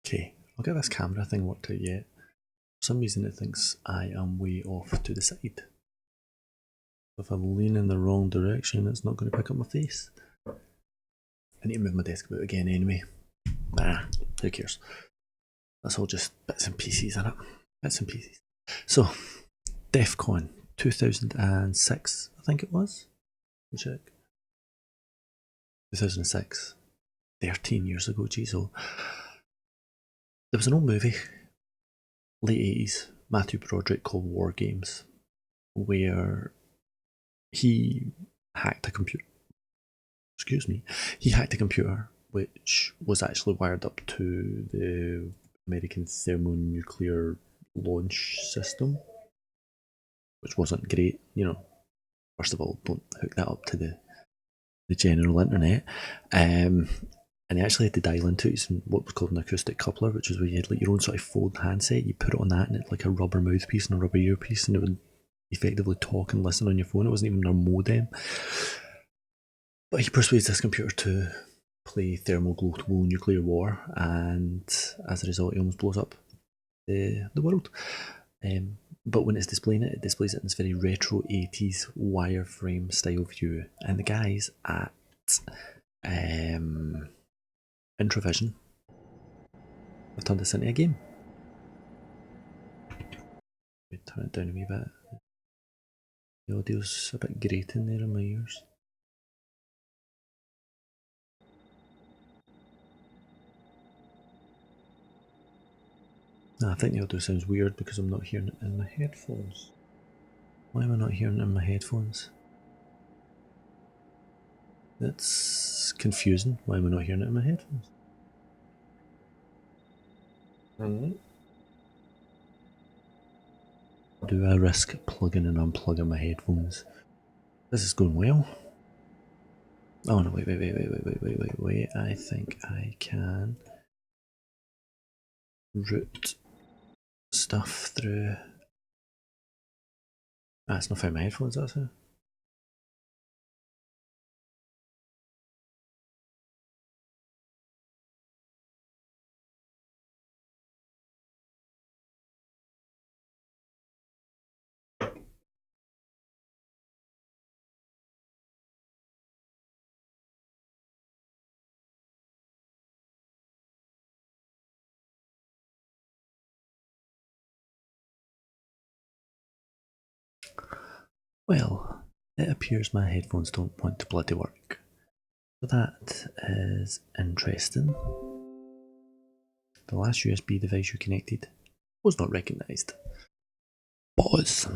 Okay, I'll get this camera thing worked out yet. For some reason it thinks I am way off to the side. If I lean in the wrong direction, it's not going to pick up my face. I need to move my desk about again anyway. Nah, who cares? That's all just bits and pieces, isn't it? Bits and pieces. So, Defcon 2006, I think it was. Check. 2006. 13 years ago, geez. So, there was an old movie, late 80s, Matthew Broderick, called WarGames, where he hacked a computer. Excuse me. He hacked a computer which was actually wired up to the American thermonuclear launch system, which wasn't great. You know, first of all, don't hook that up to the general internet. And he actually had to dial into it using what was called an acoustic coupler, which is where you had like your own sort of fold handset. You put it on that, and it's like a rubber mouthpiece and a rubber earpiece, and it would effectively talk and listen on your phone. It wasn't even a modem. But he persuades this computer to play Global Nuclear War, and as a result, he almost blows up the world. But when it's displaying it, it displays it in this very retro 80s wireframe style view. And the guys at Introvision have turned this into a game. Turn it down a wee bit. The audio's a bit grating there in my ears. I think the audio sounds weird because I'm not hearing it in my headphones. Why am I not hearing it in my headphones? That's confusing. Why am I not hearing it in my headphones? Do I risk plugging and unplugging my headphones? This is going well. Oh no, wait. I think I can route stuff through. It's not found my headphones, that's it. Well, it appears my headphones don't want to bloody work. So that is interesting. The last USB device you connected was not recognised. Pause.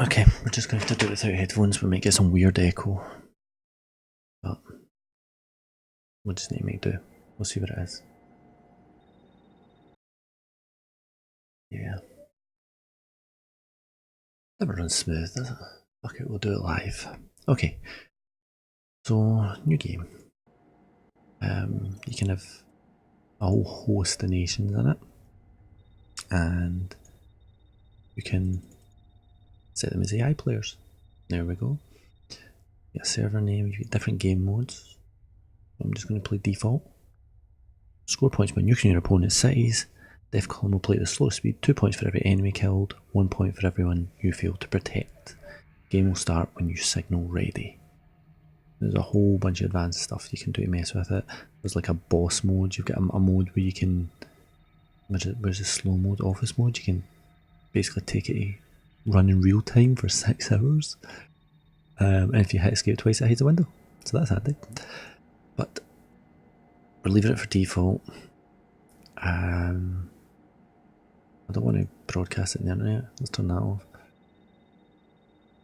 Okay, we're just going to have to do it without headphones. We might get some weird echo. But we'll just need to make do. We'll see what it is. Yeah. Never runs smooth, does it? Fuck it, we'll do it live. Okay. So, new game. You can have a whole host of nations in it. And you can set them as AI players. There we go. You get a server name, you get different game modes. I'm just going to play default. Score points by nuking your opponent's cities. Defcon will play at the slowest speed, 2 points for every enemy killed, 1 point for everyone you fail to protect. Game will start when you signal ready. There's a whole bunch of advanced stuff you can do to mess with it. There's like a boss mode, you've got a mode where you can, where's the slow mode, office mode, you can basically take it to run in real time for 6 hours. And if you hit escape twice, it hides a window. So that's handy. But we're leaving it for default. I don't want to broadcast it on the internet. Let's turn that off.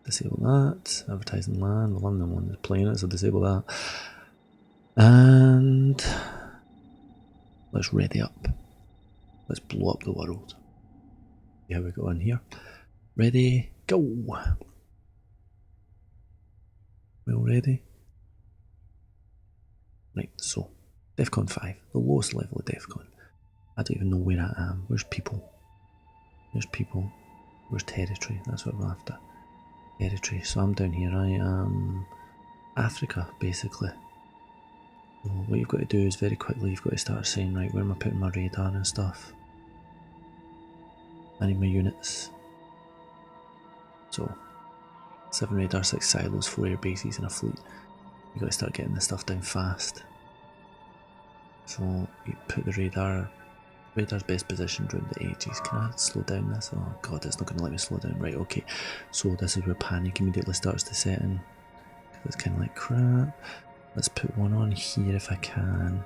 Disable that. Advertising LAN. Well, I'm the one that's playing it, so disable that. And let's ready up. Let's blow up the world. See how we got on here. Ready, go! We all ready? Right, so Defcon 5, the lowest level of Defcon. I don't even know where I am. Where's people? There's people. Where's territory? That's what we're after. Territory. So I'm down here. I am Africa, basically. So what you've got to do is very quickly you've got to start saying, right, where am I putting my radar and stuff? I need my units. So 7 radar, 6 silos, 4 air bases and a fleet. You've got to start getting this stuff down fast. So you put the radar's best positioned around the edges. Can I slow down this? Oh god, it's not going to let me slow down. Right, okay. So this is where panic immediately starts to set in. It's kind of like crap. Let's put one on here if I can.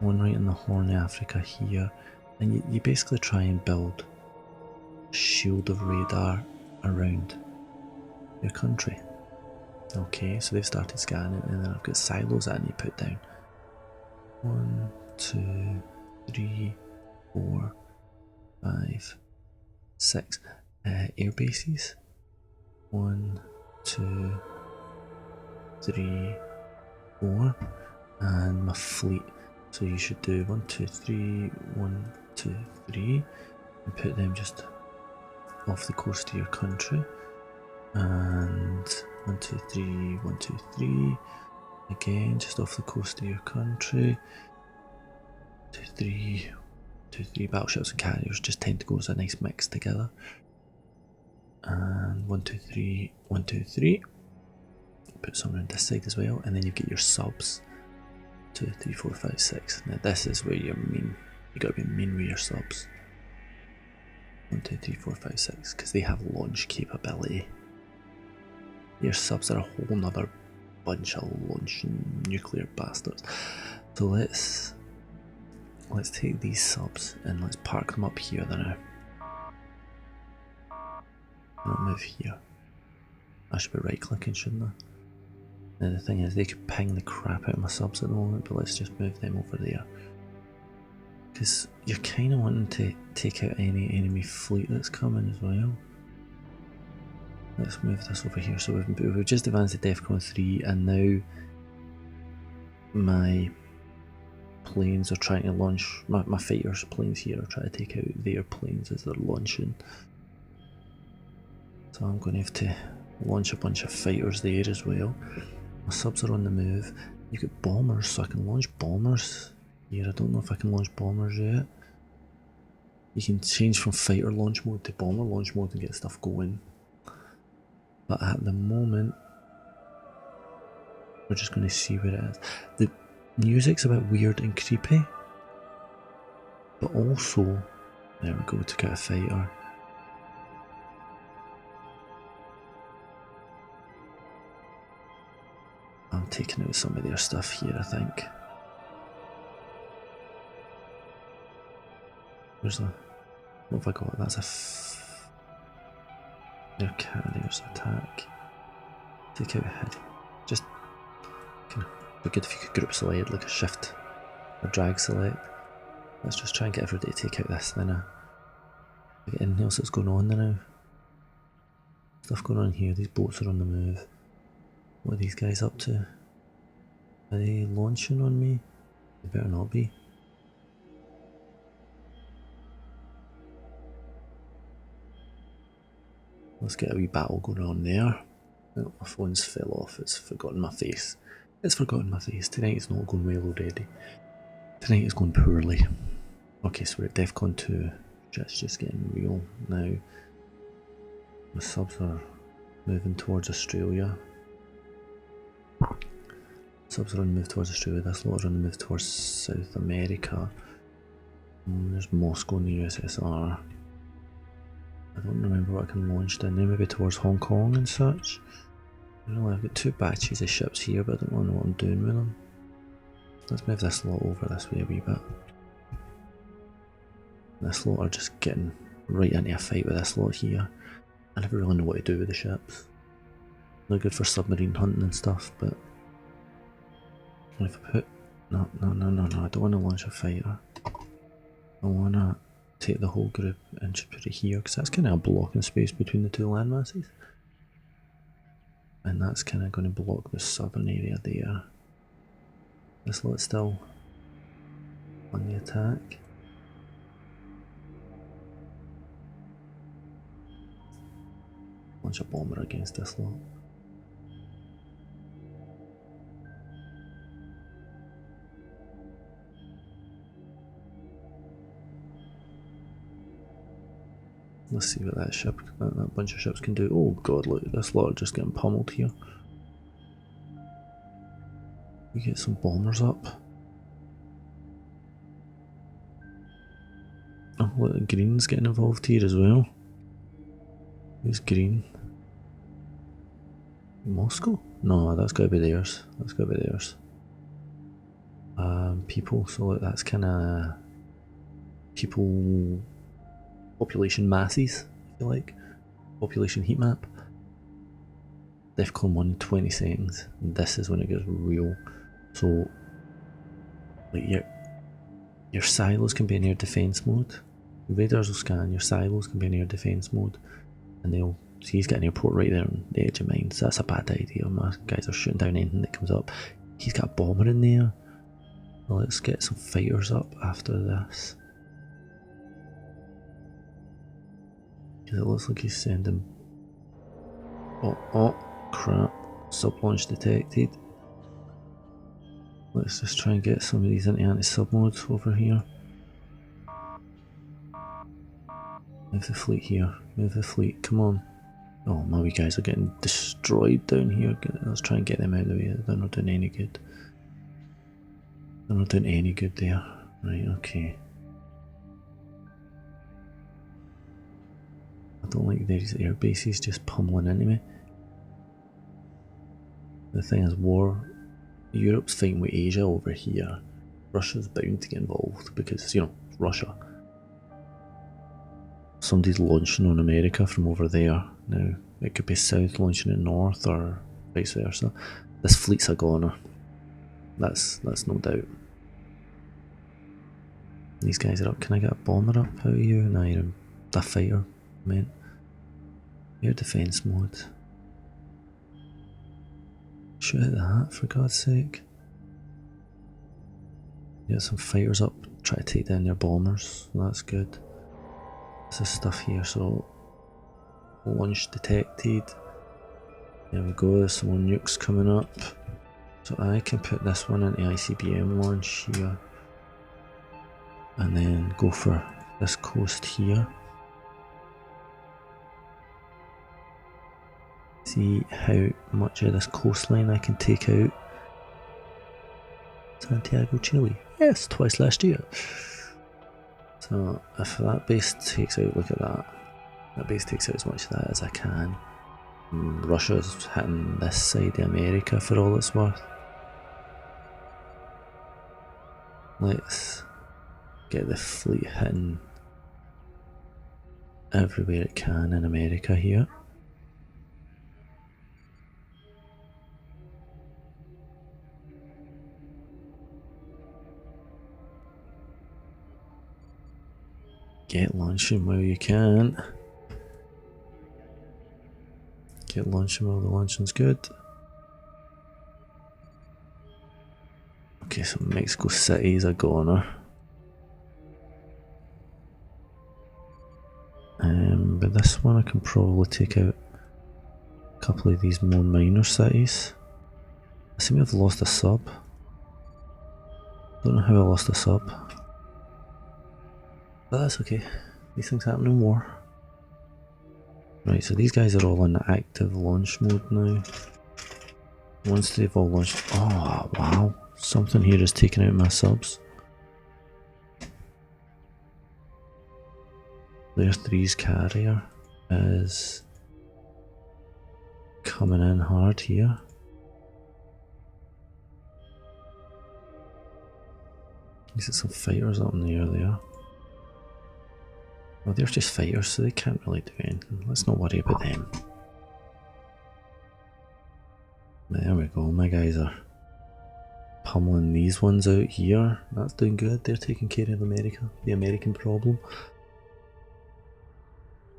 One right in the Horn of Africa here. And you basically try and build a shield of radar around your country. Okay, so they've started scanning, and then I've got silos that I need to put down. 1, 2, 3, 4, 5, 6 air bases. 1, 2, 3, 4, and my fleet. So you should do 1, 2, 3, 1, 2, 3, and put them just off the coast of your country. And 1, 2, 3, 1, 2, 3. Again, just off the coast of your country. 2, 3, 2, 3 battleships and carriers just tend to go as a nice mix together. And 1, 2, 3, 1, 2, 3. Put some around this side as well, and then you get your subs. 2, 3, 4, 5, 6. Now this is where you got to be mean with your subs. 1, 2, 3, 4, 5, 6, because they have launch capability. Your subs are a whole nother bunch of launch nuclear bastards. So let's take these subs and let's park them up here now. Not move here. I should be right clicking, shouldn't I? Now the thing is, they could ping the crap out of my subs at the moment, but let's just move them over there. Because you're kind of wanting to take out any enemy fleet that's coming as well. Let's move this over here. So we've just advanced to Defcon 3, and now my planes are trying to launch, my fighters planes here are trying to take out their planes as they're launching. So I'm going to have to launch a bunch of fighters there as well. My subs are on the move. You get bombers, so I can launch bombers here. I don't know if I can launch bombers yet. You can change from fighter launch mode to bomber launch mode and get stuff going. But at the moment, we're just going to see where it is. The music's a bit weird and creepy, but also, there we go, took out a fighter. I'm taking out some of their stuff here, I think. Where's the... what have I got? That's their carriers attack. Take out head. Just kind of be good if you could group select, like a shift or drag select. Let's just try and get everybody to take out this then. Get anything else that's going on now? Stuff going on here. These boats are on the move. What are these guys up to? Are they launching on me? They better not be. Let's get a wee battle going on there. Oh, my phone's fell off. It's forgotten my face. It's forgotten my face. Tonight is not going well already. Tonight is going poorly. Okay, so we're at Defcon 2. It's just getting real now. My subs are moving towards Australia. Subs are on the move towards Australia. This lot are on the move towards South America. There's Moscow and the USSR. I don't remember what I can launch down there, maybe towards Hong Kong and such. I don't know, I've got 2 batches of ships here, but I don't know what I'm doing with them. Let's move this lot over this way a wee bit. This lot are just getting right into a fight with this lot here. I never really know what to do with the ships. They're good for submarine hunting and stuff, but if I put... No, I don't want to launch a fighter. I want to take the whole group and just put it here, because that's kind of a blocking space between the two land masses. And that's kind of going to block the southern area there. This lot's still on the attack. Launch a bomber against this lot. Let's see what that ship, that bunch of ships can do. Oh god, look, this lot are just getting pummeled here. We get some bombers up. Oh look, green's getting involved here as well. Who's green? Moscow? No, that's gotta be theirs. That's gotta be theirs. People, so look, that's kinda people population masses, if you like. Population heat map. Defcon 1 20 seconds. This is when it gets real. So like your silos can be in air defense mode. Radars will scan, your silos can be in air defense mode, and they'll see he's got an airport right there on the edge of mine, so that's a bad idea. My guys are shooting down anything that comes up. He's got a bomber in there. Well, let's get some fighters up after this. Because it looks like he's sending... Oh crap. Sub-launch detected. Let's just try and get some of these into anti-sub modes over here. Move the fleet here. Move the fleet. Come on. Oh, my wee guys are getting destroyed down here. Let's try and get them out of the way. They're not doing any good. They're not doing any good there. Right, okay. I don't like these air bases just pummeling into me. The thing is, Europe's fighting with Asia over here. Russia's bound to get involved because, you know, it's Russia. Somebody's launching on America from over there. Now, it could be south launching at north or vice versa. This fleet's a goner. That's no doubt. These guys are up. Can I get a bomber up out of you? Nah, you're a fighter, man. Air defense mode. Shoot at that, for God's sake. Get some fighters up, try to take down their bombers. That's good. This stuff here, so launch detected. There we go, there's some more nukes coming up. So I can put this one into ICBM launch here. And then go for this coast here. See how much of this coastline I can take out. Santiago, Chile. Yes, twice last year. So if that base takes out, look at that. That base takes out as much of that as I can. Russia's hitting this side of America for all it's worth. Let's get the fleet hitting everywhere it can in America here. Get launching while you can. Get launching while the launching's good. Okay, so Mexico City's a goner. But this one I can probably take out a couple of these more minor cities. I seem to have lost a sub. Don't know how I lost a sub. But that's okay. These things happen in war. Right, so these guys are all in active launch mode now. Once they've all launched... Oh, wow. Something here is taking out my subs. Their 3's carrier is coming in hard here. Is it some fighters up in the air there? Well, they're just fighters, so they can't really do anything. Let's not worry about them. There we go, my guys are pummeling these ones out here. That's doing good, they're taking care of America, the American problem.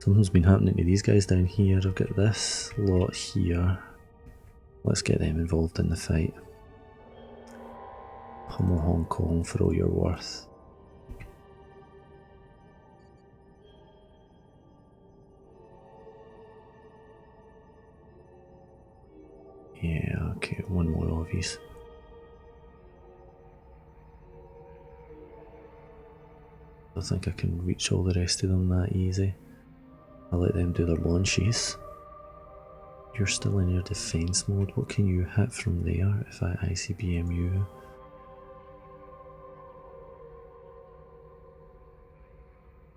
Something's been happening to these guys down here. I've got this lot here. Let's get them involved in the fight. Pummel Hong Kong for all you're worth. Yeah, okay, one more of these. I think I can reach all the rest of them that easy. I'll let them do their launches. You're still in your defense mode. What can you hit from there if I ICBM you?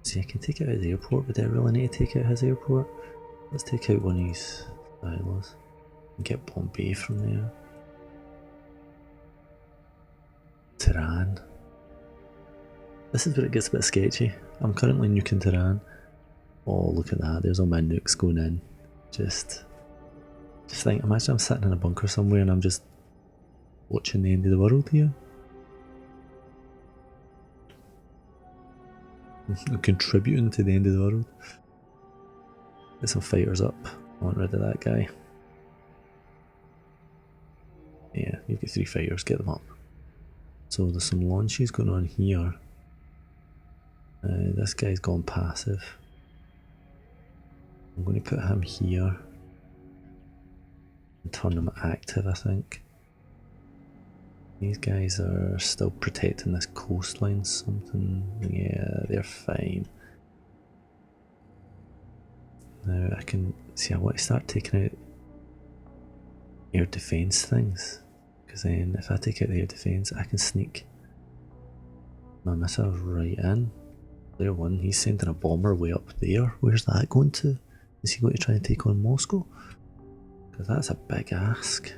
See, I can take it out of the airport, but do I really need to take out his airport? Let's take out one of his silos and get Bombay from there. Tehran. This is where it gets a bit sketchy. I'm currently nuking Tehran. Oh, look at that. There's all my nukes going in. Just think, imagine I'm sitting in a bunker somewhere and I'm just watching the end of the world here. I'm contributing to the end of the world. Get some fighters up. I want rid of that guy. Yeah, you've got 3 fighters, get them up. So there's some launches going on here. This guy's gone passive. I'm going to put him here and turn him active, I think. These guys are still protecting this coastline, something. Yeah, they're fine. Now I can see, I want to start taking out air defense things, because then if I take out the air defense, I can sneak my missiles right in. There one, he's sending a bomber way up there. Where's that going to? Is he going to try and take on Moscow? Because that's a big ask.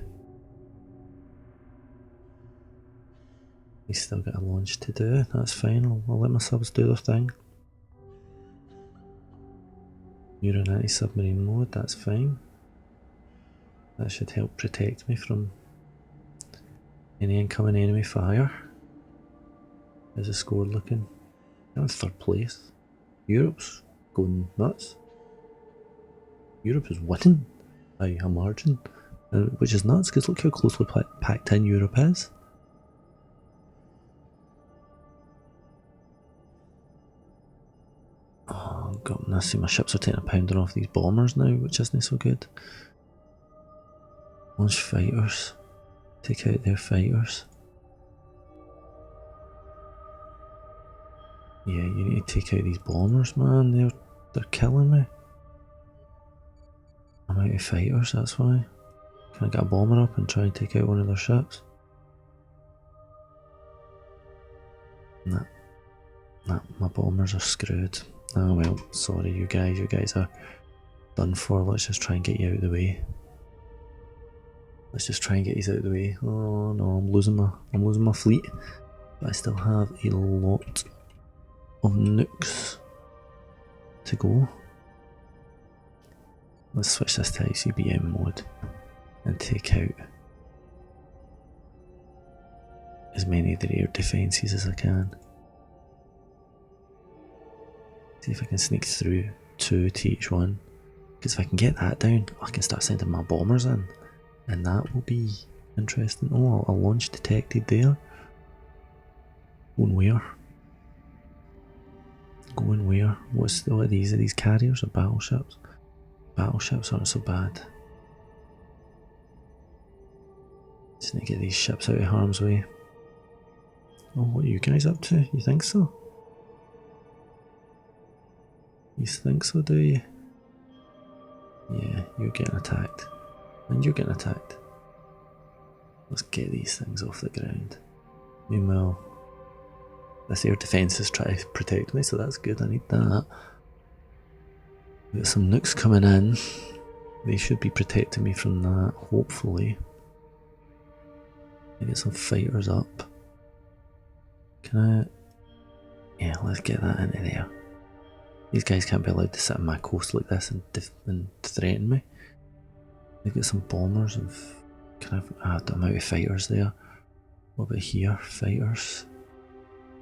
He's still got a launch to do, that's fine, I'll let my subs do their thing. You're in anti-submarine mode, that's fine. That should help protect me from any incoming enemy fire. How's the score looking? I'm in 3rd place. Europe's going nuts. Europe is winning by a margin, which is nuts because look how closely packed in Europe is. Oh god, I see my ships are taking a pounding off these bombers now, which isn't so good. Launch fighters. Take out their fighters. Yeah, you need to take out these bombers, man. They're killing me. I'm out of fighters, that's why. Can I get a bomber up and try and take out one of their ships? Nah, my bombers are screwed. Oh well, sorry you guys are done for. Let's just try and get you out of the way. Let's just try and get these out of the way. Oh no, I'm losing my fleet. But I still have a lot of nukes to go. Let's switch this to ICBM mode and take out as many of their air defences as I can. See if I can sneak through 2 to each one, because if I can get that down, I can start sending my bombers in, and that will be interesting. Oh, a launch detected there. Going where? Going where? What are these? Are these carriers or battleships? Battleships aren't so bad. Just need to get these ships out of harm's way. Oh, what are you guys up to? You think so? You think so, do you? Yeah, you're getting attacked. And you're getting attacked. Let's get these things off the ground. Meanwhile, this air defence is trying to protect me, so that's good, I need that. We've got some nukes coming in. They should be protecting me from that, hopefully. I get some fighters up. Can I? Yeah, let's get that into there. These guys can't be allowed to sit on my coast like this and threaten me. They've got some bombers and can I? I'm out of fighters there. What about here? Fighters.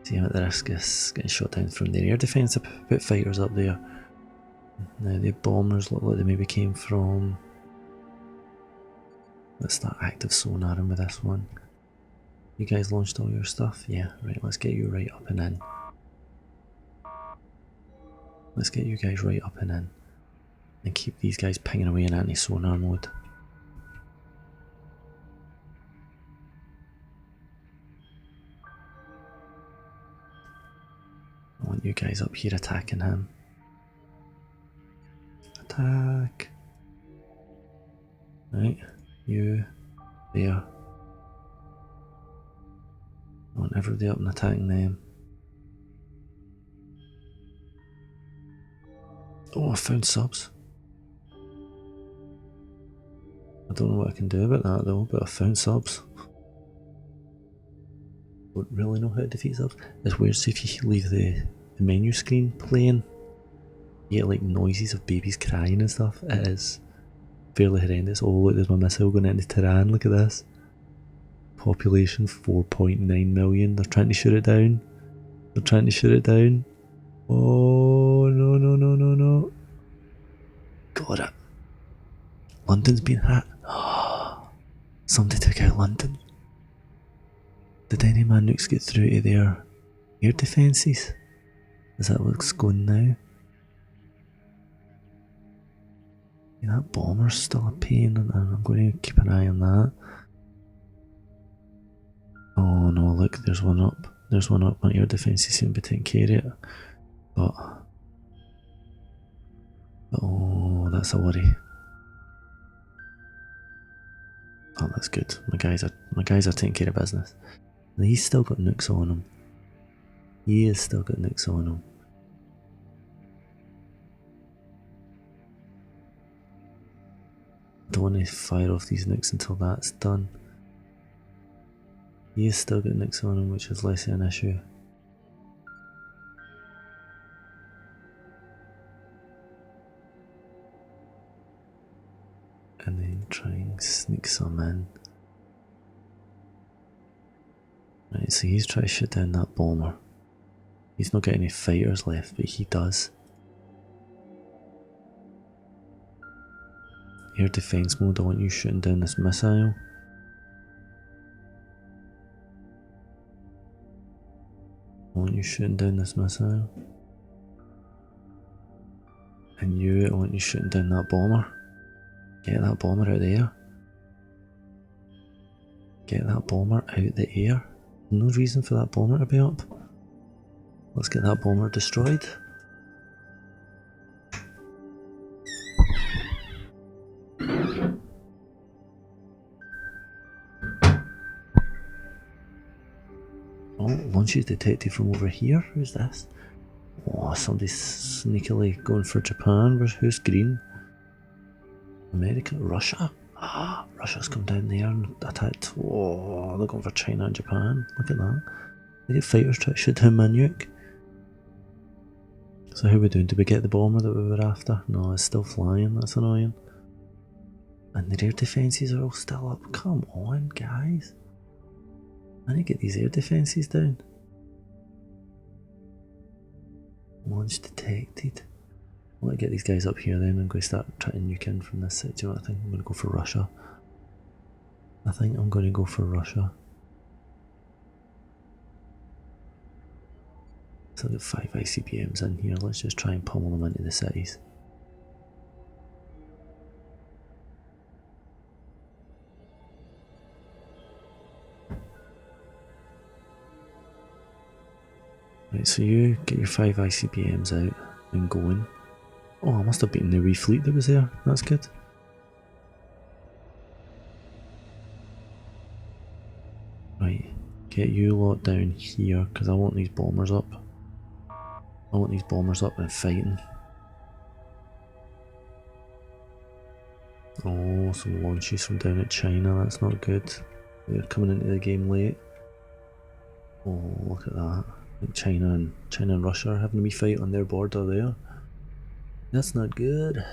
See, I'm at the risk of getting shot down from their air defence. I put fighters up there. Now the bombers look like they maybe came from... Let's start active sonaring with this one. You guys launched all your stuff? Yeah, right, let's get you right up and in. Let's get you guys right up and in. And keep these guys pinging away in anti-sonar mode. I want you guys up here attacking him. Attack! Right, you, there. I want everybody up and attacking them. Oh, I found subs. I don't know what I can do about that though, but I found subs. Don't really know how to defeat subs. It's weird, so if you leave the menu screen playing, you get like noises of babies crying and stuff. It is fairly horrendous. Oh look, there's my missile going into Tehran, look at this. Population 4.9 million, they're trying to shoot it down. They're trying to shoot it down. Oh no no no no no. Got it. London's been hit. Somebody took out London. Did any man nukes get through to their air defences? Is that what's going now? Yeah, that bomber's still a pain, and I'm going to keep an eye on that. Oh no, look, there's one up. There's one up. My air defences seem to be taking care of it. But oh, that's a worry. Oh, that's good. My guys are taking care of business. And he's still got nukes on him. He has still got nukes on him. Don't want to fire off these nukes until that's done. He has still got nukes on him, which is less of an issue. And then try and sneak some in. Right, so he's trying to shoot down that bomber. He's not got any fighters left, but he does. Air defense mode, I want you shooting down this missile. I want you shooting down this missile. And you, I want you shooting down that bomber. Get that bomber out of the air. Get that bomber out of the air. No reason for that bomber to be up. Let's get that bomber destroyed. Oh, launches detected from over here. Who's this? Oh, somebody's sneakily going for Japan. Who's green? America? Russia? Ah, Russia's come down there and attacked. Oh, they're going for China and Japan. Look at that. They get fighters trying to shoot down my nuke. So how are we doing? Did we get the bomber that we were after? No, it's still flying. That's annoying. And their air defences are all still up. Come on, guys. I need to get these air defences down. Launch detected. I'll get these guys up here then. I'm going to start trying to nuke in from this side. Do you know what I think? I'm going to go for Russia. I think I'm going to go for Russia. So I've got 5 ICBMs in here. Let's just try and pummel them into the cities. Right, so you get your 5 ICBMs out and going. Oh, I must have beaten the wee fleet that was there. That's good. Right, get you lot down here because I want these bombers up. I want these bombers up and fighting. Oh, some launches from down at China. That's not good. They're coming into the game late. Oh, look at that. Like China and Russia are having a wee fight on their border there. That's not good.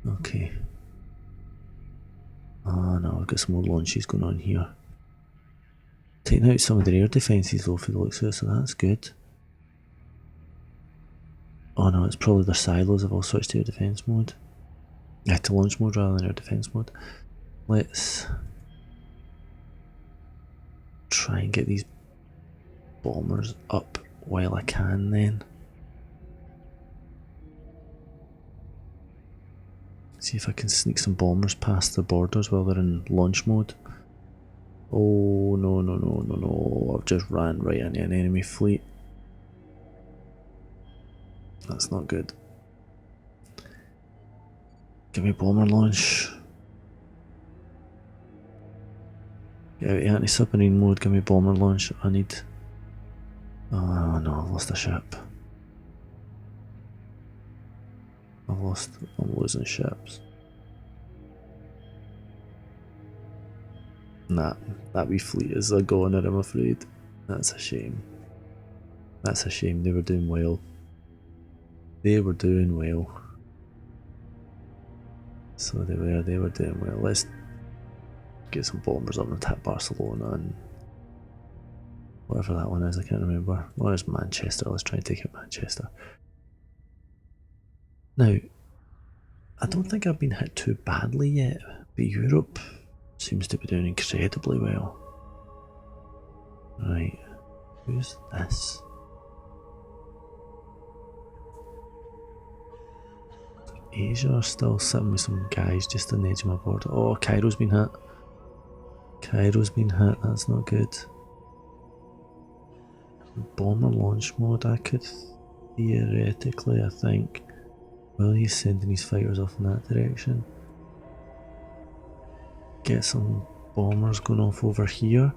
Okay. Oh no, I've got some more launches going on here. Taking out some of their air defences though for the looks of it, so that's good. Oh no, it's probably their silos have all switched to air defense mode. Yeah, to launch mode rather than air defense mode. Let's try and get these bombers up while I can then. See if I can sneak some bombers past the borders while they're in launch mode. Oh no no no no no, I've just ran right into an enemy fleet. That's not good. Give me bomber launch. Get out of anti-submarine mode, give me bomber launch. I need... Oh no, I've lost a ship. I'm losing ships. Nah, that wee fleet is a goner, I'm afraid. That's a shame. That's a shame, they were doing well. They were doing well. So they were doing well. Let's get some bombers up and attack Barcelona and whatever that one is, I can't remember. Or is Manchester? Let's try and take out Manchester. Now, I don't think I've been hit too badly yet, but Europe seems to be doing incredibly well. Right, who's this? Asia are still sitting with some guys just on the edge of my border. Oh, Cairo's been hit. Cairo's been hit, that's not good. Bomber launch mode, I could theoretically, I think. Well, he's sending his fighters off in that direction. Get some bombers going off over here.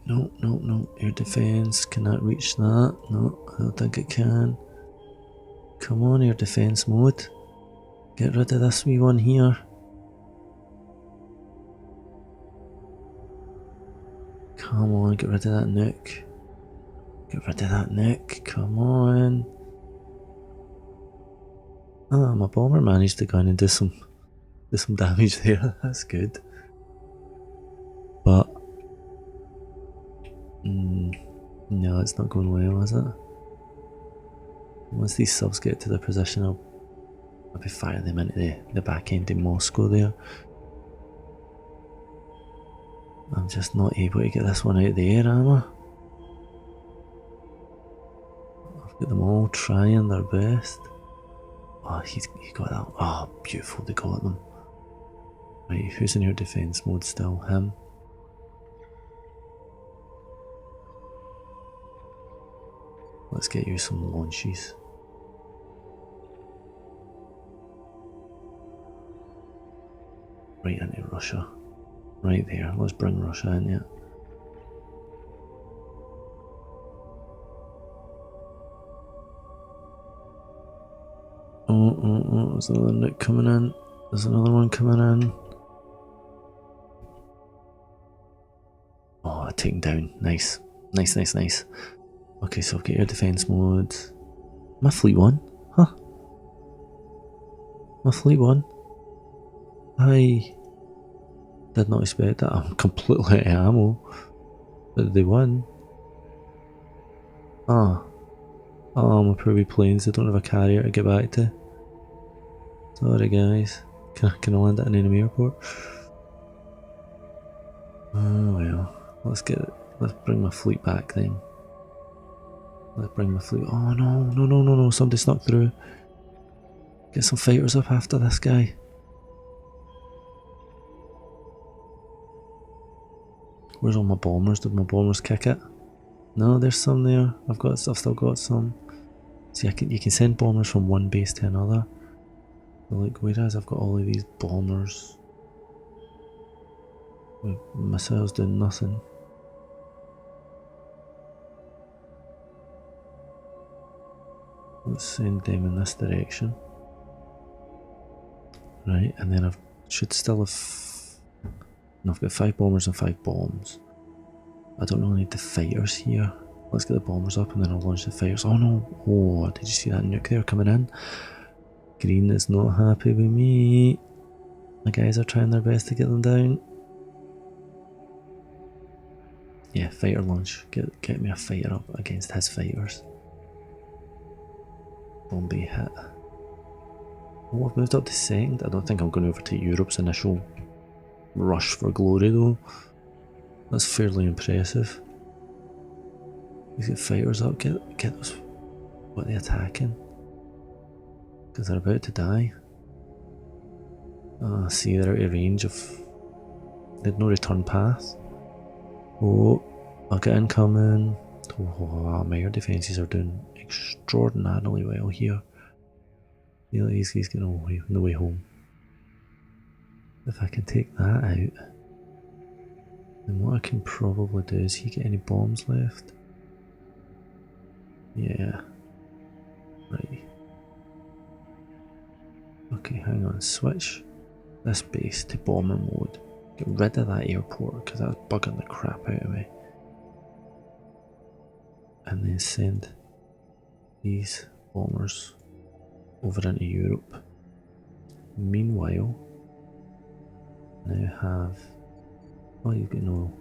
No, no, no, air defense, cannot reach that. No, I don't think it can. Come on, air defense mode. Get rid of this wee one here. Come on, get rid of that nuke. Get rid of that nuke, come on. Ah, my bomber managed to go in and do some damage there, that's good. But, no, it's not going well, is it? Once these subs get to their position, I'll be firing them into the back end in Moscow there. I'm just not able to get this one out of the air, am I? I've got them all trying their best. Oh, he got that. Oh, beautiful, they got them. Right, who's in your defense mode still? Him. Let's get you some launches. Right into Russia. Right there, let's bring Russia in it. Oh, there's another nuke coming in. There's another one coming in. Oh, taken down. Nice. Nice, nice, nice. Okay, so I've got air defense mode. My fleet won? Huh? My fleet won? I did not expect that. I'm completely out of ammo. But they won. Ah. Oh, my poor wee planes. I don't have a carrier to get back to. Sorry, guys. Can I land at an enemy airport? Oh well. Let's bring my fleet back then. Let's bring my fleet. Oh no, no, no, no, no. Somebody snuck through. Get some fighters up after this guy. Where's all my bombers? Did my bombers kick it? No, there's some there. I've still got some. See, you can send bombers from one base to another. But like, whereas I've got all of these bombers with missiles doing nothing. Let's send them in this direction. Right, and then should still have... No, I've got 5 bombers and 5 bombs. I don't really need the fighters here. Let's get the bombers up and then I'll launch the fighters. Oh no! Oh, did you see that nuke there coming in? Green is not happy with me. My guys are trying their best to get them down. Yeah, fighter launch. Get me a fighter up against his fighters. Bombay hit. Oh, I've moved up to second. I don't think I'm going to overtake Europe's initial rush for glory though. That's fairly impressive. These get fighters up. Get those. What are they attacking? Because they're about to die. Ah, see, they're out of range of. They had no return path. Oh, I'll get incoming. Oh, my air defences are doing extraordinarily well here. You know, he's getting away on the way home. If I can take that out, then what I can probably do is he get any bombs left? Yeah. Right. Okay, hang on. Switch this base to bomber mode. Get rid of that airport because that's bugging the crap out of me. And then send these bombers over into Europe. Meanwhile, now have. Oh, you've got no.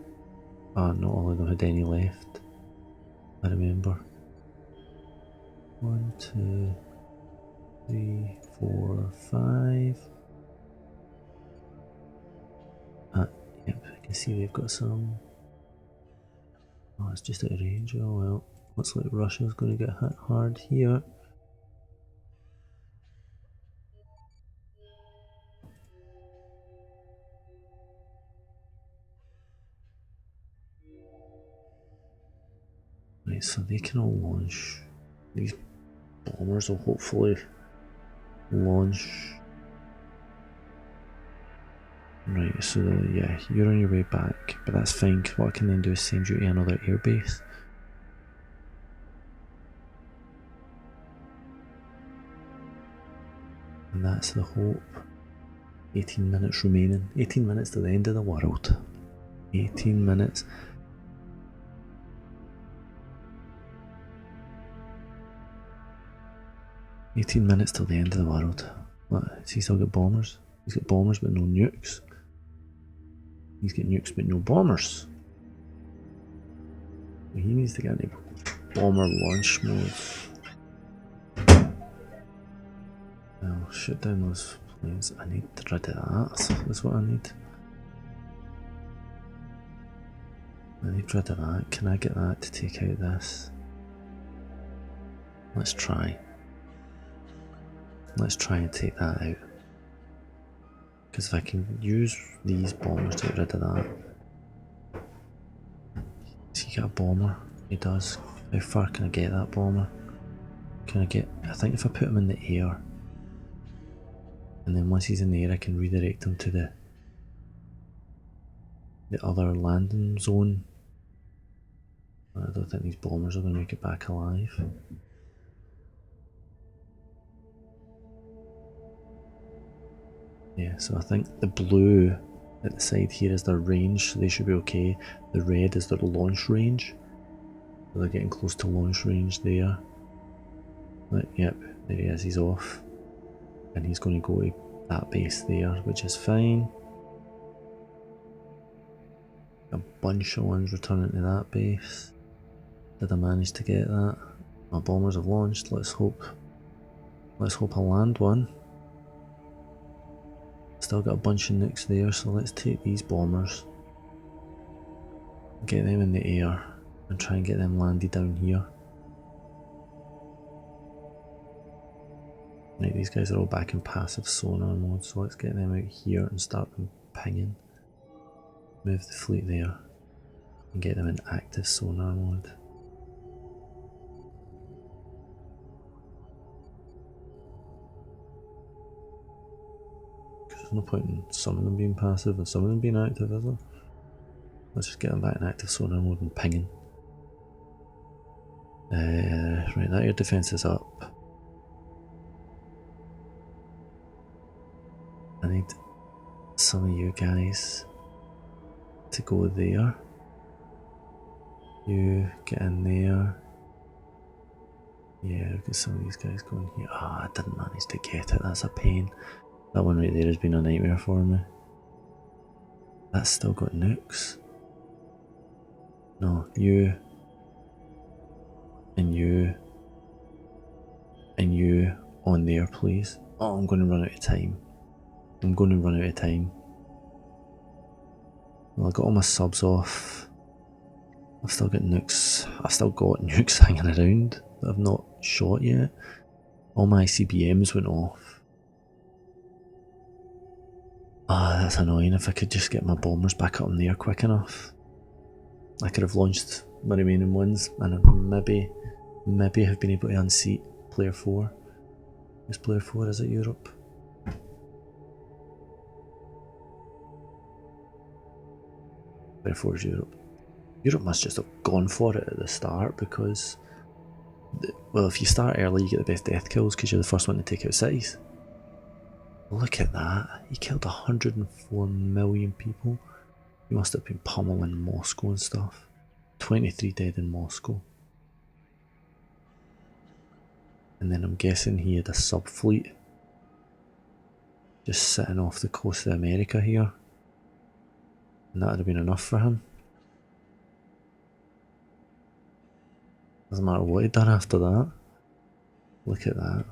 Ah, not all of them had any left. I remember. 1, 2, 3, 4, 5. Yep, I can see they've got some. Oh, it's just out of range. Oh well. Looks like Russia's going to get hit hard here. Right, so they can all launch. These bombers will hopefully launch. Right, so yeah, you're on your way back, but that's fine. What I can then do is send you to another airbase. And that's the hope. 18 minutes remaining. 18 minutes to the end of the world. 18 minutes. $18 till the end of the world. What? Has he still got bombers? He's got bombers but no nukes. He's got nukes but no bombers. He needs to get into bomber launch mode. I'll shoot down those planes. I need to rid of that. That's what I need. I need rid of that. Can I get that to take out this? Let's try. Let's try and take that out. Because if I can use these bombers to get rid of that. Does he get a bomber? He does. How far can I get that bomber? Can I get... I think if I put him in the air, and then once he's in the air I can redirect him to the other landing zone. I don't think these bombers are going to make it back alive. Yeah, so I think the blue at the side here is their range, so they should be okay. The red is their launch range. So they're getting close to launch range there. But, yep, there he is, he's off. And he's going to go to that base there, which is fine. A bunch of ones returning to that base. Did I manage to get that? My bombers have launched, let's hope I land one. Still got a bunch of nukes there, so let's take these bombers, get them in the air, and try and get them landed down here. Right, these guys are all back in passive sonar mode, so let's get them out here and start them pinging. Move the fleet there, and get them in active sonar mode. There's no point in some of them being passive and some of them being active, is there? Let's just get them back in active sonar mode and pinging. Right, that air defense is up. I need some of you guys to go there. You get in there. Yeah, get some of these guys going here. Ah, I didn't manage to get it, that's a pain. That one right there has been a nightmare for me. That's still got nukes. No, you. And you. And you on there, please. Oh, I'm going to run out of time. I'm going to run out of time. Well, I got all my subs off. I've still got nukes. I've still got nukes hanging around that I've not shot yet. All my ICBMs went off. Ah, that's annoying. If I could just get my bombers back up in the air quick enough, I could have launched my remaining ones and maybe have been able to unseat player 4. Is player 4, is it Europe? Player 4 is Europe. Europe must just have gone for it at the start because, well, if you start early you get the best death kills because you're the first one to take out cities. Look at that, he killed 104 million people. He must have been pummeling Moscow and stuff. 23 dead in Moscow. And then I'm guessing he had a sub-fleet just sitting off the coast of America here. And that would have been enough for him. Doesn't matter what he'd done after that. Look at that.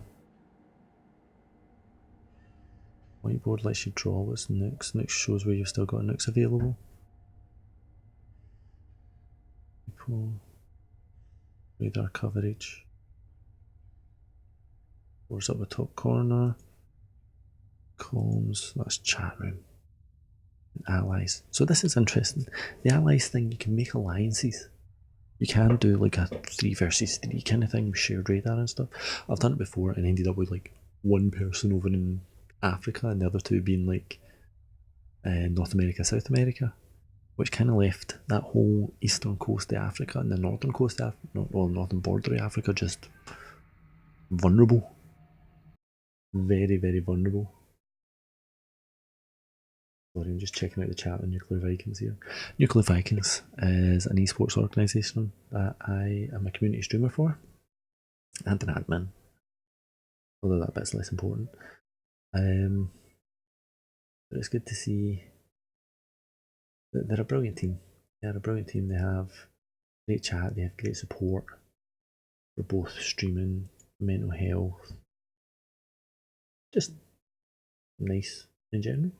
Whiteboard lets you draw what's nukes. Nukes shows where you've still got nukes available. People. Radar coverage. Wars up the top corner. Comms. That's chat room. And allies. So this is interesting. The allies thing, you can make alliances. You can do like a 3 versus 3 kind of thing with shared radar and stuff. I've done it before and ended up with like one person over in Africa and the other two being like North America, South America, which kind of left that whole eastern coast of Africa and the northern coast of Africa, well, northern border of Africa just vulnerable. Very, very vulnerable. Sorry, I'm just checking out the chat on Nuclear Vikings here. Nuclear Vikings is an esports organisation that I am a community streamer for and an admin, although that bit's less important. But it's good to see that they're a brilliant team. They're a brilliant team. They have great chat, they have great support for both streaming, mental health, just nice in general.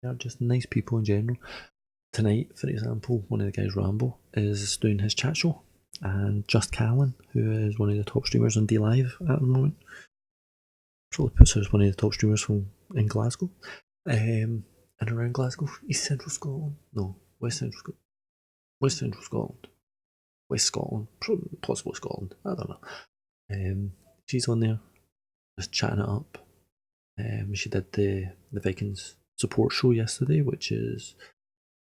They're just nice people in general. Tonight, for example, one of the guys, Rambo, is doing his chat show, and Just Callan, who is one of the top streamers on DLive at the moment, probably puts her as one of the top streamers from in Glasgow, and around Glasgow, East Central Scotland, no, West Central Scotland, West Central Scotland, West Scotland, possibly Scotland, I don't know. She's on there, just chatting it up. She did the Vikings support show yesterday, which is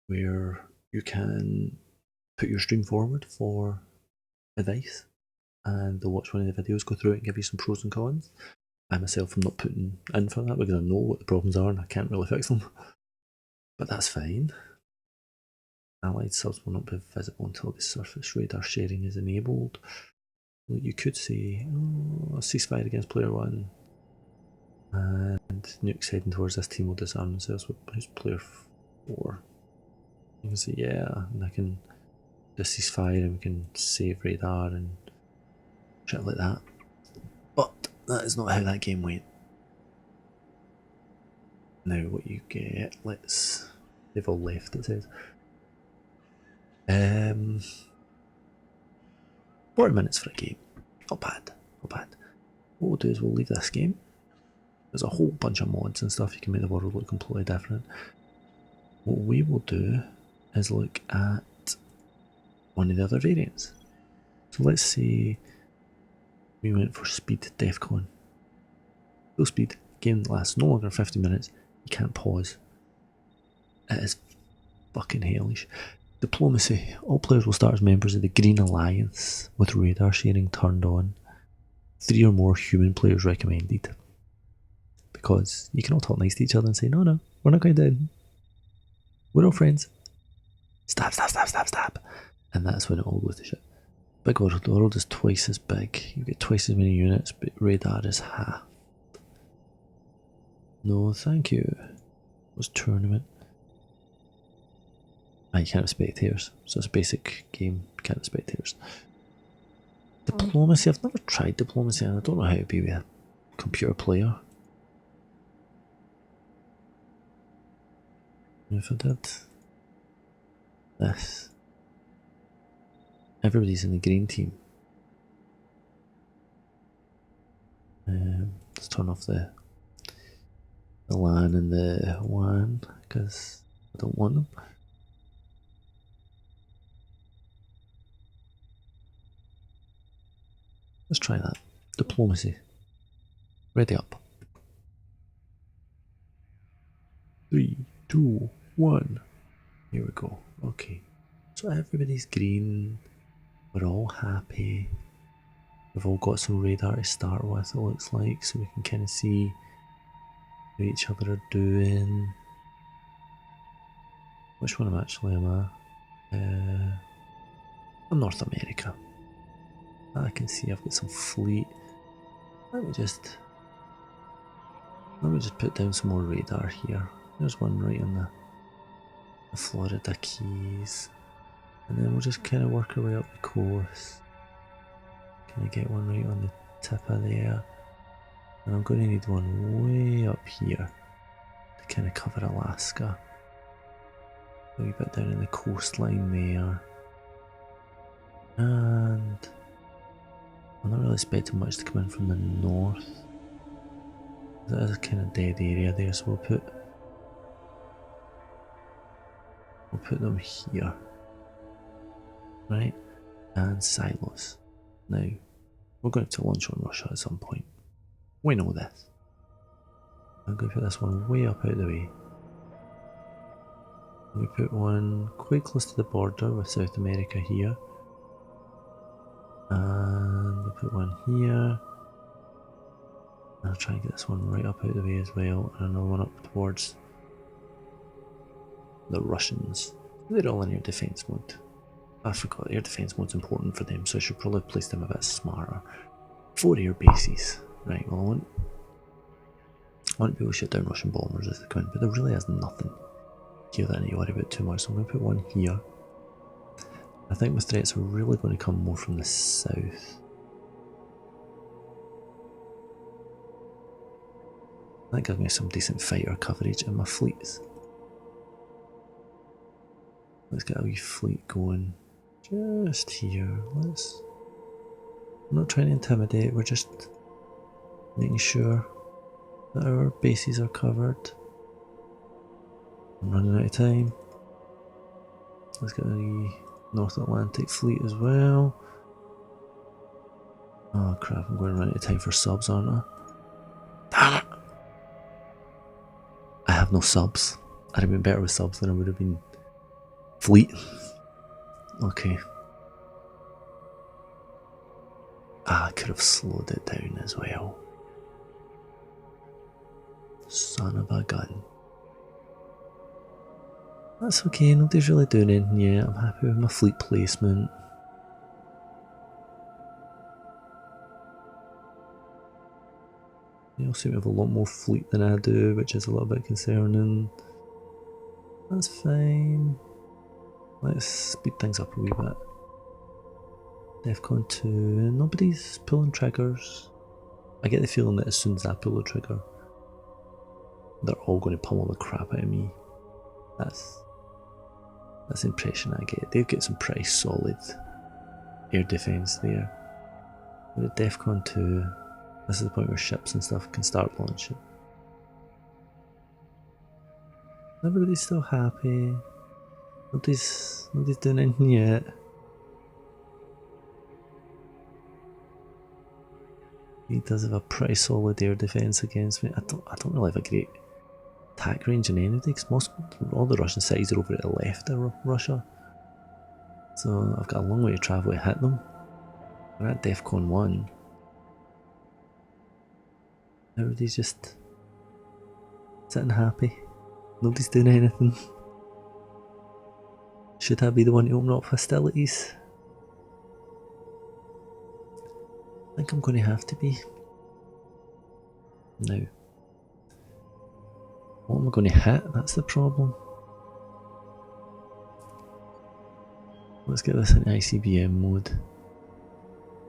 where you can put your stream forward for advice and they'll watch one of the videos, go through it and give you some pros and cons. I myself am not putting in for that because I know what the problems are and I can't really fix them, but that's fine. Allied subs will not be visible until the surface radar sharing is enabled. Well, you could say, oh, ceasefire against player 1 and nukes heading towards this team will disarm themselves with player 4. You can say, yeah, and I can just ceasefire and we can save radar and shit like that. But that is not how that game went. Now what you get, they've all left, it says. 40 minutes for a game. Not bad, not bad. What we'll do is we'll leave this game. There's a whole bunch of mods and stuff, you can make the world look completely different. What we will do is look at one of the other variants. So let's say we went for speed Defcon. Full speed, game that lasts no longer than 50 minutes, you can't pause. It is fucking hellish. Diplomacy. All players will start as members of the Green Alliance with radar sharing turned on. 3 or more human players recommended. Because you can all talk nice to each other and say, no, we're not going to. We're all friends. Stab, stab, stab, stab, stab. And that's when it all goes to shit. Big world, the world is twice as big. You get twice as many units, but radar is half. No, thank you. It was tournament. You can't have spectators, so it's a basic game, you can't have spectators. Diplomacy, I've never tried diplomacy and I don't know how to be with a computer player. If I did this, everybody's in the green team. Let's turn off the LAN and the WAN because I don't want them. Let's try that. Diplomacy. Ready up. 3, 2, 1. Here we go. Okay. So everybody's green. We're all happy. We've all got some radar to start with, it looks like, so we can kind of see how each other are doing. Which one am I? I'm North America. I can see I've got some fleet. Let me just put down some more radar here. There's one right on the Florida Keys. And then we'll just kind of work our way up the coast. Can I get one right on the tip of there? And I'm going to need one way up here to kind of cover Alaska. A wee bit down in the coastline there. And I'm not really expecting much to come in from the north. That is a kind of dead area there, so we'll put them here. Right? And silos. Now, we're going to launch on Russia at some point. We know this. I'm going to put this one way up out of the way. We put one quite close to the border with South America here. And we'll put one here. And I'll try and get this one right up out of the way as well. And another one up towards the Russians. They're all in air defense mode. I forgot, air defense mode's important for them, so I should probably place them a bit smarter. 4 air bases. Right, well, I want to be able to shoot down Russian bombers as they come in, but there really is nothing here that I need to worry about too much, so I'm going to put one here. I think the threats are really going to come more from the south. That gives me some decent fighter coverage in my fleets. Let's get a wee fleet going just here. I'm not trying to intimidate, we're just making sure that our bases are covered. I'm running out of time. Let's get the North Atlantic fleet as well. Oh crap, I'm going to run out of time for subs, aren't I? Damn it! I have no subs. I'd have been better with subs than I would have been fleet. Okay. I could have slowed it down as well. Son of a gun. That's okay, nobody's really doing anything yet. I'm happy with my fleet placement. They all seem to have a lot more fleet than I do, which is a little bit concerning. That's fine. Let's speed things up a wee bit. Defcon 2, nobody's pulling triggers. I get the feeling that as soon as I pull the trigger, they're all going to pummel the crap out of me. That's the impression I get. They've got some pretty solid air defence there. But at Defcon 2, this is the point where ships and stuff can start launching. Everybody's still happy. Nobody's doing anything yet. He does have a pretty solid air defence against me. I don't really have a great attack range in anybody, because all the Russian cities are over at the left of Russia. So I've got a long way to travel to hit them. We're at Defcon 1. Everybody's just sitting happy. Nobody's doing anything. Should I be the one to open up hostilities? I think I'm going to have to be. Now, what am I going to hit? That's the problem. Let's get this in ICBM mode.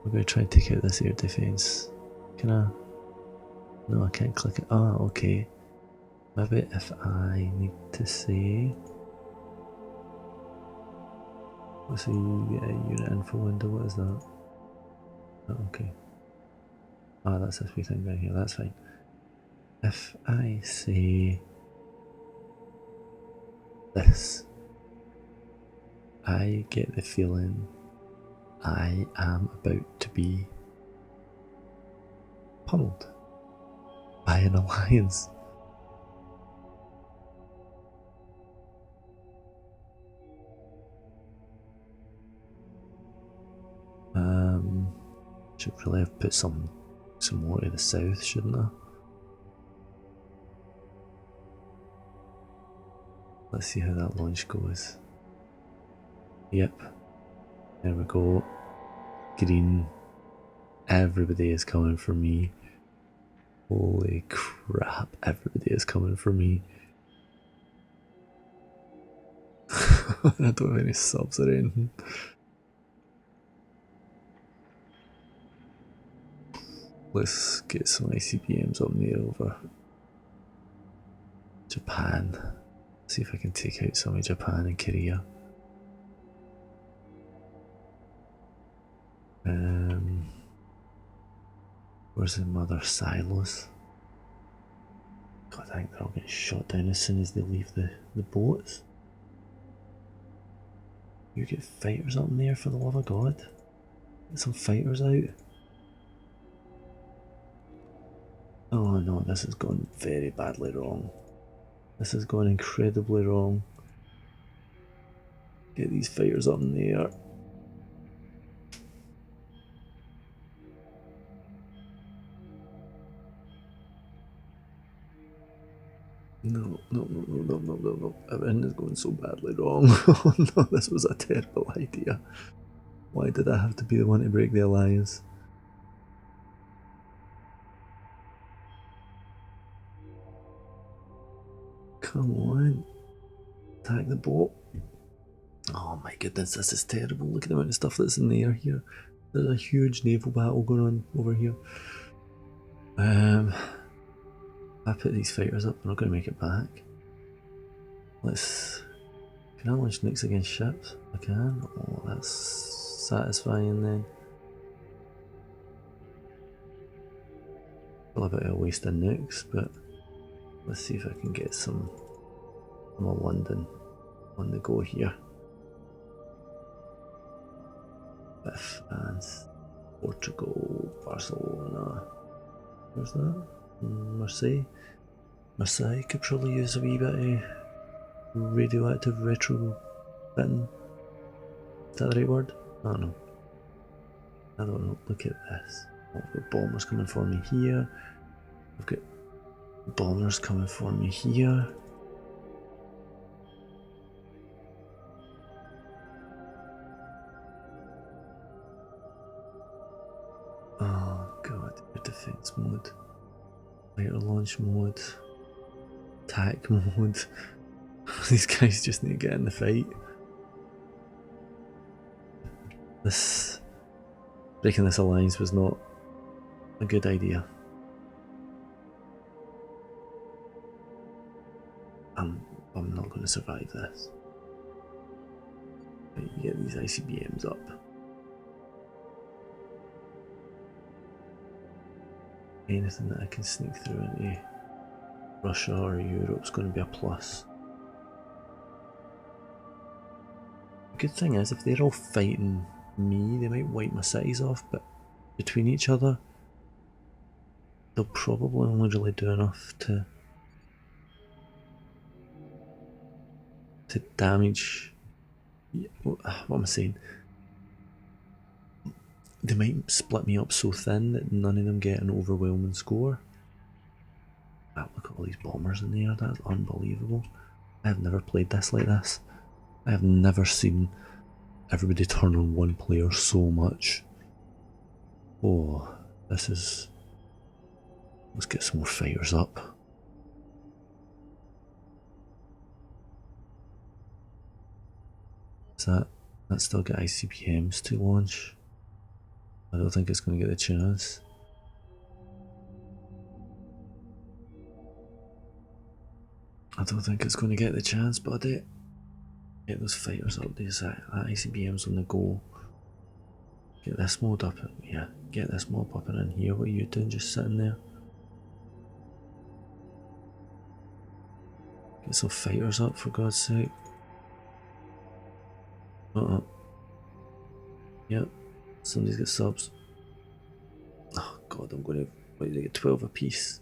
We're going to try and take out this air defense. Can I? No, I can't click it. Ah, okay. Maybe if I need to say... Let's see, unit info window, what is that? Oh, okay. Ah, that's this wee thing down here, that's fine. If I say this, I get the feeling I am about to be pummeled by an alliance. Should really have put some more to the south, shouldn't I? Let's see how that launch goes. Yep. There we go. Green. Everybody is coming for me. Holy crap, everybody is coming for me. I don't have any subs or anything. Let's get some ICBMs up there over Japan. See if I can take out some of Japan and Korea. Where's the mother silos? God, I think they're all getting shot down as soon as they leave the boats. You get fighters up in there, for the love of God. Get some fighters out. Oh no, this has gone very badly wrong. This has gone incredibly wrong. Get these fighters up in there. No. Everything is going so badly wrong. Oh no, this was a terrible idea. Why did I have to be the one to break the alliance? Come on. Attack the boat. Oh my goodness, this is terrible. Look at the amount of stuff that's in the air here. There's a huge naval battle going on over here. I put these fighters up, they're not going to make it back. Can I launch nukes against ships? I can. Oh, that's satisfying then. Still a bit of a waste of nukes, but let's see if I can get some from London on the go here. France, Portugal, Barcelona. Where's that? Marseille. Marseille could probably use a wee bit of radioactive retrofitting. Is that the right word? I don't know. I don't know. Look at this. Oh, I've got bombers coming for me here. I've got bombers coming for me here. Oh god, air defense mode. Fighter launch mode. Attack mode. These guys just need to get in the fight. Breaking this alliance was not a good idea. I'm not going to survive this. Right, you get these ICBMs up. Anything that I can sneak through into Russia or Europe's going to be a plus. The good thing is, if they're all fighting me, they might wipe my cities off, but between each other, they'll probably only really do enough to damage. What am I saying? They might split me up so thin that none of them get an overwhelming score. Wow, look at all these bombers in there, that's unbelievable. I have never played this like this. I have never seen everybody turn on one player so much. Oh, this is... Let's get some more fighters up. Is that That's still got ICBMs to launch. I don't think it's going to get the chance. I don't think it's going to get the chance, buddy. Get those fighters up there. That ICBM's on the go. Get this mod up. Yeah, get this mob up and in here. What are you doing just sitting there? Get some fighters up for God's sake. Yep, somebody's got subs. Oh god, I'm going to... Wait, they get 12 apiece.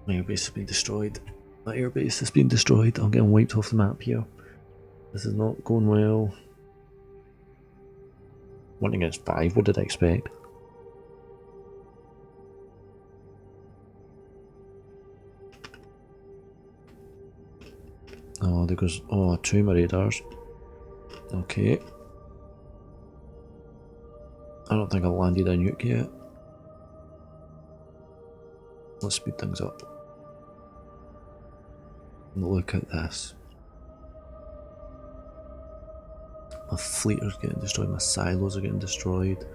My airbase has been destroyed. My airbase has been destroyed. I'm getting wiped off the map here. This is not going well. 1 against 5, what did I expect? Oh, there goes... Oh, 2 of my radars. Okay. I don't think I landed a nuke yet. Let's speed things up. Look at this. My fleeters getting destroyed, my silos are getting destroyed.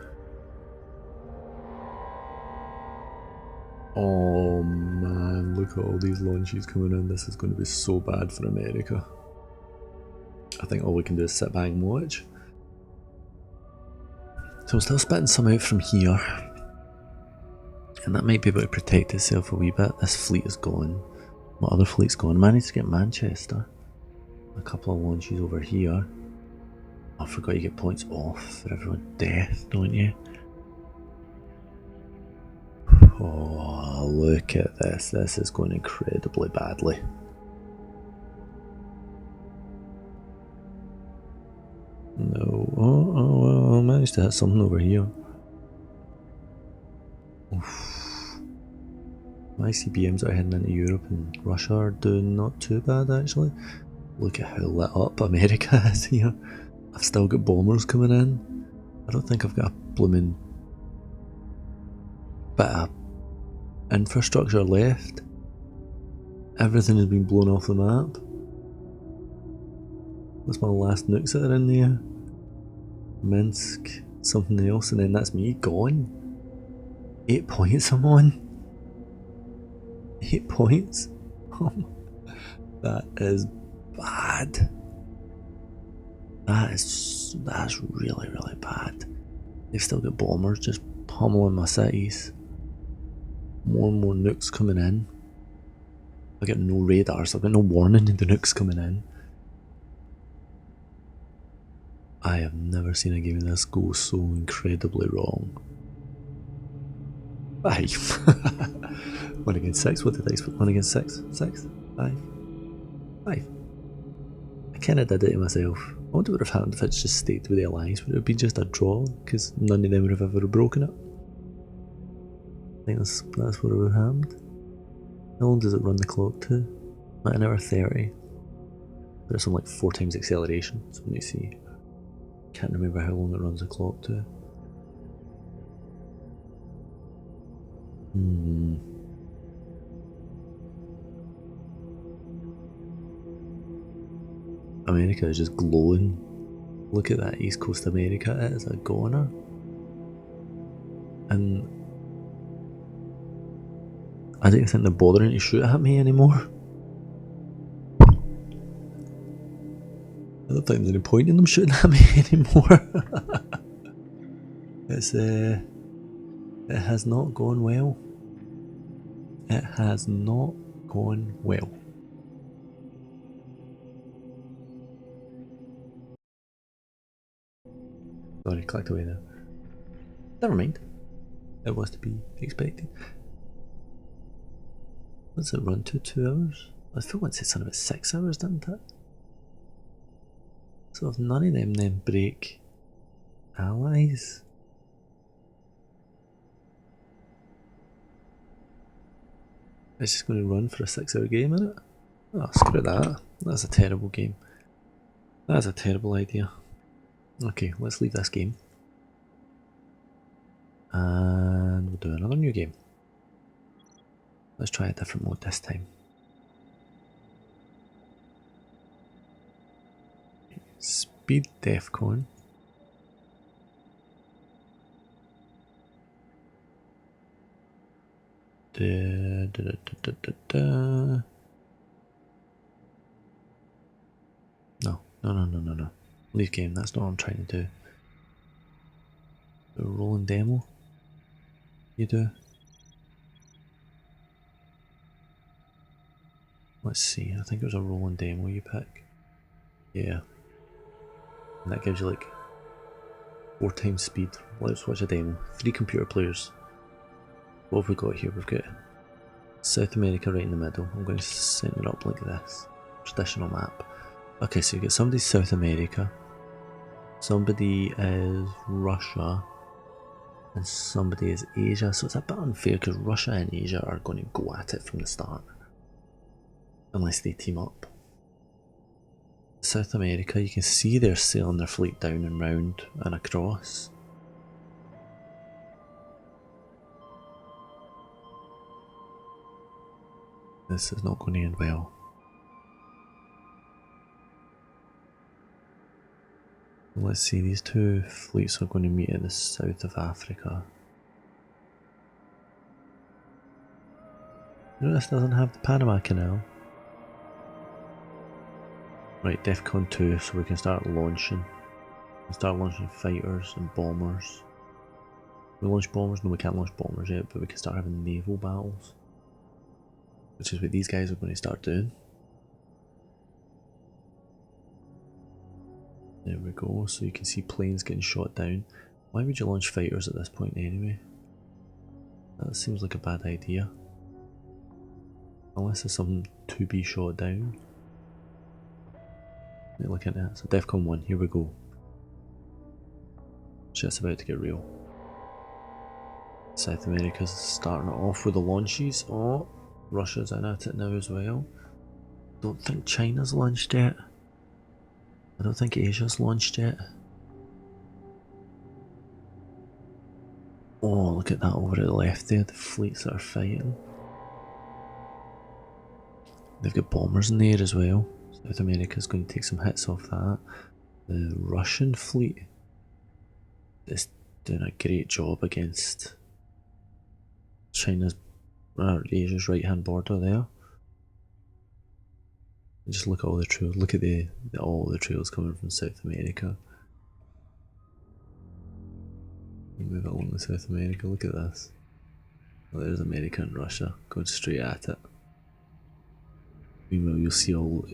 Oh man, look at all these launches coming in. This is going to be so bad for America. I think all we can do is sit back and watch. So I'm still spitting some out from here. And that might be able to protect itself a wee bit. This fleet is gone. My other fleet's gone. I managed to get Manchester. A couple of launches over here. I forgot you get points off for everyone death, don't you? Oh, look at this. This is going incredibly badly. No. Oh, I managed to hit something over here. Oof. My ICBMs are heading into Europe and Russia are doing not too bad actually. Look at how lit up America is here. I've still got bombers coming in. I don't think I've got a blooming bit of infrastructure left. Everything has been blown off the map. That's my last nukes that are in there. Minsk, something else, and then that's me gone. 8 points I'm on. 8 points? That is bad. That's really, really bad. They've still got bombers just pummeling my cities. More and more nukes coming in. I get no radars, I've got no warning of the nukes coming in. I have never seen a game of this go so incredibly wrong. 5. 1 against 6, what did I expect? 1 against 6? 6? 5? 5. I kinda did it to myself. I wonder what would have happened if it's just stayed with the alliance. Would it have been just a draw? Because none of them would have ever broken it. I think that's what would have happened. How long does it run the clock to? Like an hour 30. But it's on like 4 times acceleration, so let me see. Can't remember how long it runs the clock to. America is just glowing. Look at that East Coast America, it is a goner. And I don't think they're bothering to shoot at me anymore. I don't think there's any point in them shooting at me anymore. It has not gone well. It has not gone well. Sorry, clicked away there. Never mind. It was to be expected. What's it run to? 2 hours? I feel once it's on about 6 hours, didn't it? So if none of them then break allies. It's just going to run for a 6-hour game, isn't it? Oh, screw that. That's a terrible game. That's a terrible idea. Okay, let's leave this game. And we'll do another new game. Let's try a different mode this time. Speed Defcon. No. Leave game, that's not what I'm trying to do. A rolling demo? You do? Let's see, I think it was a rolling demo you pick. Yeah. And that gives you like 4 times speed. Let's watch a demo. 3 computer players. What have we got here? We've got South America right in the middle. I'm going to set it up like this. Traditional map. Okay, so you get somebody South America, somebody is Russia, and somebody is Asia. So it's a bit unfair because Russia and Asia are going to go at it from the start. Unless they team up. South America, you can see they're sailing their fleet down and round and across. This is not going to end well. Let's see, these 2 fleets are going to meet in the south of Africa. You know, this doesn't have the Panama Canal. Right, Defcon 2, so we can start launching. We can start launching fighters and bombers. We launch bombers? No, we can't launch bombers yet, but we can start having naval battles. Which is what these guys are going to start doing. There we go, so you can see planes getting shot down. Why would you launch fighters at this point anyway? That seems like a bad idea. Unless there's something to be shot down. Let me look at that. So Defcon 1, here we go. Shit's about to get real. South America's starting it off with the launches. Oh, Russia's in at it now as well. Don't think China's launched yet. I don't think Asia's launched yet. Oh, look at that over at the left there, the fleets that are fighting. They've got bombers in the air as well. South America's going to take some hits off that. The Russian fleet is doing a great job against China's or Asia's right hand border there. And just look at all the trails. Look at all the trails coming from South America. Move along with South America. Look at this. Well, there's America and Russia going straight at it. Meanwhile, you'll see all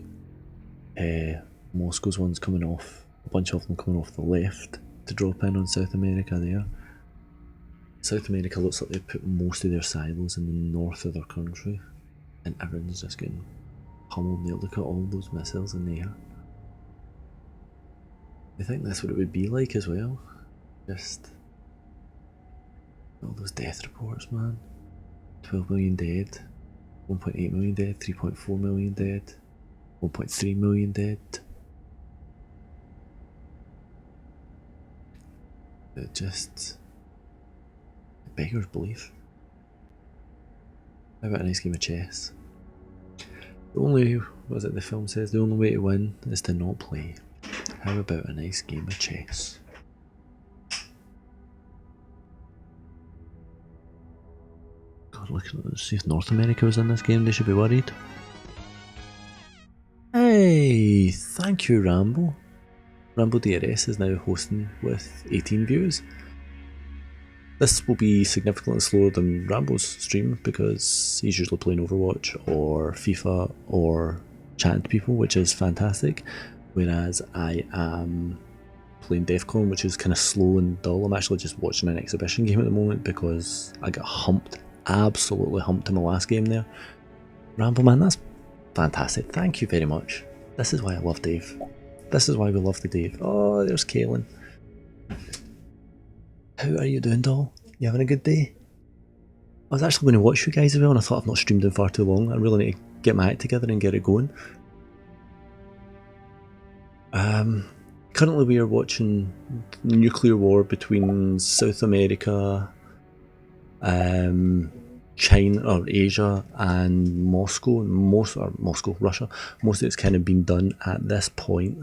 Moscow's ones coming off. A bunch of them coming off the left to drop in on South America there. South America looks like they've put most of their silos in the north of their country, and everyone's just getting pummeled there. Look at all those missiles in the air. I think that's what it would be like as well. Just all those death reports, man. 12 million dead, 1.8 million dead, 3.4 million dead, 1.3 million dead. It just beggars belief. How about a nice game of chess? The only, what is it the film says, the only way to win is to not play. How about a nice game of chess? God, look at this. See if North America was in this game, they should be worried. Hey, thank you Rambo. Rambo DRS is now hosting with 18 views. This will be significantly slower than Rambo's stream because he's usually playing Overwatch or FIFA or chatting to people, which is fantastic. Whereas I am playing Defcon, which is kind of slow and dull. I'm actually just watching an exhibition game at the moment because I got humped, absolutely humped in my last game there. Rambo, man, that's fantastic. Thank you very much. This is why I love Dave. This is why we love the Dave. Oh, there's Kaylin. How are you doing, doll? You having a good day? I was actually going to watch you guys as well, and I thought I've not streamed in far too long. I really need to get my act together and get it going. Currently we are watching nuclear war between South America, China or Asia and Moscow. Russia. Most of it's kind of been done at this point.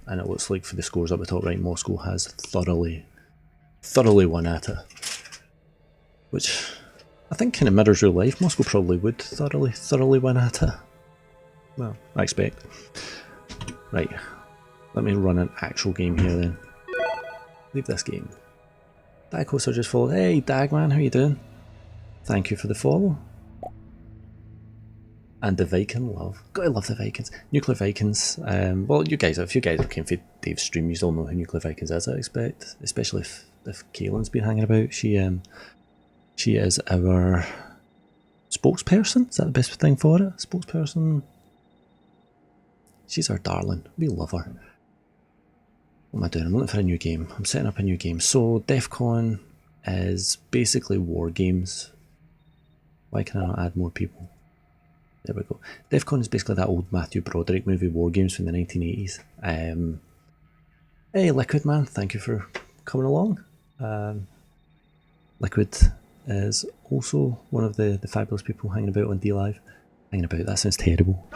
and it looks like for the scores up the top right, Moscow has thoroughly won at it, which I think kind of mirrors real life. Moscow probably would thoroughly win at it. Well, I expect. Right, let me run an actual game here then. Leave this game. Daghosts are just followed. Hey Dagman, how you doing? Thank you for the follow. And the Viking love. Gotta love the Vikings. Nuclear Vikings. Well, if you guys came for Dave's stream, you all know who Nuclear Vikings is, I expect. Especially if Kaylin's been hanging about. She is our spokesperson. Is that the best thing for it? Spokesperson. She's our darling. We love her. What am I doing? I'm looking for a new game. I'm setting up a new game. So Defcon is basically WarGames. Why can I not add more people? There we go. Defcon is basically that old Matthew Broderick movie WarGames from the 1980s. Hey Liquid man, thank you for coming along. Liquid is also one of the fabulous people hanging about on DLive. Hanging about, that sounds terrible.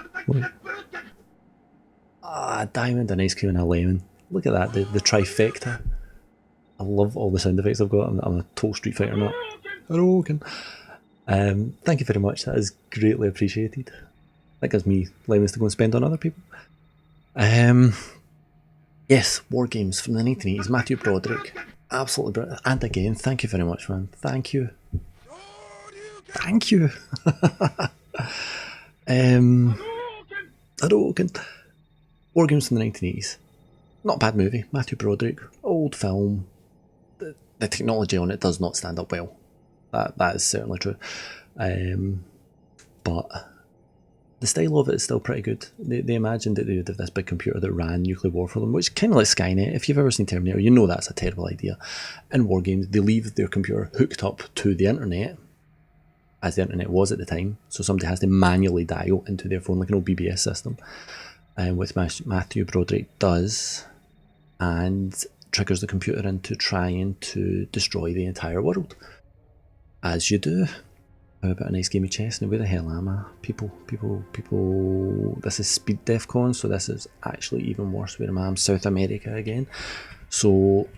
A diamond, an ice cream and a lemon. Look at that, the trifecta. I love all the sound effects I've got. I'm a total Street Fighter nut. Haroken. Thank you very much, that is greatly appreciated. That gives me lemons to go and spend on other people. Yes, WarGames from the 1980s, Matthew Broderick. Absolutely brilliant. And again, thank you very much, man. Thank you. Thank you. Haroken. WarGames from the 1980s. Not a bad movie. Matthew Broderick. Old film. The technology on it does not stand up well. That is certainly true. But the style of it is still pretty good. They imagined that they would have this big computer that ran nuclear war for them, which kind of like Skynet. If you've ever seen Terminator, you know that's a terrible idea. In WarGames, they leave their computer hooked up to the internet, as the internet was at the time, so somebody has to manually dial into their phone like an old BBS system, which Matthew Broderick does, and triggers the computer into trying to destroy the entire world. As you do. How about a nice game of chess? Now where the hell am I? People. This is Speed Defcon, so this is actually even worse. Where am I? I'm South America again. So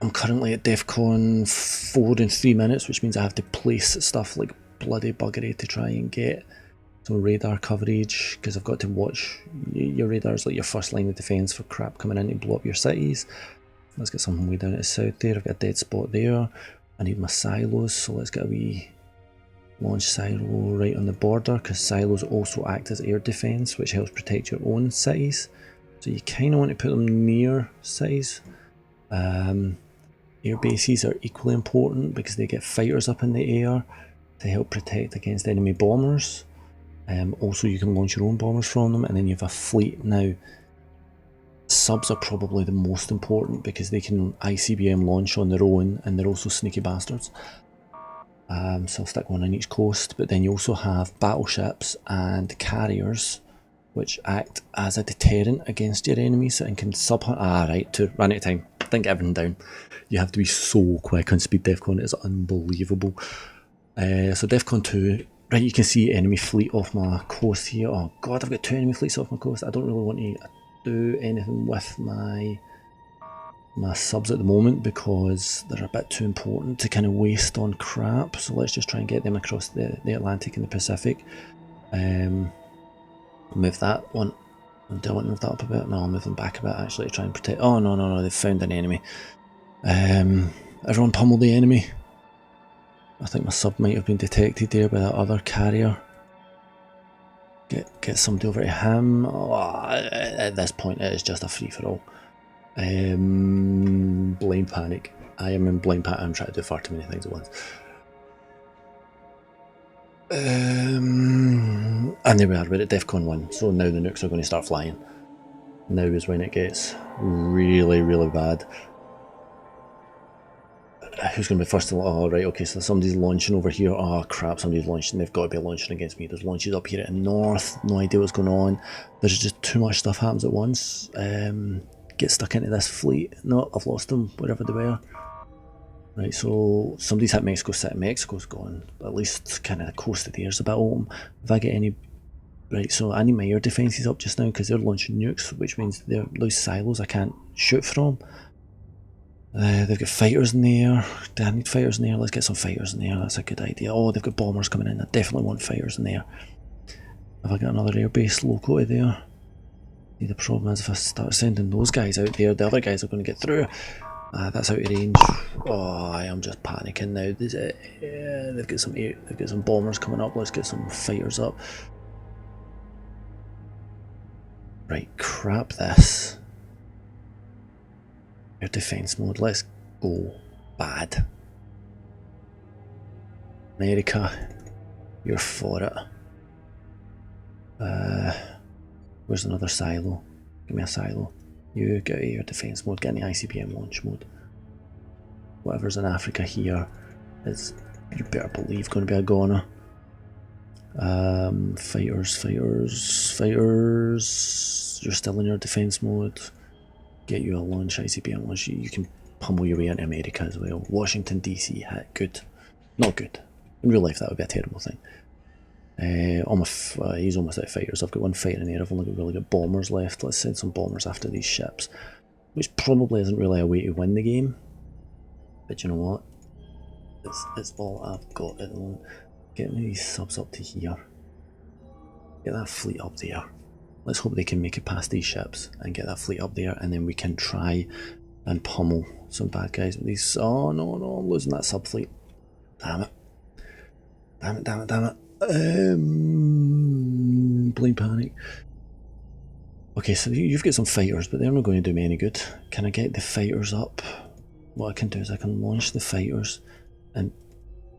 I'm currently at Defcon 4 in 3 minutes, which means I have to place stuff like bloody buggery to try and get some radar coverage, because I've got to watch your radars like your first line of defence for crap coming in to blow up your cities. Let's get something way down to the south there. I've got a dead spot there. I need my silos, so let's get a wee launch silo right on the border, because silos also act as air defence, which helps protect your own cities. So you kind of want to put them near cities. Air bases are equally important because they get fighters up in the air to help protect against enemy bombers. Also you can launch your own bombers from them, and then you have a fleet. Now subs are probably the most important because they can ICBM launch on their own, and they're also sneaky bastards. So I'll stick one on each coast, but then you also have battleships and carriers which act as a deterrent against your enemies and can sub-hunt. Right, to run out of time. Didn't get everything down. You have to be so quick on Speed Defcon, it is unbelievable. So Defcon 2, right, you can see enemy fleet off my coast here. Oh god, I've got 2 enemy fleets off my coast. I don't really want to do anything with my subs at the moment because they're a bit too important to kind of waste on crap, so let's just try and get them across the Atlantic and the Pacific. Move that one. Do I want to move that up a bit? No, I'll move them back a bit actually to try and protect. Oh no, they've found an enemy. Everyone pummel the enemy. I think my sub might have been detected there by that other carrier. Get somebody over to him. Oh, at this point it is just a free-for-all. Blind panic. I am in blind panic. I'm trying to do far too many things at once. And there we are, we're at Defcon 1, so now the nukes are going to start flying. Now is when it gets really, really bad. Who's going to be first to... Oh, right, okay, so somebody's launching over here. Oh, crap, somebody's launching. They've got to be launching against me. There's launches up here at the north. No idea what's going on. There's just too much stuff happens at once. Get stuck into this fleet. No, I've lost them, wherever they were. Right, so somebody's hit Mexico City. Mexico's gone. But at least kind of the coast of there is a bit open. If I get any Right, so I need my air defences up just now because they're launching nukes, which means they're those silos I can't shoot from. They've got fighters in the air. Do I need fighters in the air? Let's get some fighters in the air. That's a good idea. Oh, they've got bombers coming in. I definitely want fighters in the air. Have I got another airbase local to there? See, the problem is if I start sending those guys out there, the other guys are going to get through. That's out of range. Oh, I am just panicking now. They've got some bombers coming up. Let's get some fighters up. Right, crap this. Air defense mode. Let's go bad. America, you're for it. Where's another silo? Give me a silo. You get air defense mode. Get in the ICBM launch mode. Whatever's in Africa here is, you better believe, going to be a goner. Fighters. You're still in your defense mode. Get you a launch, ICBM launch. You can pummel your way into America as well. Washington DC hit. Good. Not good. In real life that would be a terrible thing. He's almost out of fighters. I've got one fighter in there. I've only really got bombers left. Let's send some bombers after these ships. Which probably isn't really a way to win the game. But you know what? It's all I've got at the moment. Get me these subs up to here. Get that fleet up there. Let's hope they can make it past these ships and get that fleet up there, and then we can try and pummel some bad guys with these. Oh no, I'm losing that sub fleet. Damn it. Blind panic. Okay, so you've got some fighters, but they're not going to do me any good. Can I get the fighters up? What I can do is I can launch the fighters and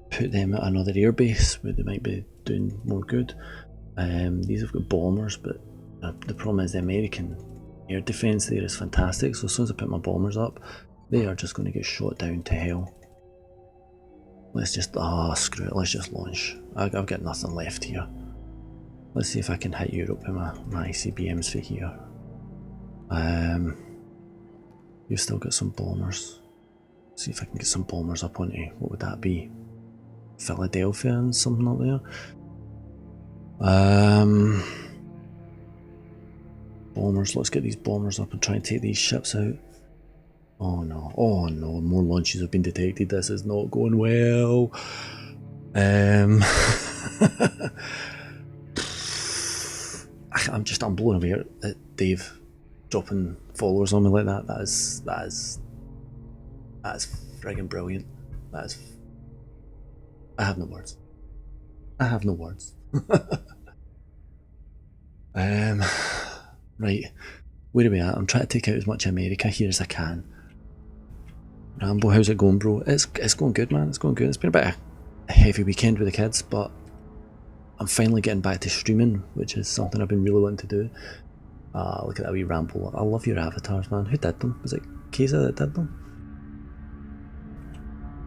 put them at another airbase where they might be doing more good. These have got bombers, but the problem is the American air defense there is fantastic. So as soon as I put my bombers up, they are just going to get shot down to hell. Let's just, screw it, let's just launch. I've got nothing left here. Let's see if I can hit Europe with my ICBMs for here. You've still got some bombers. See if I can get some bombers up onto, what would that be? Philadelphia and something up there. Bombers, let's get these bombers up and try and take these ships out. Oh no, more launches have been detected. This is not going well. I'm blown away at Dave dropping followers on me like that. That is friggin' brilliant. I have no words. Right, where are we at? I'm trying to take out as much America here as I can. Rambo, how's it going, bro? It's going good, man. It's going good. It's been a bit of a heavy weekend with the kids, but I'm finally getting back to streaming, which is something I've been really wanting to do. Look at that wee Rambo. I love your avatars, man. Who did them? Was it Keza that did them?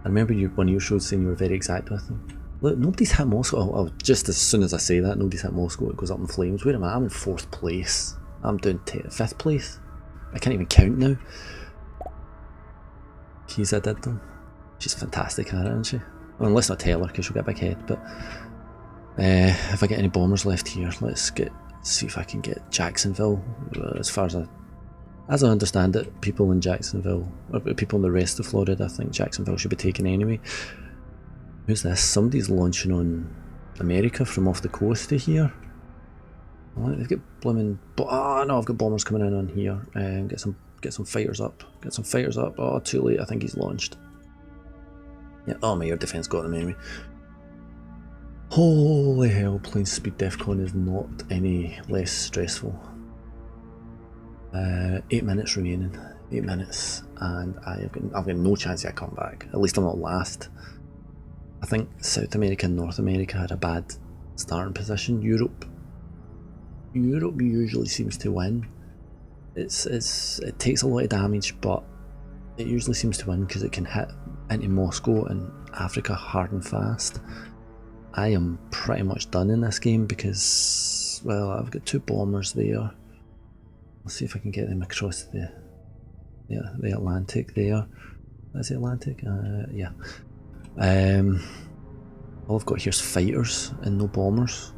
I remember one of your shows saying you were very exact with them. Look, nobody's hit Moscow. Just as soon as I say that, nobody's hit Moscow. It goes up in flames. Where am I? I'm in 4th place. I'm doing 5th place. I can't even count now. Keza did them. She's fantastic at it, isn't she? Well, let's not tell her because she'll get a big head. But if I get any bombers left here, let's see if I can get Jacksonville. As far as I understand it, people in Jacksonville, or people in the rest of Florida, I think Jacksonville should be taken anyway. Who's this? Somebody's launching on America from off the coast to here. Oh, they've got blooming. Oh no, I've got bombers coming in on here. Get some fighters up. Oh, too late. I think he's launched. Yeah. Oh, my air defense got them anyway. Holy hell! Playing speed Defcon is not any less stressful. 8 minutes remaining. 8 minutes, and I've got no chance I come back. At least I'm not last. I think South America and North America had a bad starting position. Europe usually seems to win. It takes a lot of damage, but it usually seems to win because it can hit into Moscow and Africa hard and fast. I am pretty much done in this game because, well, I've got 2 bombers there. Let's see if I can get them across the Atlantic there. Is it Atlantic? Yeah. All I've got here is fighters and no bombers.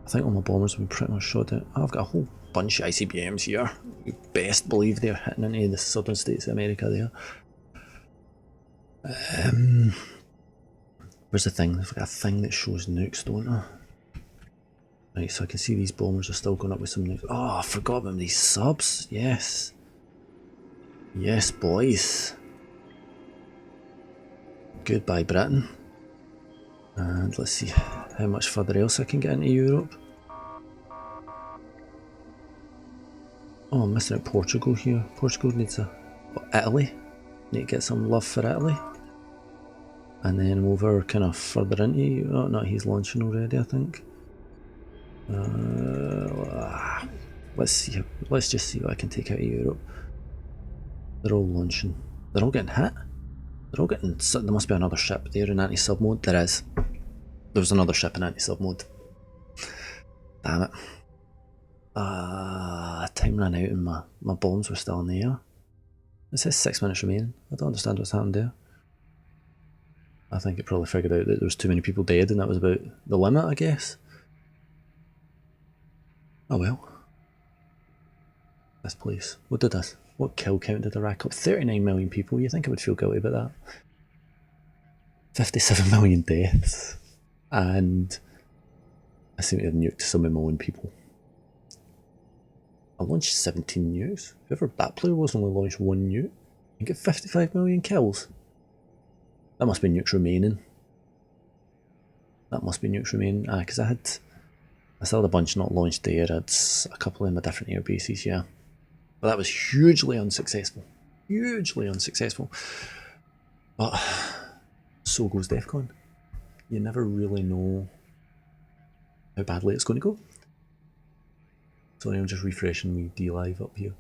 I think all my bombers have been pretty much shot out. I've got a whole bunch of ICBMs here. You best believe they're hitting into the southern states of America there. Where's the thing? They've got a thing that shows nukes, don't they? Right, so I can see these bombers are still going up with some nukes. Oh, I forgot about these subs. Yes. Yes, boys. Goodbye, Britain. And let's see how much further else I can get into Europe. Oh, I'm missing out Portugal here. Portugal needs a... Oh, Italy. Need to get some love for Italy. And then over kind of further into... Oh, no, he's launching already, I think. Let's see. Let's just see what I can take out of Europe. They're all launching. They're all getting hit. They're all getting... There must be another ship there in anti-sub mode. There is. There's another ship in anti-sub mode. Damn it. Time ran out and my bombs were still in the air. It says 6 minutes remaining. I don't understand what's happened there. I think it probably figured out that there was too many people dead and that was about the limit, I guess. Oh well. This place. What did this? What kill count did I rack up? 39 million people. You think I would feel guilty about that? 57 million deaths. And I seem to have nuked some of my own people. I launched 17 nukes. Whoever that player was only launched 1 nuke and get 55 million kills. That must be nukes remaining. That must be nukes remaining. Because I still had a bunch not launched there. I had a couple in my different air bases, yeah. But that was hugely unsuccessful. Hugely unsuccessful. But so goes Defcon. You never really know how badly it's going to go. Sorry, I'm just refreshing my D-Live up here.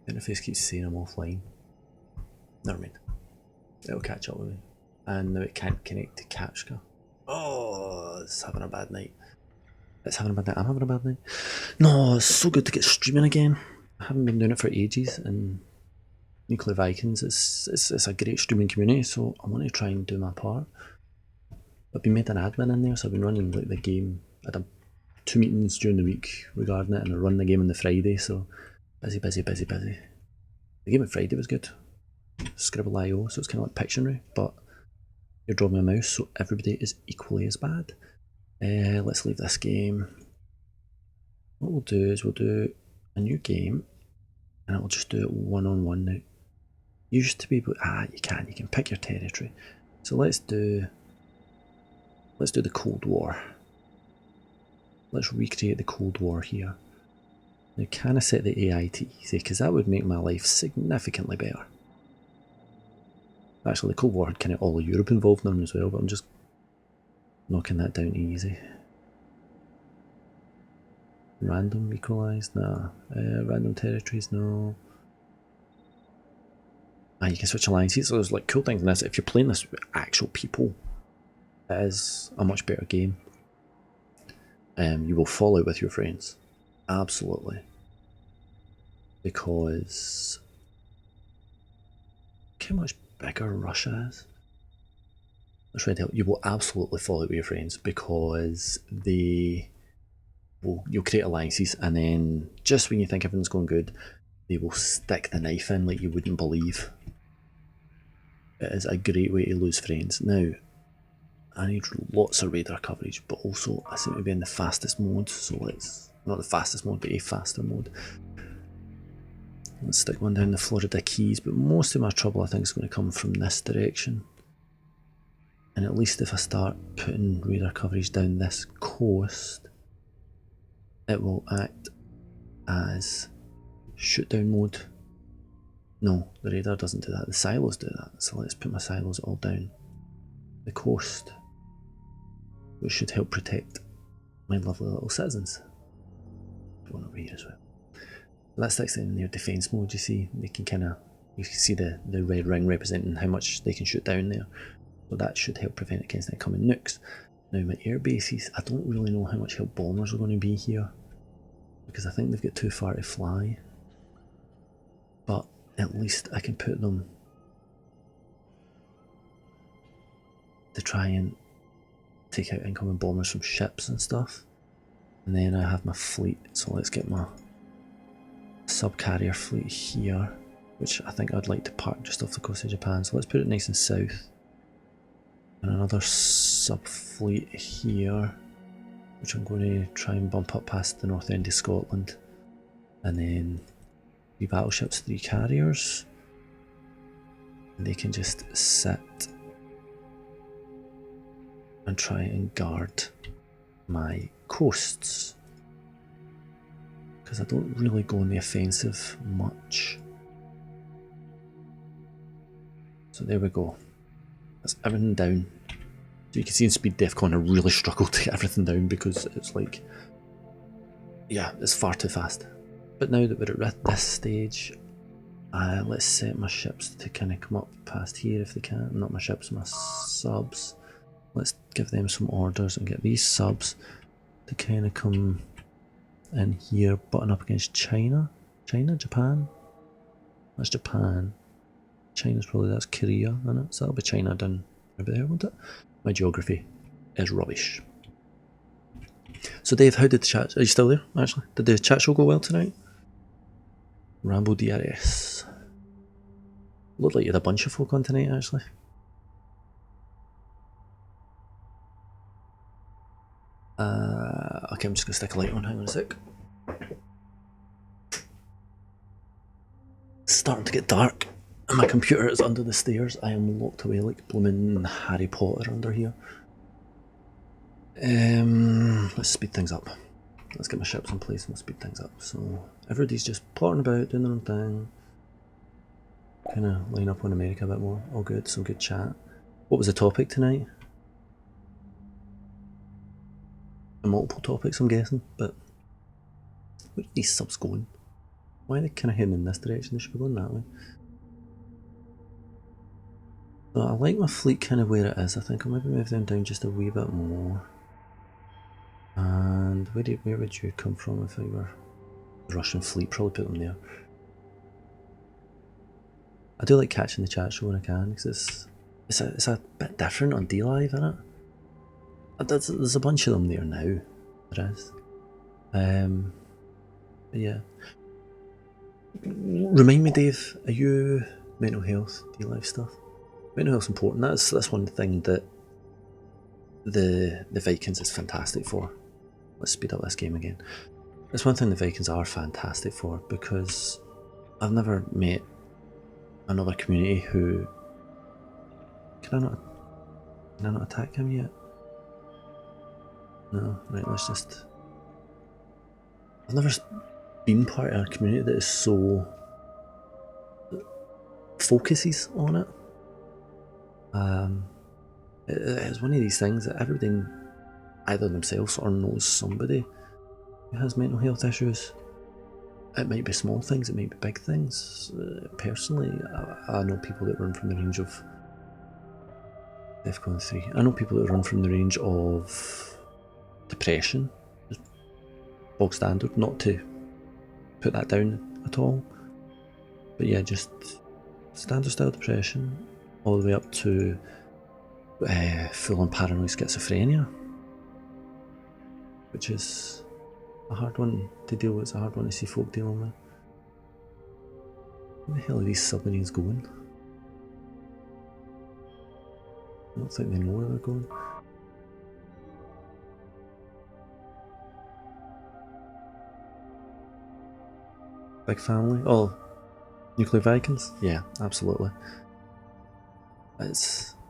The interface keeps saying I'm offline. Never mind. It'll catch up with me. And now it can't connect to Capsca. Oh, it's having a bad night. It's having a bad night. I'm having a bad night. No, it's so good to get streaming again. I haven't been doing it for ages, and Nuclear Vikings, it's a great streaming community, so I want to try and do my part. I've been made an admin in there, so I've been running like the game. I had 2 meetings during the week regarding it, and I run the game on the Friday, so busy. The game on Friday was good. Scribble.io, so it's kind of like Pictionary, but you're drawing a mouse, so everybody is equally as bad. Let's leave this game. What we'll do is we'll do a new game, and I'll just do it one-on-one now. Used to be able, you can pick your territory. So let's do the Cold War. Let's recreate the Cold War here. Now can I set the AI to easy, because that would make my life significantly better. Actually, the Cold War had kind of all of Europe involved in them as well, but I'm just knocking that down to easy. Random equalised? Nah. Random territories? No. You can switch alliances, so there's like cool things in this. If you're playing this with actual people, it is a much better game. You will fall out with your friends. Absolutely. Because look how much bigger Russia is. Let's try to tell you, will absolutely fall out with your friends because you'll create alliances, and then just when you think everything's going good, they will stick the knife in like you wouldn't believe. It is a great way to lose friends. Now, I need lots of radar coverage, but also I seem to be in the fastest mode, so let's, not the fastest mode, but a faster mode. Let's stick one down the Florida Keys, but most of my trouble I think is going to come from this direction. And at least if I start putting radar coverage down this coast, it will act as shoot down mode. No, the radar doesn't do that, the silos do that. So let's put my silos all down the coast, which should help protect my lovely little citizens. One over here as well. That sticks in their defence mode, you see. They can you can see the red ring representing how much they can shoot down there. So that should help prevent against incoming nukes. Now my air bases, I don't really know how much help bombers are going to be here, because I think they've got too far to fly. But at least I can put them to try and take out incoming bombers from ships and stuff. And then I have my fleet, so let's get my subcarrier fleet here, which I think I'd like to park just off the coast of Japan, so let's put it nice and south. And another sub fleet here, which I'm going to try and bump up past the north end of Scotland. And then 3 battleships, 3 carriers. And they can just sit and try and guard my coasts. Because I don't really go on the offensive much. So there we go. That's everything down. So you can see in Speed Defcon I really struggled to get everything down because it's like, yeah, it's far too fast. But now that we're at this stage, let's set my ships to kind of come up past here if they can. Not my ships, my subs. Let's give them some orders and get these subs to kind of come in here, button up against China. China? Japan? That's Japan. China's probably, that's Korea, isn't it? So that'll be China done over there, won't it? My geography is rubbish. So Dave, how did the chat, are you still there actually? Did the chat show go well tonight? Rambo DRS. Looked like you had a bunch of folk on tonight actually. Okay, I'm just going to stick a light on, hang on a sec. It's starting to get dark and my computer is under the stairs. I am locked away like blooming Harry Potter under here. Let's speed things up. Let's get my ships in place and we'll speed things up. So everybody's just plotting about, doing their own thing. Kind of line up on America a bit more. All good, some good chat. What was the topic tonight? Multiple topics I'm guessing, but where are these subs going? Why are they kind of heading in this direction? They should be going that way. So I like my fleet kind of where it is. I think I'll maybe move them down just a wee bit more. And where would you come from if I were a Russian fleet? Probably put them there. I do like catching the chat show when I can because it's a bit different on DLive, isn't it? There's a bunch of them there now. There is. But yeah. Remind me, Dave, are you mental health, DLive stuff? Mental health's important. That's one thing that the Vikings is fantastic for. Let's speed up this game again. That's one thing the Vikings are fantastic for because I've never met another community who... Can I not attack him yet? No, right, let's just... I've never been part of a community that is so... focuses on it. It's one of these things that everybody either themselves or knows somebody who has mental health issues. It might be small things, it might be big things. Personally, I know people that run from the range of Defcon 3. I know people that run from the range of depression. Just bog standard, not to put that down at all. But yeah, just standard style depression, all the way up to full-on paranoid schizophrenia, which is a hard one to deal with. It's a hard one to see folk dealing with. Where the hell are these submarines going? I don't think they know where they're going. Big family? Oh, nuclear Vikings? Yeah, absolutely. It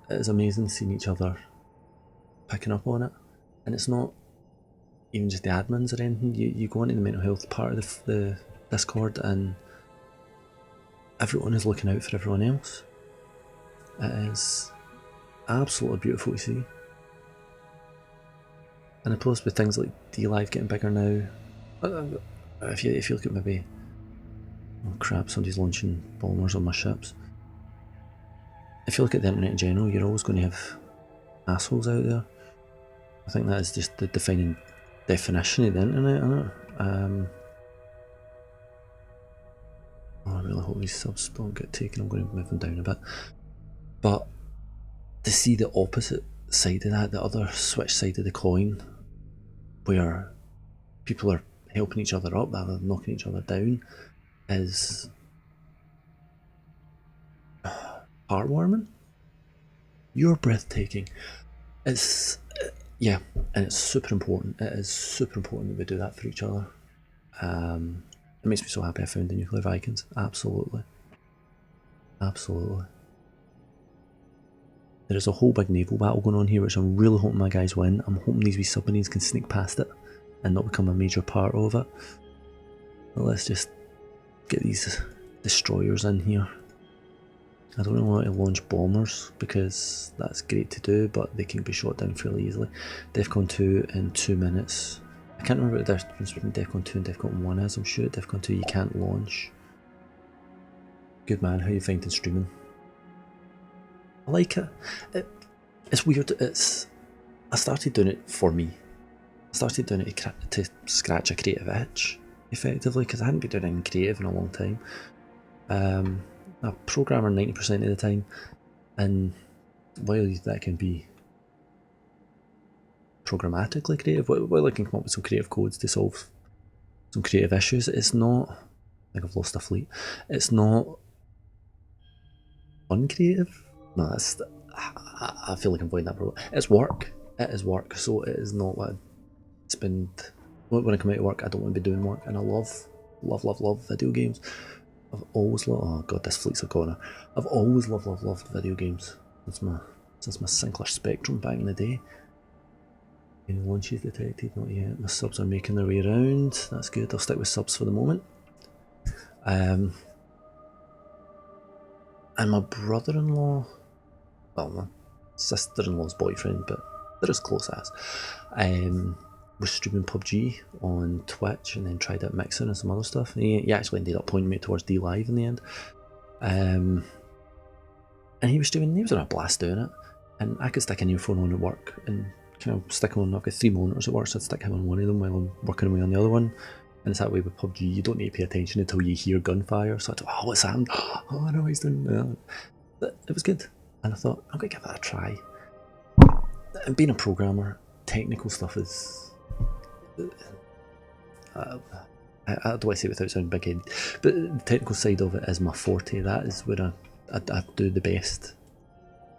is amazing seeing each other picking up on it, and it's not even just the admins or anything. You go into the mental health part of the Discord and everyone is looking out for everyone else. It is absolutely beautiful to see. And I suppose with things like DLive getting bigger now, if you look at maybe, oh crap, somebody's launching bombers on my ships. If you look at the internet in general, you're always going to have assholes out there. I think that is just the defining definition of the internet, isn't it? Oh, I really hope these subs don't get taken. I'm going to move them down a bit. But to see the opposite side of that, the other switch side of the coin, where people are helping each other up rather than knocking each other down, is heartwarming. You're breathtaking. It's, yeah, and it's super important. It is super important that we do that for each other. It makes me so happy I found the Nuclear Vikings. Absolutely. Absolutely. There is a whole big naval battle going on here, which I'm really hoping my guys win. I'm hoping these wee submarines can sneak past it and not become a major part of it. But let's just get these destroyers in here. I don't really want to launch bombers because that's great to do, but they can be shot down fairly easily. Defcon 2 in 2 minutes. I can't remember what the difference between Defcon 2 and Defcon 1 is. I'm sure at Defcon 2 you can't launch. Good man, how you finding streaming? I like it. It's weird. I started doing it for me. I started doing it to scratch a creative itch, effectively, because I hadn't been doing anything creative in a long time. A programmer 90% of the time, and while that can be programmatically creative, while I can come up with some creative codes to solve some creative issues, it's not, I think I've lost a fleet, it's not uncreative. No, that's, I feel like I'm avoiding that problem. It's work. It is work, so it is not what I spend, when I come out of work, I don't want to be doing work, and I love video games. I've always loved, oh god, this fleet's a goner. I've always loved video games. Since my Sinclair Spectrum back in the day. Any launches detected? Not yet. My subs are making their way around. That's good. I'll stick with subs for the moment. And my brother-in-law, well, my sister-in-law's boyfriend, but they're as close as, was streaming PUBG on Twitch and then tried out Mixer and some other stuff. And he actually ended up pointing me towards DLive in the end. And he was having a blast doing it. And I could stick an earphone on at work and kind of stick him on. I've got 3 monitors at work, so I'd stick him on one of them while I'm working away on the other one. And it's that way with PUBG, you don't need to pay attention until you hear gunfire. So I thought, oh, what's happened? Oh, I know he's doing that. But it was good. And I thought, I'm going to give that a try. And being a programmer, technical stuff is, I don't want to say it without sounding big-headed, but the technical side of it is my forte. That is where I do the best.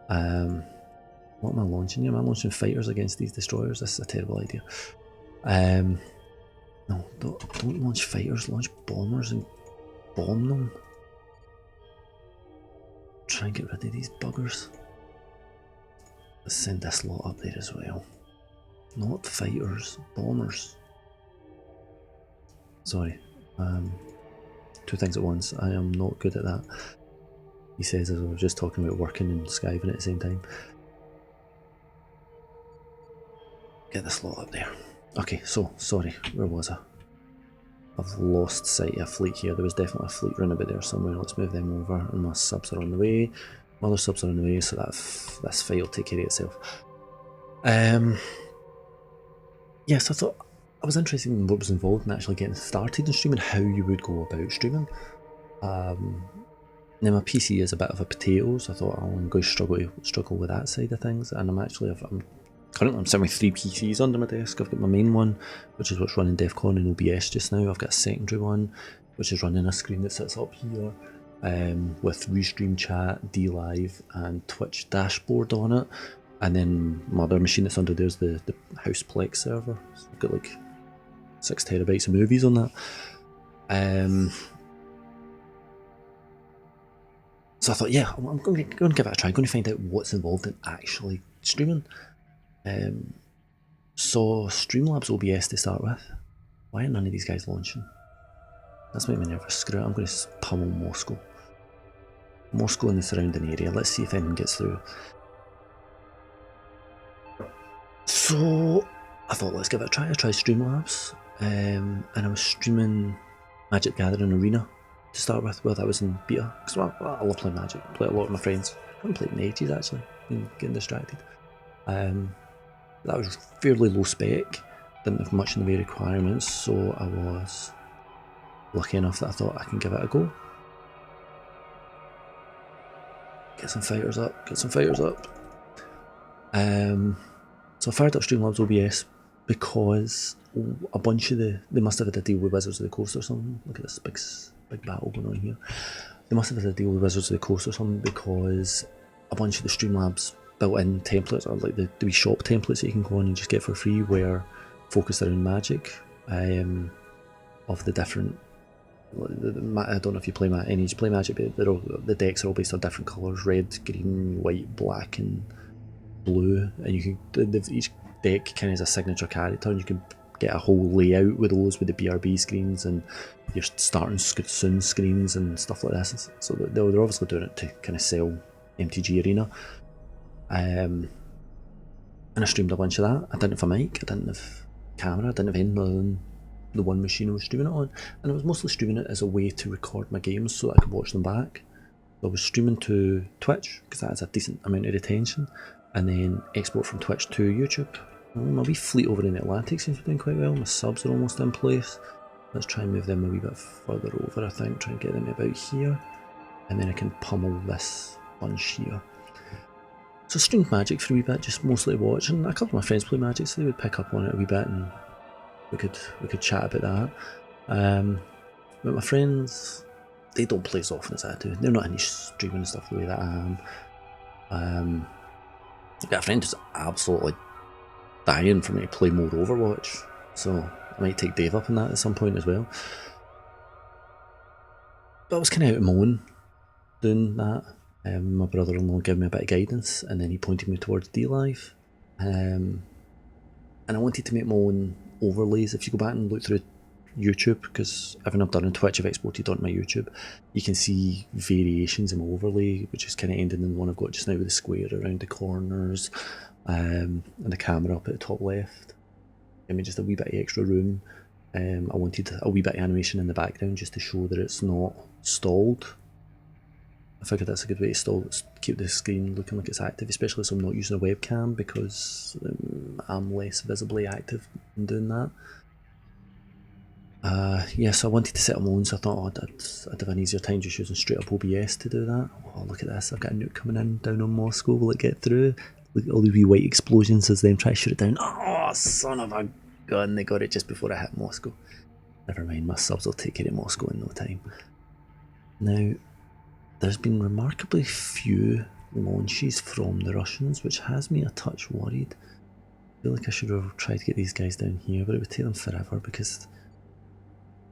What am I launching here? Am I launching fighters against these destroyers? This is a terrible idea. No, don't launch fighters, launch bombers and bomb them. Try and get rid of these buggers. Let's send this lot up there as well. Not fighters, bombers. Sorry, 2 things at once. I am not good at that. He says as I was just talking about working and skiving at the same time. Get this lot up there. Okay, so, sorry, where was I? I've lost sight of a fleet here. There was definitely a fleet running about there somewhere. Let's move them over, and my subs are on the way. My other subs are on the way, so this fight will take care of itself. Yes, I thought I was interested in what was involved in actually getting started in streaming, how you would go about streaming. Now my PC is a bit of a potato, so I thought I'm going to struggle with that side of things, and I'm sitting with 3 PCs under my desk. I've got my main one, which is what's running Defcon and OBS just now. I've got a secondary one, which is running a screen that sits up here, with Restream Chat, DLive and Twitch dashboard on it. And then my other machine that's under there is the Houseplex server. So I've got like 6 terabytes of movies on that. So I thought, yeah, I'm going to give it a try. I'm going to find out what's involved in actually streaming. So Streamlabs OBS to start with. Why are none of these guys launching? That's making me nervous. Screw it, I'm going to pummel Moscow. Moscow in the surrounding area. Let's see if anyone gets through. So I thought, let's give it a try. I tried Streamlabs, and I was streaming Magic Gathering Arena to start with. Well, that was in beta, because I love playing Magic. I play a lot with my friends. I haven't played in ages actually, been getting distracted. That was fairly low spec, didn't have much in the way of requirements, so I was lucky enough that I thought I can give it a go. Get some fighters up, get some fighters up. So I fired up Streamlabs OBS because a bunch of they must have had a deal with Wizards of the Coast or something. Look at this big battle going on here. They must have had a deal with Wizards of the Coast or something, because a bunch of the Streamlabs built-in templates, or like the wee shop templates that you can go on and just get for free, were focused around Magic, of the different. I don't know if you play any play Magic, but the decks are all based on different colours: red, green, white, black, and blue. And you can each deck kind of has a signature character, and you can get a whole layout with those, with the BRB screens and your starting soon screens and stuff like this. So they're obviously doing it to kind of sell MTG Arena. And I streamed a bunch of that. I didn't have a mic, I didn't have camera, I didn't have anything other than the one machine I was streaming it on, and I was mostly streaming it as a way to record my games so that I could watch them back. So I was streaming to Twitch because that has a decent amount of retention, and then export from Twitch to YouTube. My wee fleet over in the Atlantic seems to be doing quite well. My subs are almost in place. Let's try and move them a wee bit further over, I think. Try and get them about here, and then I can pummel this bunch here. So I streamed Magic for a wee bit, just mostly to watch, and a couple of my friends play Magic, so they would pick up on it a wee bit, and we could chat about that. But my friends, they don't play as often as I do. They're not into streaming and stuff the way that I am. I've got a friend who's absolutely dying for me to play more Overwatch, so I might take Dave up on that at some point as well. But I was kind of out of my own doing that. My brother-in-law gave me a bit of guidance, and then he pointed me towards DLive. And I wanted to make my own overlays. If you go back and look through YouTube, because everything I've done on Twitch I've exported onto my YouTube, you can see variations in my overlay, which is kind of ending in the one I've got just now with the square around the corners, and the camera up at the top left. Give me just a wee bit of extra room. I wanted a wee bit of animation in the background just to show that it's not stalled. I figured that's a good way to keep the screen looking like it's active, especially so I'm not using a webcam, because I'm less visibly active in doing that. Yeah, so I wanted to set up my own, so I thought I'd have an easier time just using straight up OBS to do that. Oh, look at this, I've got a nuke coming in down on Moscow. Will it get through? Look at all the wee white explosions as them try to shoot it down. Oh, son of a gun, they got it just before I hit Moscow. Never mind, my subs will take care of Moscow in no time. Now, there's been remarkably few launches from the Russians, which has me a touch worried. I feel like I should have tried to get these guys down here, but it would take them forever because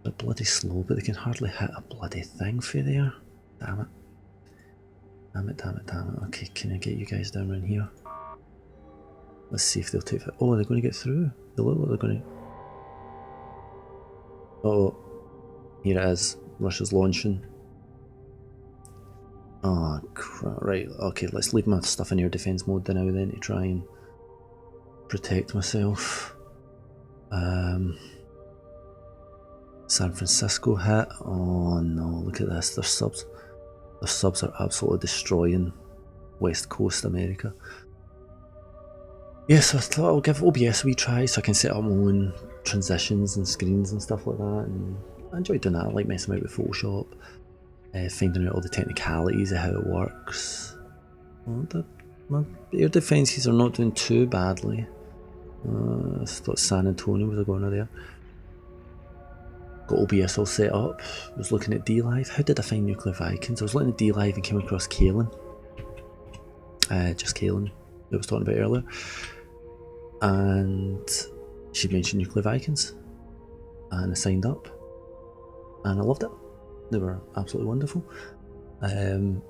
they're bloody slow, but they can hardly hit a bloody thing for there. Damn it. Damn it, damn it, damn it. Okay, can I get you guys down around here? Let's see if they'll take it. Oh, they're going to get through. They look like they're going to... Oh, here it is. Russia's launching. Oh, crap. Right, okay, let's leave my stuff in air defense mode now then to try and protect myself. San Francisco hit. Oh no, look at this. Their subs are absolutely destroying West Coast America. Yeah, so I thought I'll give OBS a wee try so I can set up my own transitions and screens and stuff like that, and I enjoy doing that. I like messing about with Photoshop, finding out all the technicalities of how it works. Well, my air defences are not doing too badly. I thought San Antonio was a goner there. Got OBS all set up, was looking at DLive. How did I find Nuclear Vikings? I was looking at DLive and came across Kaelin. Just Kaelin, I was talking about earlier. And she mentioned Nuclear Vikings. And I signed up. And I loved it. They were absolutely wonderful. And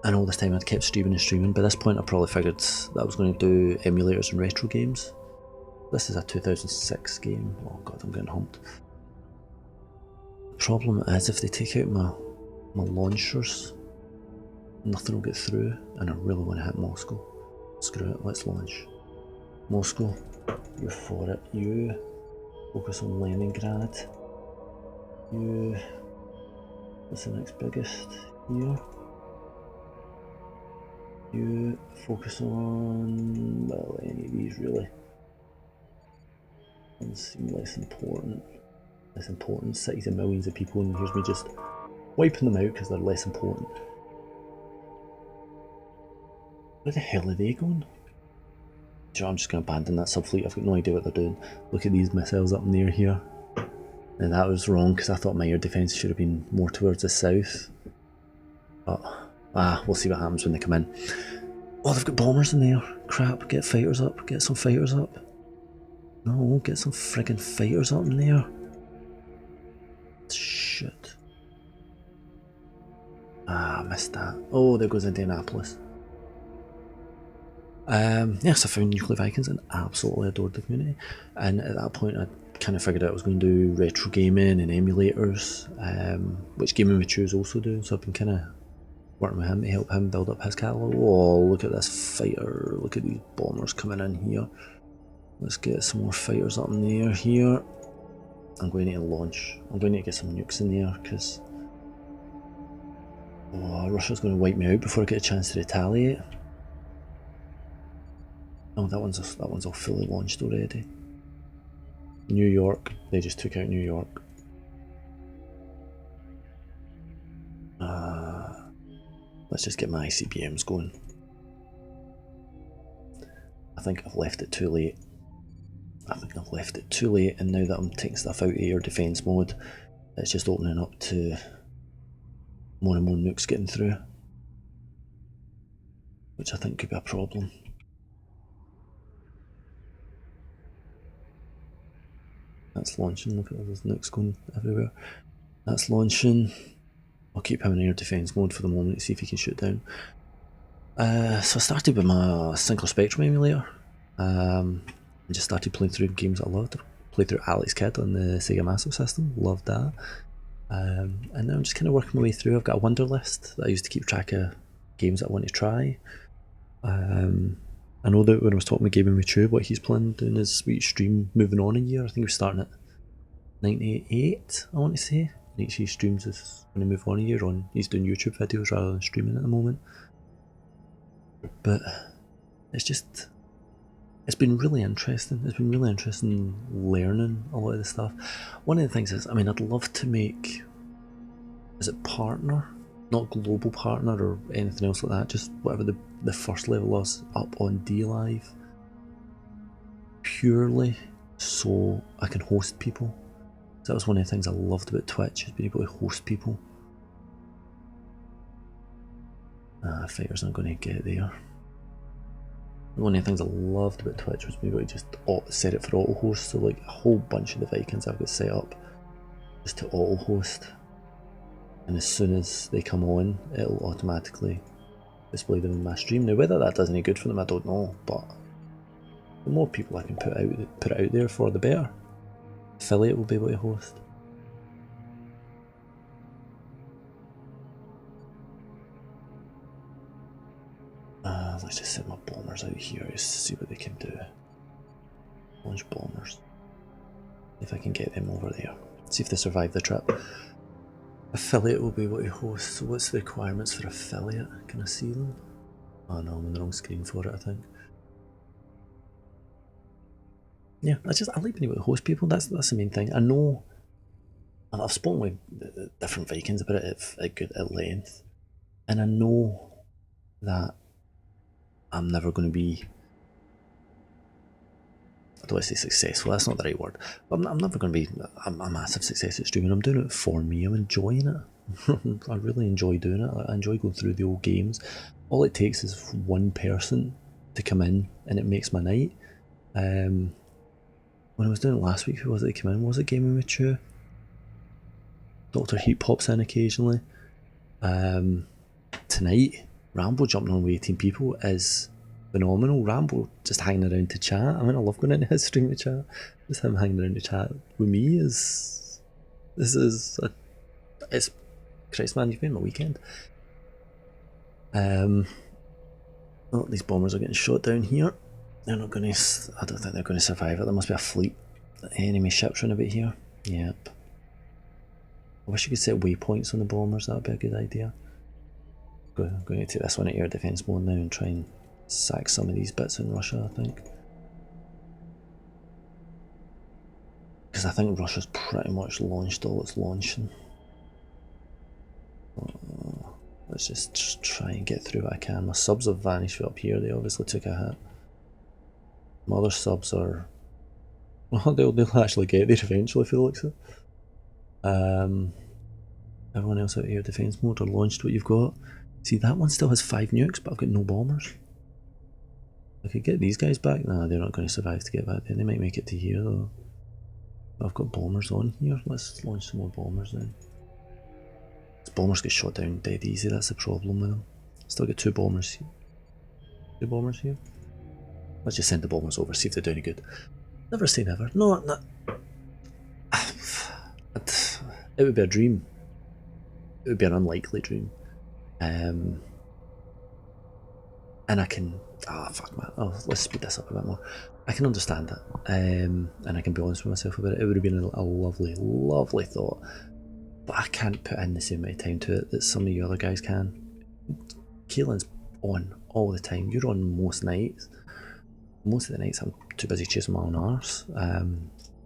all this time I'd kept streaming and streaming. By this point I probably figured that I was going to do emulators and retro games. This is a 2006 game. Oh god, I'm getting humped. The problem is if they take out my launchers, nothing will get through, and I really want to hit Moscow. Screw it, let's launch. Moscow, you're for it. You focus on Leningrad. You, what's the next biggest here? You focus on, well, any of these really. Ones seem less important. Less important cities of millions of people, and here's me just wiping them out because they're less important. Where the hell are they going? Sure, I'm just going to abandon that subfleet. I've got no idea what they're doing. Look at these missiles up in the air here. And that was wrong because I thought my air defence should have been more towards the south. But, we'll see what happens when they come in. Oh, they've got bombers in there. Crap, get fighters up. Get some fighters up. No, get some friggin' fighters up in there. Shit. I missed that. Oh, there goes Indianapolis. Yes, I found Nuclear Vikings and absolutely adored the community. And at that point, I kind of figured out I was going to do retro gaming and emulators, which Gaming with Chew is also doing. So I've been kind of working with him to help him build up his catalogue. Oh, look at this fighter! Look at these bombers coming in here. Let's get some more fighters up in the air here. I'm going to launch. I'm going to get some nukes in there because Russia's going to wipe me out before I get a chance to retaliate. Oh, that one's all fully launched already. New York, they just took out New York. Let's just get my ICBMs going. I think I've left it too late. And now that I'm taking stuff out of air defence mode, it's just opening up to more and more nukes getting through, which I think could be a problem. That's launching. Look at all those nukes going everywhere. That's launching. I'll keep him in air defence mode for the moment to see if he can shoot down. So I started with my Sinclair Spectrum emulator. I just started playing through games I loved. Played through Alex Kidd on the Sega Master System. Loved that. And now I'm just kind of working my way through. I've got a wonder list that I used to keep track of games that I want to try. I know that when I was talking with Gaming with Chew, what he's planning doing his sweet stream moving on a year. I think he was starting at 98, I want to say. And each of his streams is going to move on a year on. He's doing YouTube videos rather than streaming at the moment. But it's been really interesting. It's been really interesting learning a lot of the stuff. One of the things is, I mean, I'd love to make, is it partner? Not global partner or anything else like that, just whatever the first level is up on DLive. Purely so I can host people. So that was one of the things I loved about Twitch, is being able to host people. Fighters aren't going to get there. One of the things I loved about Twitch was being able to just set it for auto host, so like a whole bunch of the Vikings I've got set up just to auto host, and as soon as they come on it'll automatically display them in my stream. Now whether that does any good for them I don't know, but the more people I can put it out there for, the better. Affiliate will be able to host. Let's just set my bombers out here just to see what they can do. Launch bombers. If I can get them over there. See if they survive the trip. Affiliate will be able to host. So what's the requirements for affiliate? Can I see them? Oh no, I'm on the wrong screen for it, I think. Yeah, I like being able to host people. That's the main thing. I know I've spoken with different Vikings about it at length, and I know that I'm never going to be, I don't want to say successful, that's not the right word, but I'm never going to be a massive success at streaming. I'm doing it for me, I'm enjoying it. I really enjoy doing it. I enjoy going through the old games. All it takes is one person to come in and it makes my night. When I was doing it last week, who was it that came in? Was it Gaming with Chew? Dr. Heat pops in occasionally. Tonight, Rambo jumping on with 18 people is phenomenal. Rambo just hanging around to chat. I mean, I love going into his stream to chat. Just him hanging around to chat with me it's Christ man, you've made my weekend. Oh, these bombers are getting shot down here. They're not going to, I don't think they're going to survive it. There must be a fleet enemy ships running about here. Yep. I wish you could set waypoints on the bombers, that would be a good idea. I'm going to take this one at air defence mode now and try and sack some of these bits in Russia, I think. Because I think Russia's pretty much launched all it's launching. Let's just try and get through what I can. My subs have vanished up here, they obviously took a hit. My other subs are... Well, they'll actually get there eventually, if it looks it. Everyone else out here, defense mode or launched what you've got. See, that one still has 5 nukes, but I've got no bombers. I could get these guys back. Nah, they're not going to survive to get back there. They might make it to here though. I've got bombers on here. Let's launch some more bombers then. These bombers get shot down dead easy. That's the problem with them. Still got 2 bombers here. 2 bombers here. Let's just send the bombers over, see if they're doing any good. Never say never. No. It would be a dream. It would be an unlikely dream. And I can... fuck man. Let's speed this up a bit more. I can understand that. And I can be honest with myself about it. It would have been a lovely, lovely thought. But I can't put in the same amount of time to it that some of you other guys can. Keelan's on all the time. You're on most nights. Most of the nights I'm too busy chasing my own arse.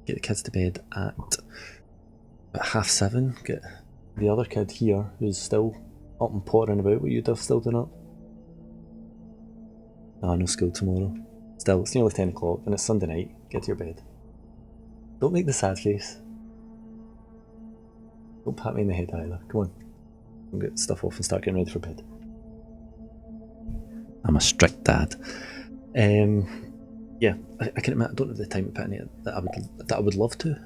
Get the kids to bed at about 7:30. Get the other kid here who's still up and pottering about. What you Div still doing up? No school tomorrow. Still, it's nearly 10 o'clock and it's Sunday night. Get to your bed. Don't make the sad face. Don't pat me in the head either. Come on. I'll get stuff off and start getting ready for bed. I'm a strict dad. Yeah, I can admit I don't have the time to put in it that I would love to.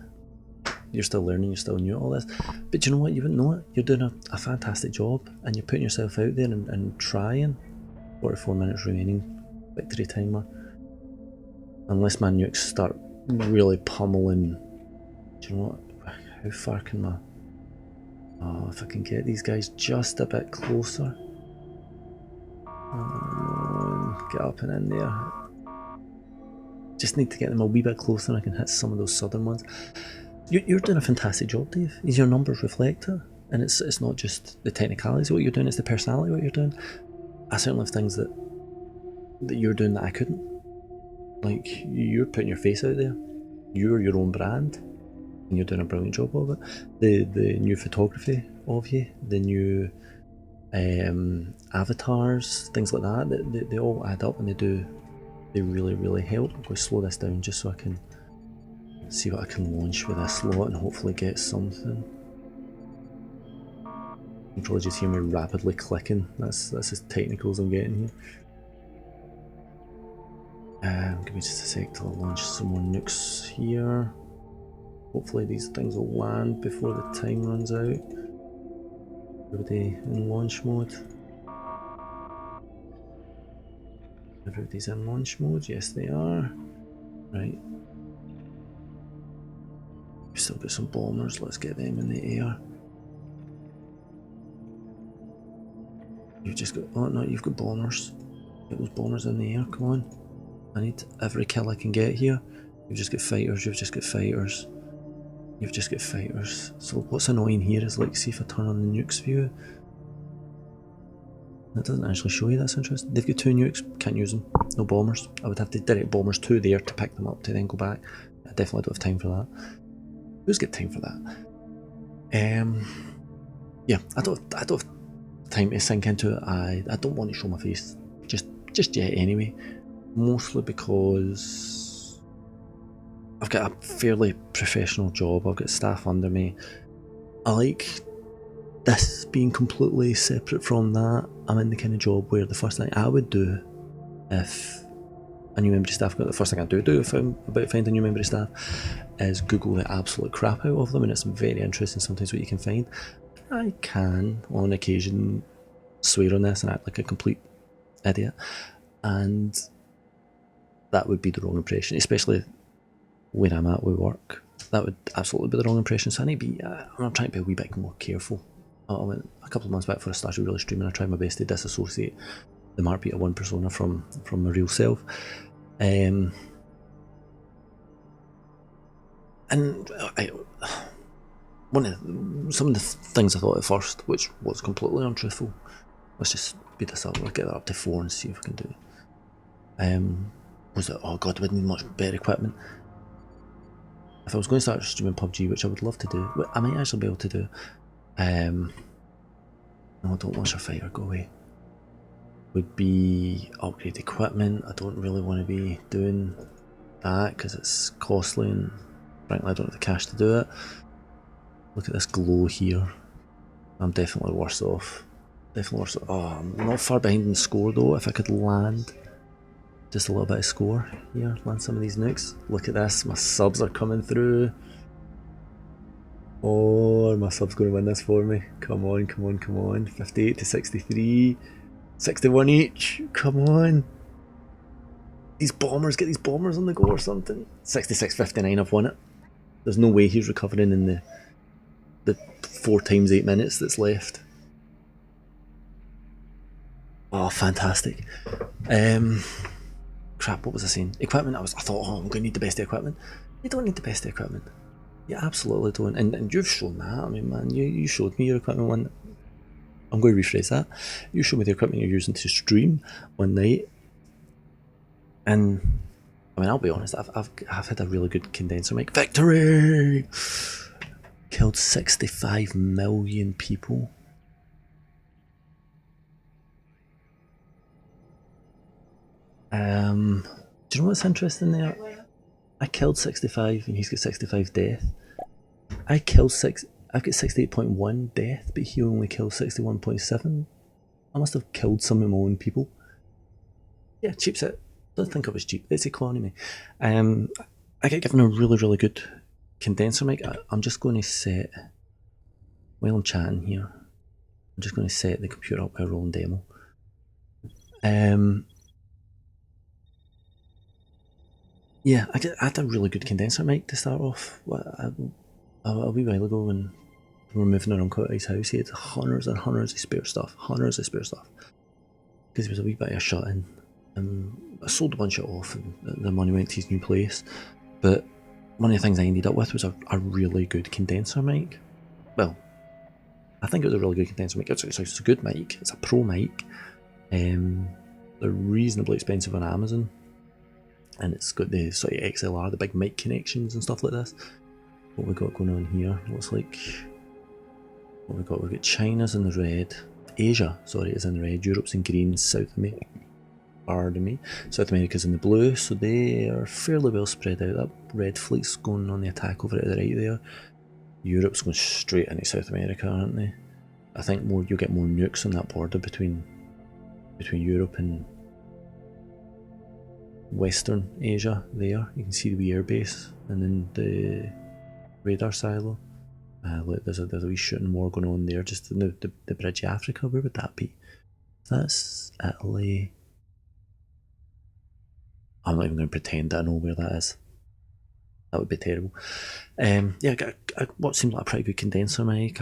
You're still learning, you're still new at all this. But you know what? You wouldn't know it. You're doing a fantastic job and you're putting yourself out there and trying. 44 minutes remaining. Victory timer. Unless my nukes start really pummeling. Do you know what? How far can my... if I can get these guys just a bit closer. Get up and in there. Just need to get them a wee bit closer and I can hit some of those southern ones. You're doing a fantastic job, Dave. Your numbers reflect it. And it's not just the technicalities of what you're doing, it's the personality of what you're doing. I certainly have things that you're doing that I couldn't. Like, you're putting your face out there. You're your own brand. And you're doing a brilliant job of it. The new photography of you, the new avatars, things like that, they all add up and they really, really help. I'm going to slow this down just so I can see what I can launch with this lot and hopefully get something. You can probably just hear me rapidly clicking. That's as technical as I'm getting here. Give me just a sec till I launch some more nukes here. Hopefully these things will land before the time runs out. Everybody in launch mode. Everybody's in launch mode, yes they are. Right. We've still got some bombers, let's get them in the air. You've just got... oh no, you've got bombers. Get those bombers in the air, come on. I need every kill I can get here. You've just got fighters, you've just got fighters. You've just got fighters. So what's annoying here is, like, see if I turn on the nukes view. That doesn't actually show you, that's interesting. They've got 2 nukes, can't use them. No bombers. I would have to direct bombers to there to pick them up to then go back. I definitely don't have time for that. Who's got time for that? Yeah, I don't have time to sink into it. I don't want to show my face just yet anyway. Mostly because I've got a fairly professional job, I've got staff under me. I like this being completely separate from that. I'm in the kind of job where the first thing I would do if a new member of staff got the first thing I do if I'm about to find a new member of staff is Google the absolute crap out of them, and it's very interesting sometimes what you can find. I can on occasion swear on this and act like a complete idiot, and that would be the wrong impression, especially where I'm at with work. That would absolutely be the wrong impression, so I need to be, I'm trying to be a wee bit more careful. I went a couple of months back before I started really streaming, I tried my best to disassociate the Mark Peter 1 persona from my real self. And some of the things I thought at first, which was completely untruthful, let's just speed this up, we'll get that up to 4 and see if we can do it. Was that, oh god, we need much better equipment. If I was going to start streaming PUBG, which I would love to do, I might actually be able to do. No, don't launch a fighter, go away. Would be upgrade equipment. I don't really want to be doing that because it's costly and frankly I don't have the cash to do it. Look at this glow here. I'm definitely worse off. Definitely worse off. Oh, I'm not far behind in the score though. If I could land just a little bit of score here, land some of these nukes. Look at this, my subs are coming through. Oh, my sub's going to win this for me. Come on, come on, come on. 58 to 63. 61 each. Come on. These bombers, get these bombers on the go or something. 66-59, I've won it. There's no way he's recovering in the 4 times 8 minutes that's left. Oh, fantastic. Crap, what was I saying? Equipment, I thought, oh, I'm going to need the best equipment. You don't need the best equipment. You absolutely don't. And you've shown that. I mean, man, you showed me your equipment one. I'm going to rephrase that. You showed me the equipment you're using to stream one night. And I mean, I'll be honest, I've had a really good condenser mic. Victory! Killed 65 million people. Do you know what's interesting there? I killed 65 and he's got 65 death. I've got 68.1 death, but he only killed 61.7. I must have killed some of my own people. Yeah, cheap set. Don't think it was cheap. It's economy. I get given a really, really good condenser mic. I'm just going to set, while I'm chatting here, I'm just going to set the computer up by rolling demo. Yeah, I had a really good condenser mic to start off. A wee while ago when we were moving around Cotty's house, he had hundreds and hundreds of spare stuff. Because he was a wee bit of a shut-in. I sold a bunch of it off and the money went to his new place. But one of the things I ended up with was a really good condenser mic. Well, I think it was a really good condenser mic. It's a good mic. It's a pro mic. They're reasonably expensive on Amazon. And it's got the sort of XLR, the big mic connections and stuff like this. What we got going on here? Looks like what we got. We've got China's in the red. Asia, sorry, is in the red. Europe's in green. South America. Pardon me. South America's in the blue, so they are fairly well spread out. That red fleet's going on the attack over to the right there. Europe's going straight into South America, aren't they? I think you'll get more nukes on that border between Europe and Western Asia there. You can see the wee air base and then the radar silo. Look, there's a wee shooting war going on there, just in the bridge of Africa. Where would that be? That's Italy. I'm not even going to pretend I know where that is. That would be terrible. Yeah, I got what seemed like a pretty good condenser mic.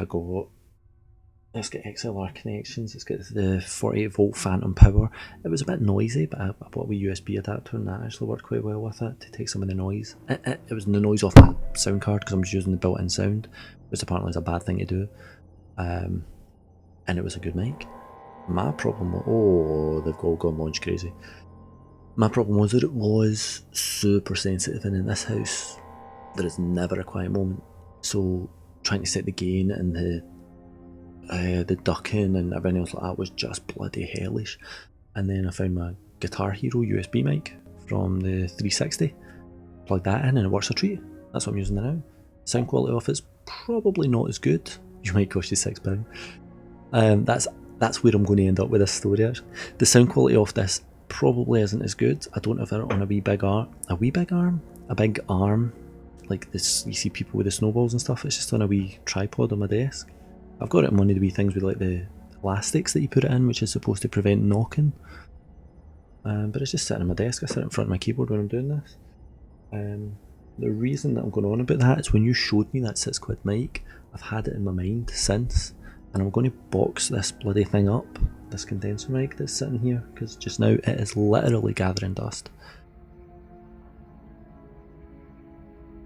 It's got XLR connections, it's got the 48 volt phantom power. It was a bit noisy, but I bought a wee USB adapter and that actually worked quite well with it to take some of the noise. It was the noise off my sound card because I'm just using the built-in sound, which apparently is a bad thing to do. And it was a good mic. My problem was, oh, they've all gone launch crazy. My problem was that it was super sensitive, and in this house there is never a quiet moment. So trying to set the gain and the ducking and everything else like that was just bloody hellish. And then I found my Guitar Hero USB mic from the 360, plugged that in and it works a treat. That's what I'm using now. Sound quality off it's probably not as good. You might cost you £6. That's where I'm going to end up with this story actually. The sound quality off this probably isn't as good. I don't have it on a big arm, like this. You see people with the snowballs and stuff. It's just on a wee tripod on my desk. I've got it in one of the wee things with like the elastics that you put it in, which is supposed to prevent knocking. But it's just sitting on my desk. I sit in front of my keyboard when I'm doing this. The reason that I'm going on about that is when you showed me that £6 mic, I've had it in my mind since, and I'm going to box this bloody thing up, this condenser mic that's sitting here, because just now it is literally gathering dust.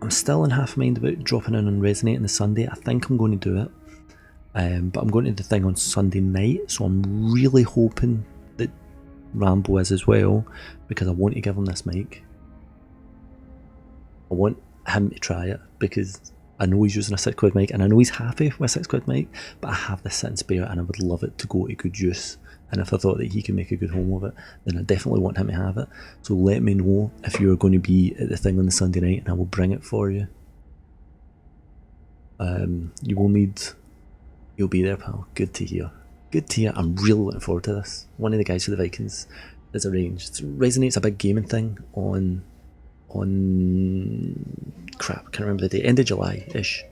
I'm still in half mind about dropping in on Resonate on the Sunday. I think I'm going to do it. But I'm going to the thing on Sunday night, so I'm really hoping that Rambo is as well, because I want to give him this mic. I want him to try it, because I know he's using a £6 mic, and I know he's happy with a £6 mic, but I have this sitting spare, and I would love it to go to good use and if I thought that he could make a good home of it, then I definitely want him to have it. So let me know if you're going to be at the thing on the Sunday night, and I will bring it for you. You will need... You'll be there, pal. Good to hear. Good to hear. I'm really looking forward to this. One of the guys for the Vikings is arranged. Resonate's a big gaming thing on crap, I can't remember the day. End of July-ish.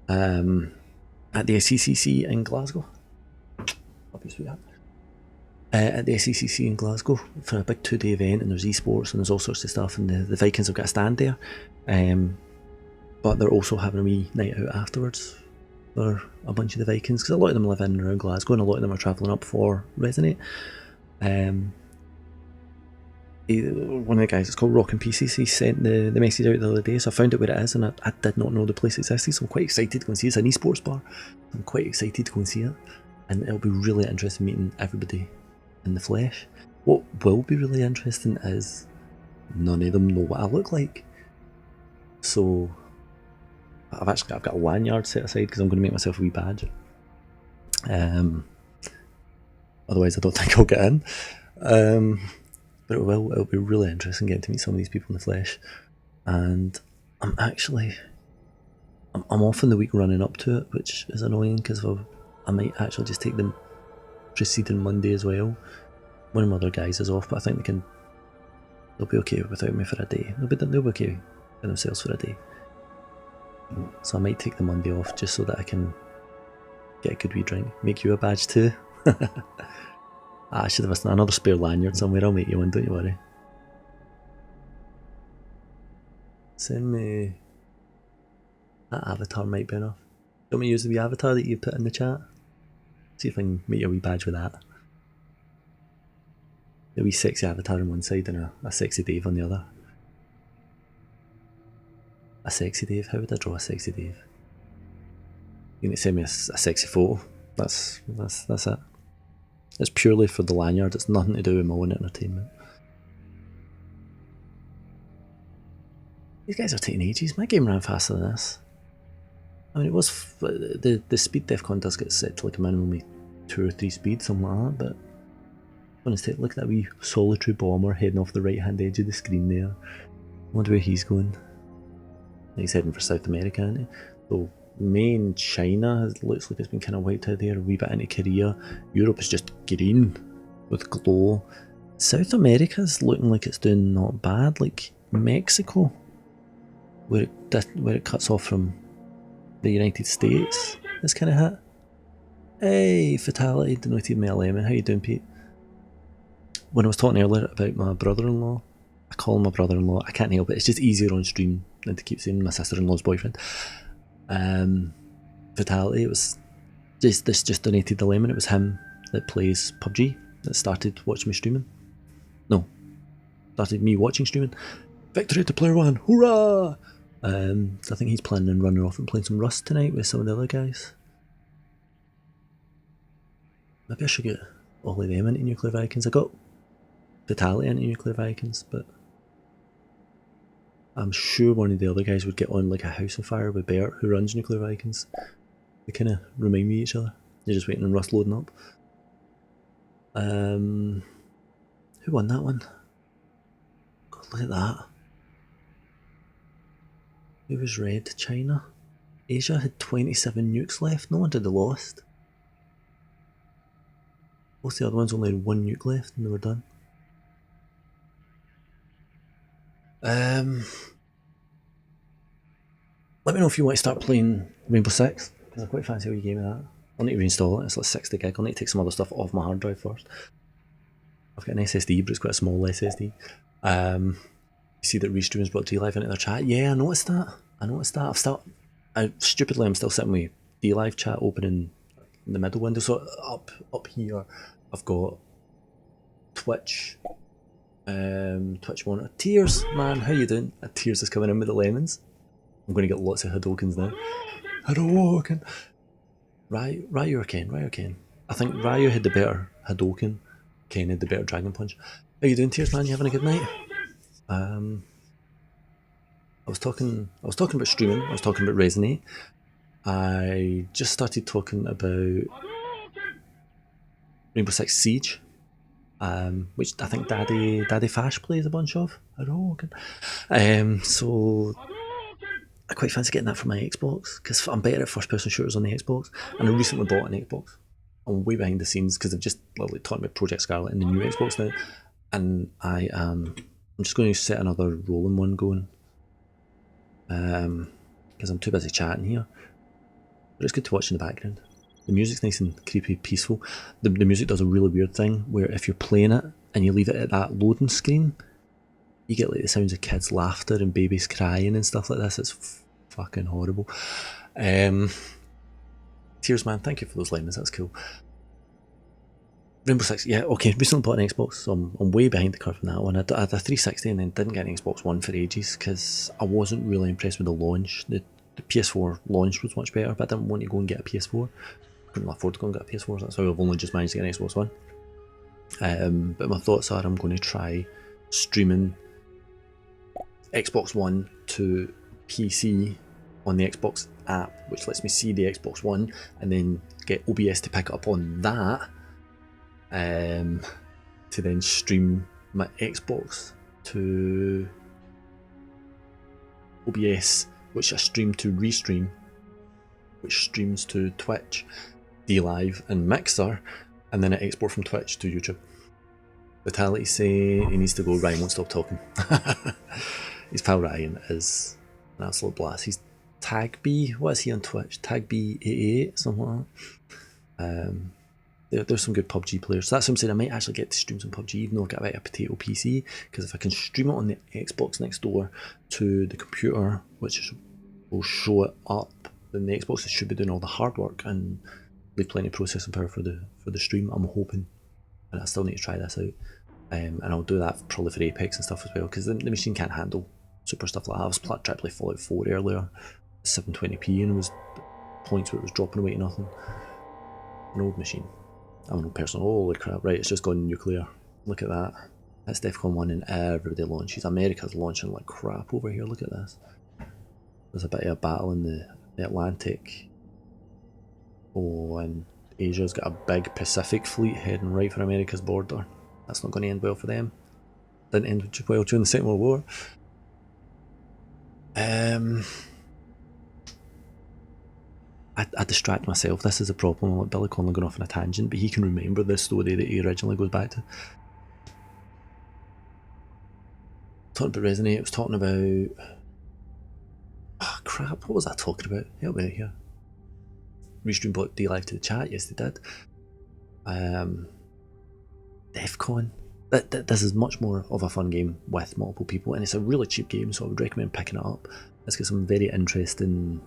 At the SCCC in Glasgow. At the SCCC in Glasgow for a big 2-day event, and there's esports and there's all sorts of stuff, and the Vikings have got a stand there. But they're also having a wee night out afterwards for a bunch of the Vikings, because a lot of them live in and around Glasgow, and a lot of them are travelling up for Resonate. One of the guys, it's called Rock and Pieces, he sent the message out the other day, so I found out where it is, and I did not know the place existed, so I'm quite excited to go and see it. It's an esports bar, I'm quite excited to go and see it, and it'll be really interesting meeting everybody in the flesh. What will be really interesting is none of them know what I look like, so I've got a lanyard set aside because I'm going to make myself a wee badge. Otherwise I don't think I'll get in. But it'll be really interesting getting to meet some of these people in the flesh. And I'm off in the week running up to it, which is annoying because I might actually just take the preceding Monday as well. One of my other guys is off, but I think they'll be okay without me for a day. They'll be okay by themselves for a day. So I might take the Monday off just so that I can get a good wee drink. Make you a badge too. I should have another spare lanyard somewhere. I'll make you one, don't you worry. Send me... That avatar might be enough. Do you want me to use the wee avatar that you put in the chat? See if I can make you a wee badge with that. A wee sexy avatar on one side and a sexy Dave on the other. A sexy Dave? How would I draw a sexy Dave? You need to send me a sexy photo. That's it. It's purely for the lanyard, it's nothing to do with my own entertainment. These guys are taking ages. My game ran faster than this. I mean, it was... The speed Defcon does get set to like a minimum of 2 or 3 speed, something like that, but... Honestly, look at that wee solitary bomber heading off the right hand edge of the screen there. I wonder where he's going. He's heading for South America, isn't he? So, main China looks like it's been kind of wiped out there, a wee bit into Korea. Europe is just green with glow. South America's looking like it's doing not bad, like Mexico, where it cuts off from the United States, is kind of hit. Hey, Fatality, denoted me a lemon. How you doing, Pete? When I was talking earlier about my brother-in-law, I call him my brother-in-law, I can't help it, it's just easier on stream than to keep saying my sister-in-law's boyfriend. Fatality, it was just donated the lemon. It was him that plays PUBG that started watching me streaming. No, started me watching streaming. Victory to player 1, hurrah! So I think he's planning on running off and playing some Rust tonight with some of the other guys. Maybe I should get all of them into Nuclear Vikings. I got Fatality into Nuclear Vikings, but I'm sure one of the other guys would get on like a house on fire with Bert, who runs Nuclear Vikings. They kind of remind me of each other. They're just waiting on Rust loading up. Who won that one? God, look at that. Who was red? China? Asia had 27 nukes left. No wonder they lost. Both the other ones only had 1 nuke left and they were done. Let me know if you want to start playing Rainbow Six, because I quite fancy a wee game of that. I'll need to reinstall it, it's like 60 gig, I'll need to take some other stuff off my hard drive first. I've got an SSD, but it's quite a small SSD. You see that Restreamers brought DLive into their chat? Yeah, I noticed that. I'm still sitting with DLive chat open in the middle window, so up here I've got Twitch, Twitch monitor. Tears, man, how you doing? Tears is coming in with the lemons. I'm going to get lots of Hadokens now. Hadoken! Ryu or Ken? Ryu or Ken? I think Ryu had the better Hadoken, Ken had the better Dragon Punch. How you doing, Tears, man? You having a good night? I was talking about streaming, I was talking about Resonate. I just started talking about Rainbow Six Siege, which I think Daddy Fash plays a bunch of. So I quite fancy getting that for my Xbox, because I'm better at first-person shooters on the Xbox, and I recently bought an Xbox. I'm way behind the scenes because I've just literally talking about Project Scarlet and the new Xbox now, and I'm just going to set another rolling one going, because I'm too busy chatting here. But it's good to watch in the background. The music's nice and creepy, peaceful. The music does a really weird thing where if you're playing it and you leave it at that loading screen, you get like the sounds of kids' laughter and babies crying and stuff like this. It's fucking horrible. Tears, man, thank you for those lemons, that's cool. Rainbow Six, yeah, okay, recently bought an Xbox, so I'm way behind the curve on that one. I had a 360 and then didn't get an Xbox One for ages because I wasn't really impressed with the launch. The PS4 launch was much better, but I didn't want to go and get a PS4. Couldn't afford to go and get a PS4, so that's why I've only just managed to get an Xbox One. But my thoughts are I'm going to try streaming Xbox One to PC on the Xbox app, which lets me see the Xbox One, and then get OBS to pick it up on that, to then stream my Xbox to OBS, which I stream to Restream, which streams to Twitch, DLive and Mixer, and then I export from Twitch to YouTube. Vitality say he needs to go. Ryan won't stop talking. His pal Ryan is an absolute blast. He's TagB, what is he on Twitch? TagB88, something like that. There's some good PUBG players. So that's what I'm saying, I might actually get to stream some PUBG even though I've got a potato PC, because if I can stream it on the Xbox next door to the computer, which will show it up, then the Xbox should be doing all the hard work and leave plenty of processing power for the stream, I'm hoping. And I still need to try this out. And I'll do that probably for Apex and stuff as well, because the machine can't handle super stuff like that. I was trying to play Fallout 4 earlier, 720p, and it was points where it was dropping away to nothing. An old machine. I'm an old person. Holy crap, right, it's just gone nuclear. Look at that. That's Defcon 1 and everybody launches. America's launching like crap over here, look at this. There's a bit of a battle in the Atlantic. Oh, and Asia's got a big Pacific fleet heading right for America's border. That's not going to end well for them. Didn't end well during the Second World War. I distract myself. This is a problem. I'm like Billy Connolly going off on a tangent, but he can remember this story that he originally goes back to. Talking about Resonate, I was talking about... Oh crap, what was I talking about? Help me out here. Restream brought DLive to the chat, yes they did. Defcon. This is much more of a fun game with multiple people, and it's a really cheap game, so I would recommend picking it up. It's got some very interesting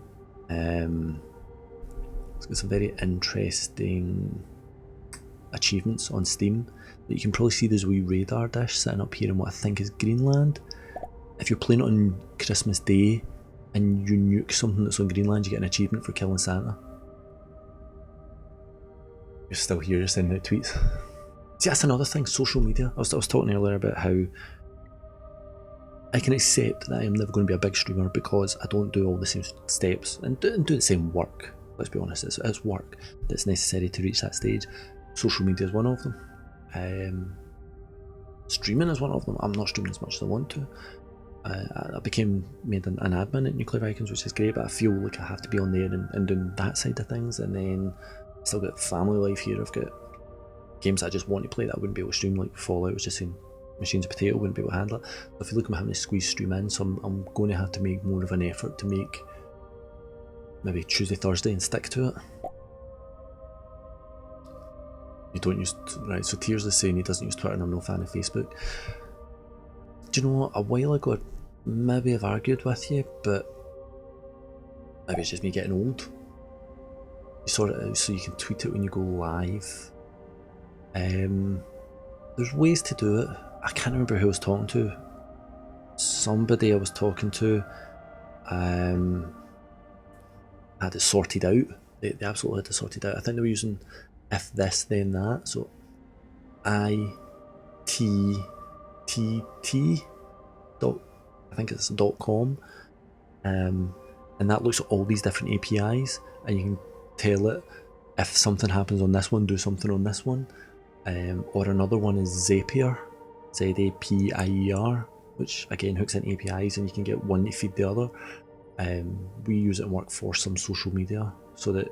achievements on Steam. That you can probably see there's a wee radar dish sitting up here in what I think is Greenland. If you're playing it on Christmas Day and you nuke something that's on Greenland, you get an achievement for killing Santa. You're still here, you're sending out tweets. See, that's another thing, social media. I was talking earlier about how I can accept that I am never going to be a big streamer because I don't do all the same steps and do the same work. Let's be honest, it's work that's necessary to reach that stage. Social media is one of them. Streaming is one of them. I'm not streaming as much as I want to. I made an admin at Nuclear Vikings, which is great, but I feel like I have to be on there and doing that side of things, and then I've still got family life here. I've got games that I just want to play that I wouldn't be able to stream, like Fallout. I was just saying, Machines of Potato, wouldn't be able to handle it. I feel like I'm having to squeeze stream in, so I'm going to have to make more of an effort to make maybe Tuesday, Thursday and stick to it. You don't use... Right, so Tears is saying he doesn't use Twitter and I'm no fan of Facebook. Do you know what, a while ago maybe I've argued with you, but maybe it's just me getting old. You sort it out so you can tweet it when you go live. There's ways to do it. I can't remember who I was talking to. Somebody I was talking to had it sorted out. They absolutely had it sorted out. I think they were using if this then that, so ITTT dot, I think it's .com, and that looks at all these different APIs, and you can tell it if something happens on this one, do something on this one. Or another one is Zapier, Zapier, which again hooks in APIs and you can get one to feed the other. We use it in work for some social media so that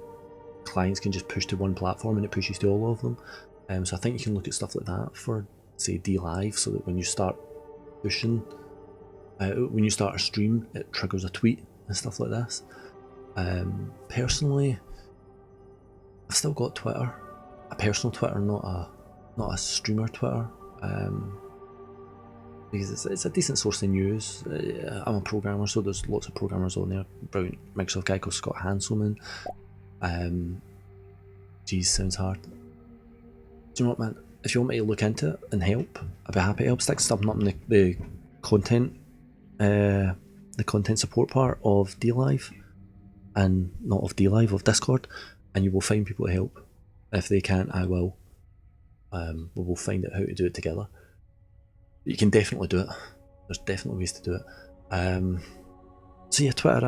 clients can just push to one platform and it pushes to all of them. So I think you can look at stuff like that for, say, DLive, so that when you start pushing, when you start a stream, it triggers a tweet and stuff like this. Personally, I've still got Twitter, a personal Twitter, not a streamer Twitter, because it's a decent source of news. I'm a programmer, so there's lots of programmers on there. Brilliant Microsoft guy called Scott Hanselman. Geez, sounds hard. Do you know what, man? If you want me to look into it and help, I'd be happy to help. Stick something up in the content support part of DLive, and not of DLive, of Discord, and you will find people to help. If they can't, I will. We will find out how to do it together. You can definitely do it. There's definitely ways to do it. So yeah, Twitter.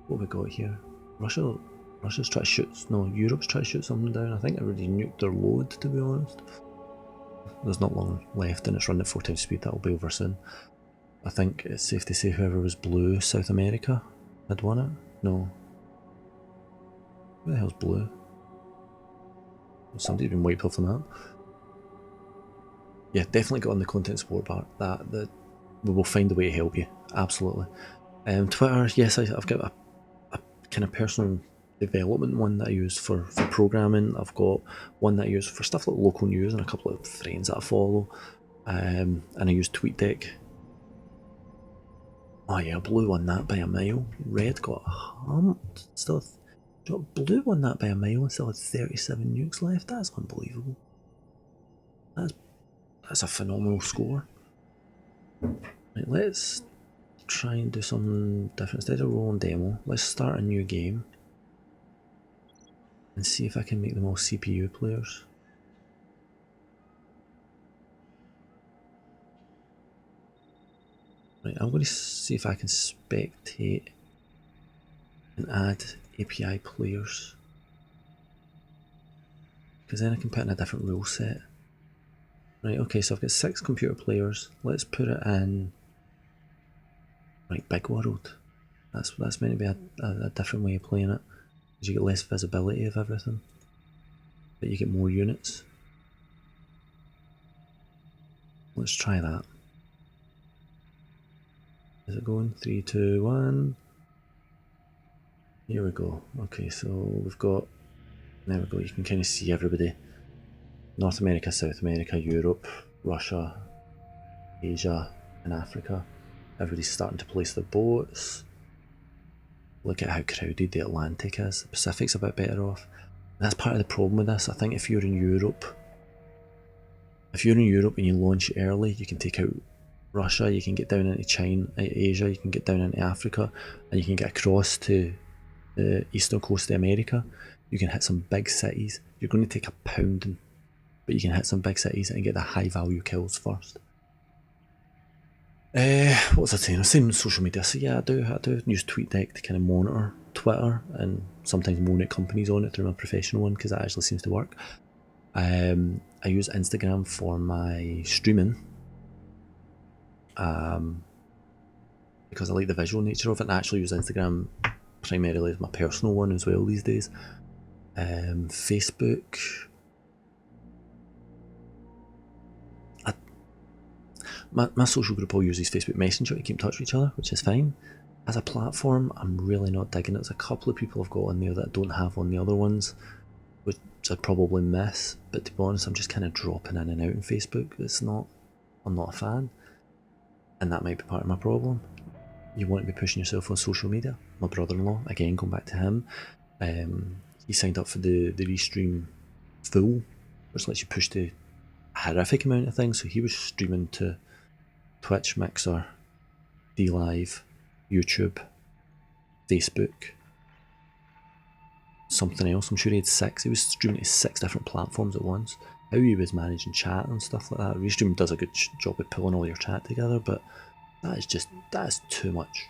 What have we got here? Russia's trying to shoot. No, Europe's trying to shoot something down. I think I already nuked their load, to be honest. There's not long left, and it's running at 4 times speed. That'll be over soon. I think it's safe to say whoever was blue, South America, had won it. No. Who the hell's blue? Somebody's been wiped off the map. Yeah, definitely get on the content support part. That we will find a way to help you. Absolutely. Twitter, yes, I've got a kind of personal development one that I use for programming. I've got one that I use for stuff like local news and a couple of friends that I follow. And I use TweetDeck. Oh yeah, blue won that by a mile. Red got humped. Still, blue won that by a mile and still had 37 nukes left. That's unbelievable. That's a phenomenal score. Right, let's try and do something different. Instead of rolling demo, let's start a new game and see if I can make them all CPU players. Right, I'm going to see if I can spectate and add API players, because then I can put in a different rule set. Right, okay, so I've got 6 computer players. Let's put it in, right, Big World. That's meant to be a different way of playing it, because you get less visibility of everything, but you get more units. Let's try that. Is it going? 3, 2, 1. Here we go. Okay, so we've got, there we go, you can kind of see everybody. North America, South America, Europe, Russia, Asia, and Africa. Everybody's starting to place their boats. Look at how crowded the Atlantic is. The Pacific's a bit better off. And that's part of the problem with this. I think if you're in Europe and you launch early, you can take out Russia, you can get down into China, Asia, you can get down into Africa, and you can get across to the eastern coast of America. You can hit some big cities. You're going to take a pounding, but you can hit some big cities and get the high value kills first. What was I saying? I was saying social media. So yeah, I do use TweetDeck to kind of monitor Twitter, and sometimes moan at companies on it through my professional one, because that actually seems to work. I use Instagram for my streaming, because I like the visual nature of it, and I actually use Instagram primarily as my personal one as well these days. Facebook, my social group all uses Facebook Messenger to keep in touch with each other, which is fine. As a platform, I'm really not digging it. There's a couple of people I've got on there that I don't have on the other ones, which I probably miss, but to be honest, I'm just kind of dropping in and out on Facebook. I'm not a fan, and that might be part of my problem. You want to be pushing yourself on social media. My brother-in-law, again, going back to him, he signed up for the Restream Full, which lets you push to a horrific amount of things. So he was streaming to Twitch, Mixer, DLive, YouTube, Facebook, something else. I'm sure he had 6. He was streaming to 6 different platforms at once. How he was managing chat and stuff like that. Restream does a good job of pulling all your chat together, but that is too much.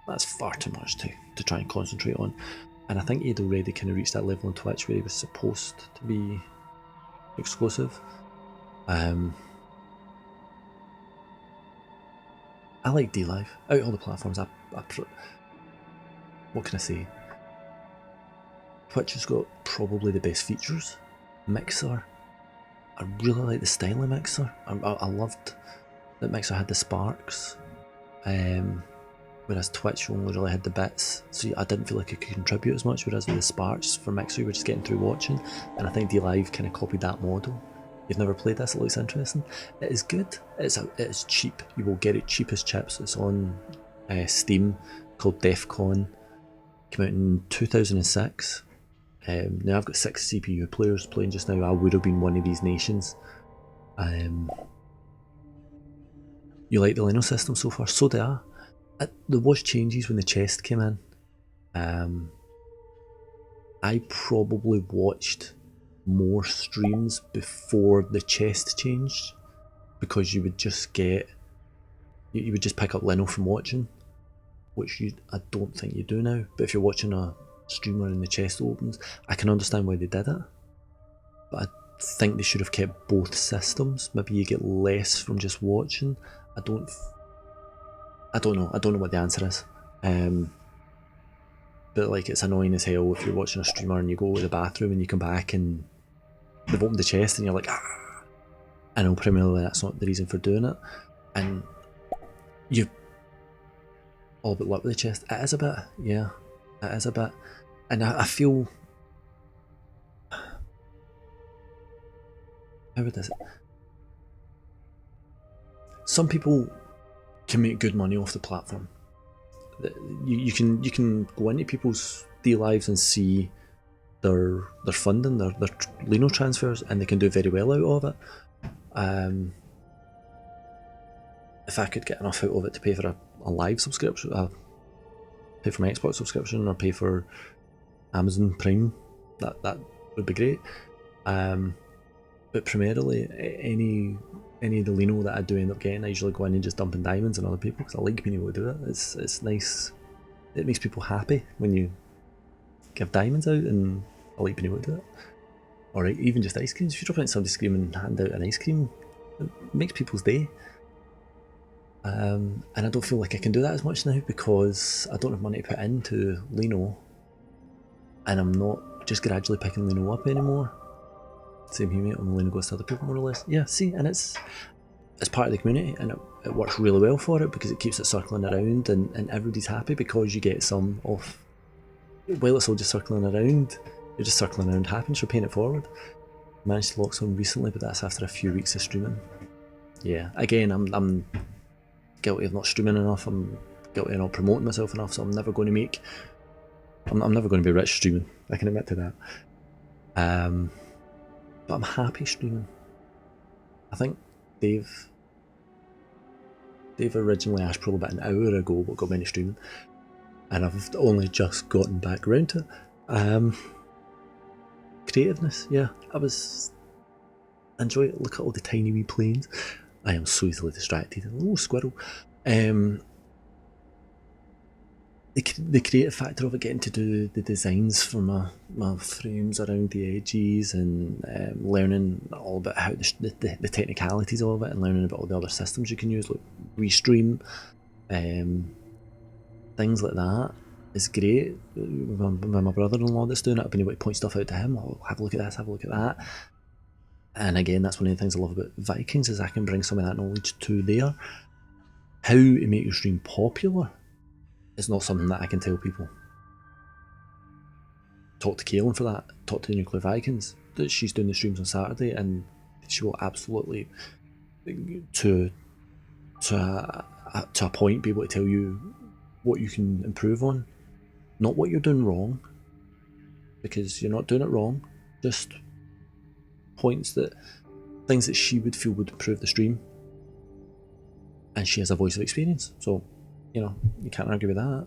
That's far too much to try and concentrate on. and I think he'd already kind of reached that level on Twitch where he was supposed to be exclusive. I like DLive. Out of all the platforms, what can I say? Twitch has got probably the best features. Mixer, I really like the style of Mixer. I loved that Mixer had the sparks, whereas Twitch only really had the bits, so I didn't feel like I could contribute as much, whereas with the sparks for Mixer you were just getting through watching, and I think DLive kind of copied that model. You've never played this, it looks interesting. It is good, it is cheap, you will get it cheap as chips. It's on Steam, called Defcon, came out in 2006. Now I've got 6 CPU players playing just now. I would have been one of these nations. You like the Leno system so far? So do I. There was changes when the chest came in. I probably watched more streams before the chest changed, because you would just get, you would just pick up Leno from watching, which I don't think you do now. But if you're watching a streamer and the chest opens, I can understand why they did it, but I think they should have kept both systems. Maybe you get less from just watching. I don't know what the answer is. But like, it's annoying as hell if you're watching a streamer and you go to the bathroom and you come back and they've opened the chest and you're like, ah. I know primarily that's not the reason for doing it, and you all but lit with the chest. It is a bit, yeah, it is a bit, and I feel, how would this? Some people can make good money off the platform. You can go into people's DLives and see their funding, their Leno transfers, and they can do very well out of it. If I could get enough out of it to pay for a live subscription, pay for my Xbox subscription, or pay for Amazon Prime, that would be great. But primarily, any of the Leno that I do end up getting, I usually go in and just dumping diamonds on other people, because I like being able to do it. It's nice. It makes people happy when you give diamonds out, and I like being able to do it. Or even just ice creams. If you drop in somebody's scream and hand out an ice cream, it makes people's day. And I don't feel like I can do that as much now, because I don't have money to put into Leno, and I'm not just gradually picking Leno up anymore. Same here, mate. I'm Leno goes to other people, more or less. Yeah, see, and it's part of the community, and it works really well for it, because it keeps it circling around, and everybody's happy because you get some off. While it's all just circling around, you're just circling around happy, so you're paying it forward. Managed to lock some recently, but that's after a few weeks of streaming. Yeah, again, I'm guilty of not streaming enough. I'm guilty of not promoting myself enough, so I'm never going to make. I'm never going to be rich streaming. I can admit to that. But I'm happy streaming. I think Dave originally asked probably about an hour ago what got me into streaming, and I've only just gotten back around to it. Creativeness, yeah. I enjoy it. Look at all the tiny wee planes. I am so easily distracted. Oh, squirrel. The creative factor of it, getting to do the designs for my frames around the edges, and learning all about how the technicalities of it, and learning about all the other systems you can use, like Restream, things like that is great. With my brother-in-law that's doing it, I've been able to point stuff out to him. Oh, have a look at this, have a look at that. And again, that's one of the things I love about Vikings, is I can bring some of that knowledge to there. How to make your stream popular is not something that I can tell people. Talk to Kaelin for that. Talk to the Nuclear Vikings. That she's doing the streams on Saturday, and she will absolutely, to a point, be able to tell you what you can improve on. Not what you're doing wrong, because you're not doing it wrong. Just points things that she would feel would improve the stream. And she has a voice of experience, so you can't argue with that.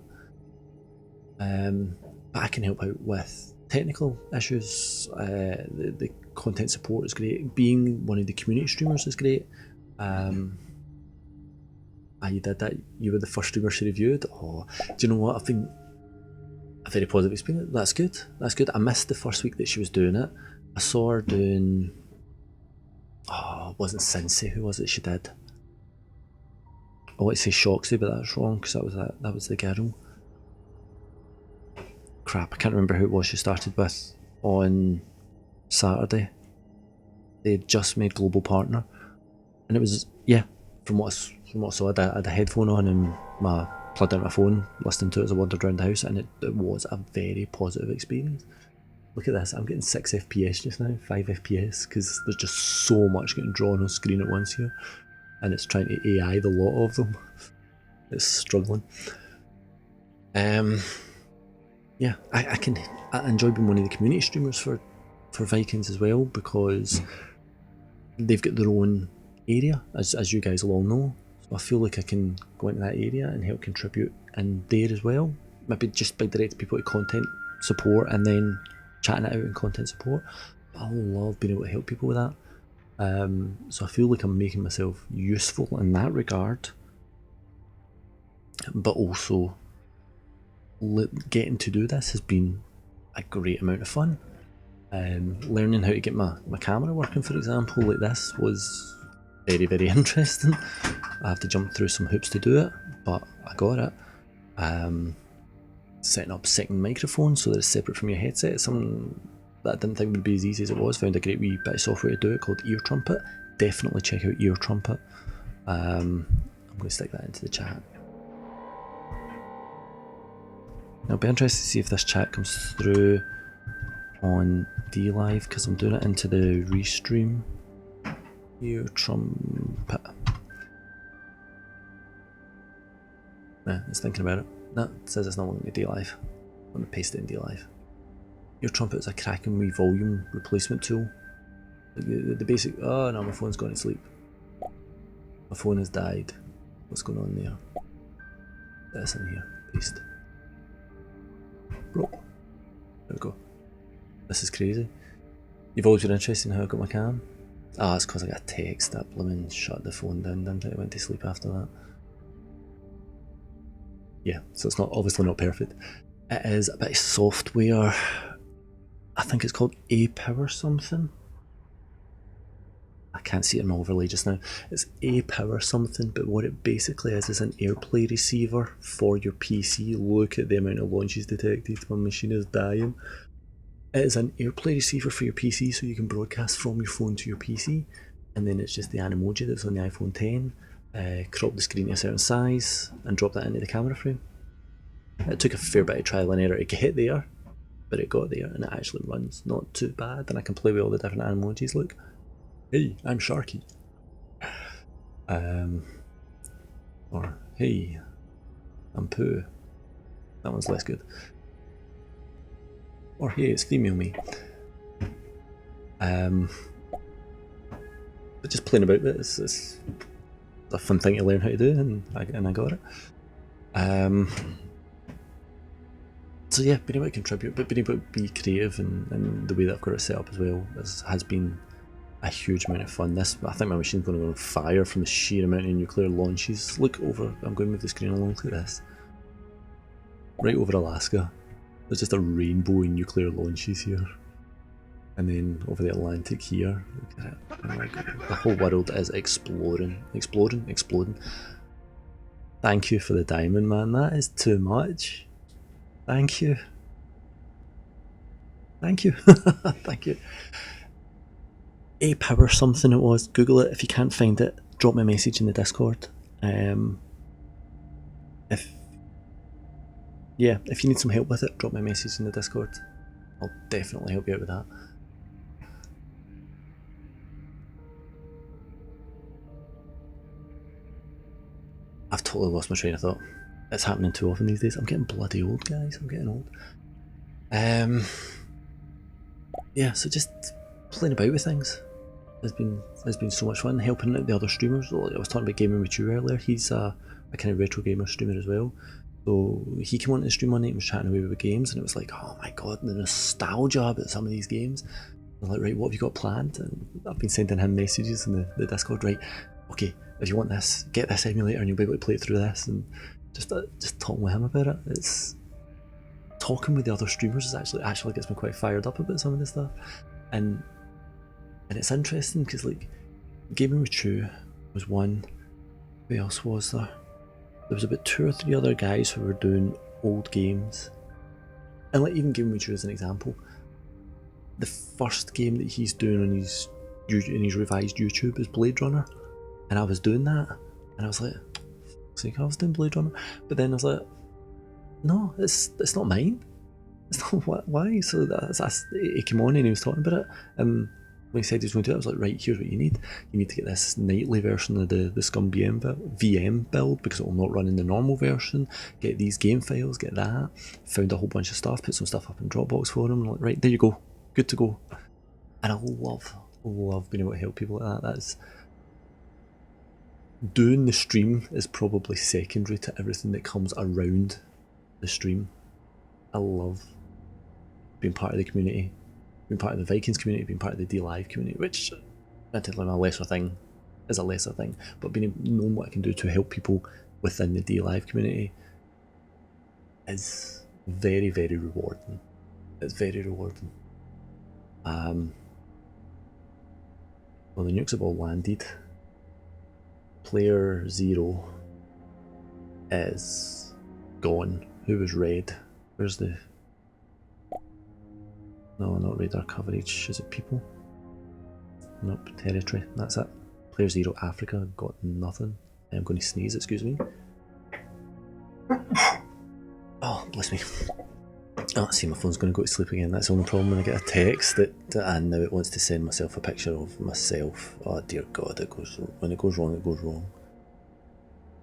But I can help out with technical issues. The content support is great. Being one of the community streamers is great. You did that. You were the first streamer she reviewed. Oh, do you know what? a very positive experience. That's good. That's good. I missed the first week that she was doing it. I saw her doing. Oh, it wasn't Cincy. Who was it she did? I want to say Shoxy, but that's wrong because that was the girl. Crap, I can't remember who it was she started with on Saturday. They had just made Global Partner, and it was, yeah, from what I saw, I had a headphone on and plugged in my phone, listening to it as I wandered around the house, and it was a very positive experience. Look at this, I'm getting 6 FPS just now, 5 FPS, because there's just so much getting drawn on screen at once here, and it's trying to AI the lot of them. It's struggling. Yeah, I enjoy being one of the community streamers for Vikings as well, because they've got their own area, as you guys will all know. So I feel like I can go into that area and help contribute in there as well. Maybe just by directing people to content support and then chatting it out in content support. But I love being able to help people with that. So I feel like I'm making myself useful in that regard. But also, getting to do this has been a great amount of fun. Learning how to get my camera working, for example, like this, was very, very interesting. I have to jump through some hoops to do it, but I got it. Setting up second microphone so that it's separate from your headset, it's something that I didn't think would be as easy as it was. Found a great wee bit of software to do it called Ear Trumpet. Definitely check out Ear Trumpet. I'm going to stick that into the chat. I'll be interested to see if this chat comes through on DLive, because I'm doing it into the restream. Ear Trumpet. Yeah, it's thinking about it. No, it says it's not wanting to DLive. I'm going to paste it in DLive. Ear Trumpet is a cracking wee volume replacement tool. The basic. Oh no, my phone's gone to sleep. My phone has died. What's going on there? This in here. Paste. Bro. There we go. This is crazy. You've always been interested in how I got my cam? Ah, it's because I got a text that blooming shut the phone down, didn't it? I went to sleep after that. Yeah, so it's not obviously not perfect. It is a bit of software. I think it's called A-Power something. I can't see it in my overlay just now. It's A-Power something, but what it basically is an AirPlay receiver for your PC. Look at the amount of launches detected. My machine is dying. It is an AirPlay receiver for your PC, so you can broadcast from your phone to your PC, and then it's just the Animoji that's on the iPhone 10. Crop the screen to a certain size and drop that into the camera frame. It took a fair bit of trial and error to get there, but it got there, and it actually runs not too bad, and I can play with all the different Animojis. Look. Hey, I'm Sharky. Or hey, I'm Pooh. That one's less good. Or hey, it's female me. But just playing about with it, it's a fun thing to learn how to do, and I got it. So yeah, being able to contribute, but being able to be creative and the way that I've got it set up as well has been a huge amount of fun. I think my machine's going to go on fire from the sheer amount of nuclear launches. Look over, I'm going to move the screen along, look at this. Right over Alaska, there's just a rainbow of nuclear launches here. And then over the Atlantic here, look at it. Oh my God. The whole world is exploding. Thank you for the diamond, man, that is too much. Thank you. Thank you. Thank you. A-Power something it was. Google it. If you can't find it, drop me a message in the Discord. If you need some help with it, drop me a message in the Discord. I'll definitely help you out with that. I've totally lost my train of thought. It's happening too often these days. I'm getting bloody old, guys. I'm getting old. Yeah, so just playing about with things has been so much fun. Helping out the other streamers. I was talking about gaming with you earlier. He's a kind of retro gamer streamer as well. So he came on to the stream one night and was chatting away with games, and it was like, oh my God, the nostalgia about some of these games. I'm like, right, what have you got planned? And I've been sending him messages in the Discord, right, okay, if you want this, get this emulator and you'll be able to play it through this, and just talking with him about it. talking with the other streamers is actually gets me quite fired up about some of this stuff, and it's interesting because like Gaming with True was one. Who else was there? There was about 2 or 3 other guys who were doing old games, and like even Gaming with True as an example, the first game that he's doing on his revised YouTube is Blade Runner, and I was doing that, and I was like, I was doing Blade Runner, but then I was like, no, it's not mine. It's not why. So he came on and he was talking about it. When he said he was going to do it, I was like, right, here's what you need. You need to get this nightly version of the Scum VM build because it will not run in the normal version. Get these game files, get that. Found a whole bunch of stuff, put some stuff up in Dropbox for him. I'm like, right, there you go, good to go. And I love being able to help people like that. That's doing the stream is probably secondary to everything that comes around the stream. I love being part of the community, being part of the Vikings community, being part of the DLive community, which admittedly my lesser thing is a lesser thing, but knowing what I can do to help people within the DLive community is very, very rewarding. It's very rewarding. Well, the nukes have all landed. Player 0 is gone. Who was red? Where's the... No, not radar coverage. Is it people? Nope, territory. That's it. Player 0 Africa got nothing. I'm going to sneeze, excuse me. Oh, bless me. Oh, see, my phone's going to go to sleep again. That's the only problem when I get a text that and now it wants to send myself a picture of myself. Oh dear God, when it goes wrong, it goes wrong.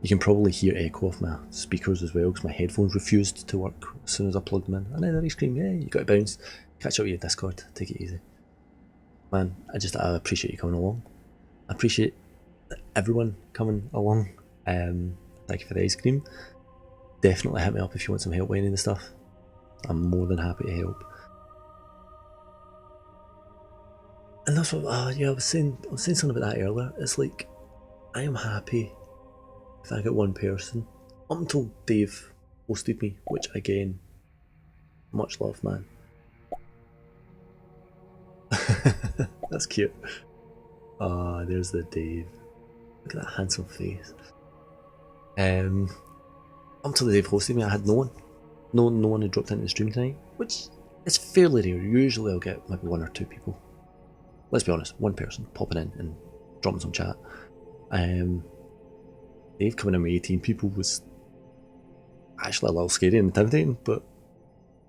You can probably hear echo off my speakers as well because my headphones refused to work as soon as I plugged them in. And then I scream, yeah, you got to bounce. Catch up with your Discord, take it easy. Man, I appreciate you coming along. I appreciate everyone coming along. Thank you for the ice cream. Definitely hit me up if you want some help with any of the stuff. I'm more than happy to help. And that's what, yeah, I was saying something about that earlier. It's like, I am happy if I get one person, up until Dave hosted me, which again, much love, man. That's cute. Ah, there's the Dave. Look at that handsome face. Up until Dave hosted me, I had no one. No one had dropped into the stream tonight, which is fairly rare. Usually I'll get maybe 1 or 2 people. Let's be honest, 1 person popping in and dropping some chat. Dave coming in with 18 people was actually a little scary and intimidating, but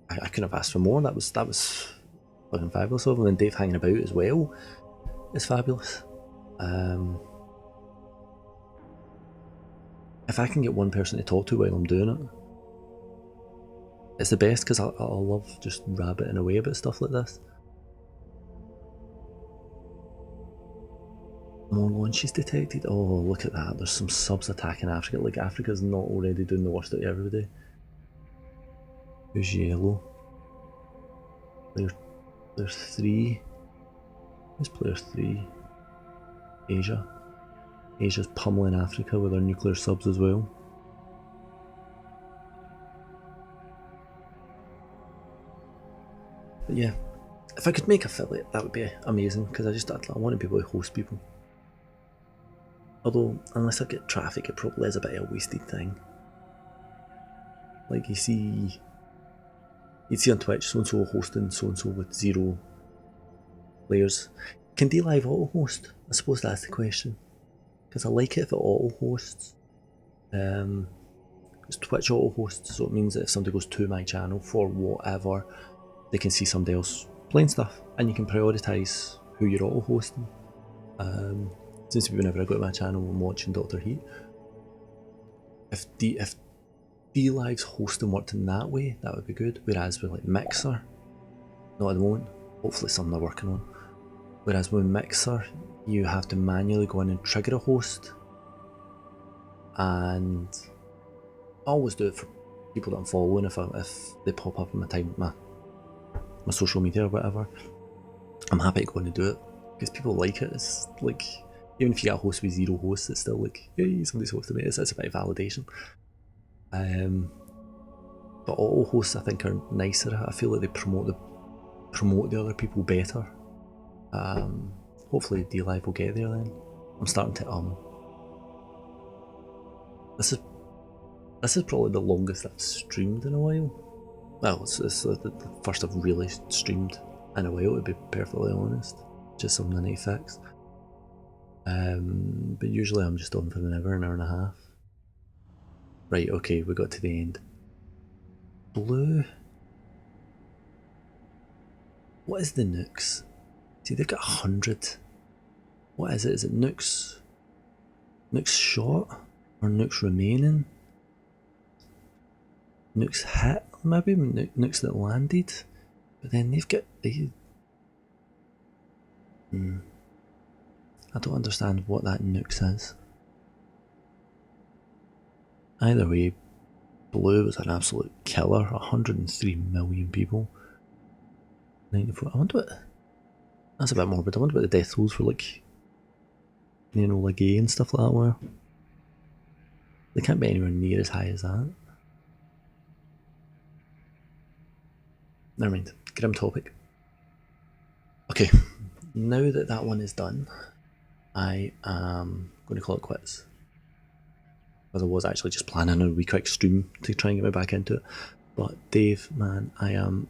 I couldn't have asked for more. That was fucking fabulous of him, and Dave hanging about as well is fabulous. If I can get 1 person to talk to while I'm doing it, it's the best because I love just rabbiting away about stuff like this. More launches detected. Oh, look at that. There's some subs attacking Africa. Like, Africa's not already doing the worst out of everybody. Who's yellow? Player 3. Who's player 3? Asia. Asia's pummeling Africa with their nuclear subs as well. But yeah, if I could make affiliate, that would be amazing because I want to be able to host people. Although, unless I get traffic, it probably is a bit of a wasted thing. Like, you'd see on Twitch, so-and-so hosting so-and-so with 0 players. Can DLive auto-host? I suppose that's the question. Because I like it if it auto-hosts. It's Twitch auto-hosts, so it means that if somebody goes to my channel for whatever, they can see somebody else playing stuff, and you can prioritise who you're auto-hosting. Seems to be whenever I go to my channel I'm watching Dr. Heat. If DLive's hosting worked in that way, that would be good. Whereas with like Mixer, not at the moment, hopefully something they're working on. Whereas with Mixer, you have to manually go in and trigger a host, and I always do it for people that I'm following if they pop up in my social media or whatever. I'm happy to go in and do it because people like it. It's like, even if you get a host with 0 hosts, it's still like, hey, somebody's hosting me. It's a bit of validation. But auto hosts I think are nicer. I feel like they promote the other people better. Hopefully D-Live will get there then. I'm starting to This is probably the longest I've streamed in a while. Well, it's the first I've really streamed in a while, to be perfectly honest. Just something I need to fix. But usually I'm just on for an hour and a half. Right, okay, we got to the end. Blue. What is the nukes? See, they've got 100. What is it? Is it nukes? Nukes shot? Or nukes remaining? Nukes hit, maybe? Nukes that landed? But then they've got the... I don't understand what that nukes is. Either way, Blue was an absolute killer. 103 million people. 94. I wonder what... That's a bit morbid. I wonder what the death tolls for, like, you know, like A and stuff like that were. They can't be anywhere near as high as that. Never mind. Grim topic. Okay, now that that one is done, I am going to call it quits. Because I was actually just planning a wee quick stream to try and get me back into it. But Dave, man, I am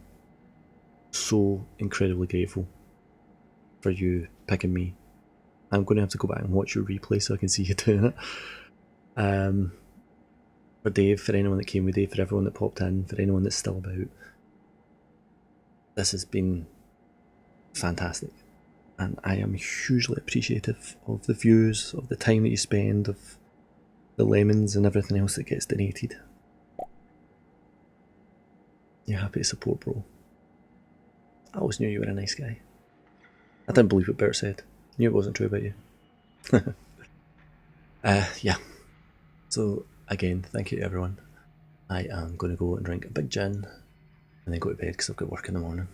so incredibly grateful for you picking me. I'm going to have to go back and watch your replay so I can see you doing it. For Dave, for anyone that came with Dave, for everyone that popped in, for anyone that's still about, this has been fantastic. And I am hugely appreciative of the views, of the time that you spend, of the lemons and everything else that gets donated. You're happy to support, bro. I always knew you were a nice guy. I didn't believe what Bert said. Knew it wasn't true about you. Yeah. So, again, thank you to everyone. I am going to go and drink a big gin and then go to bed because I've got work in the morning.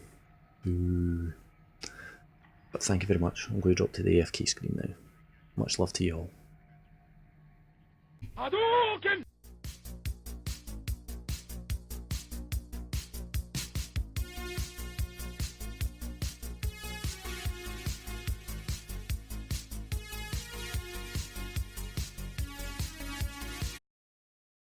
Ooh. But thank you very much. I'm going to drop to the AFK screen now. Much love to you all.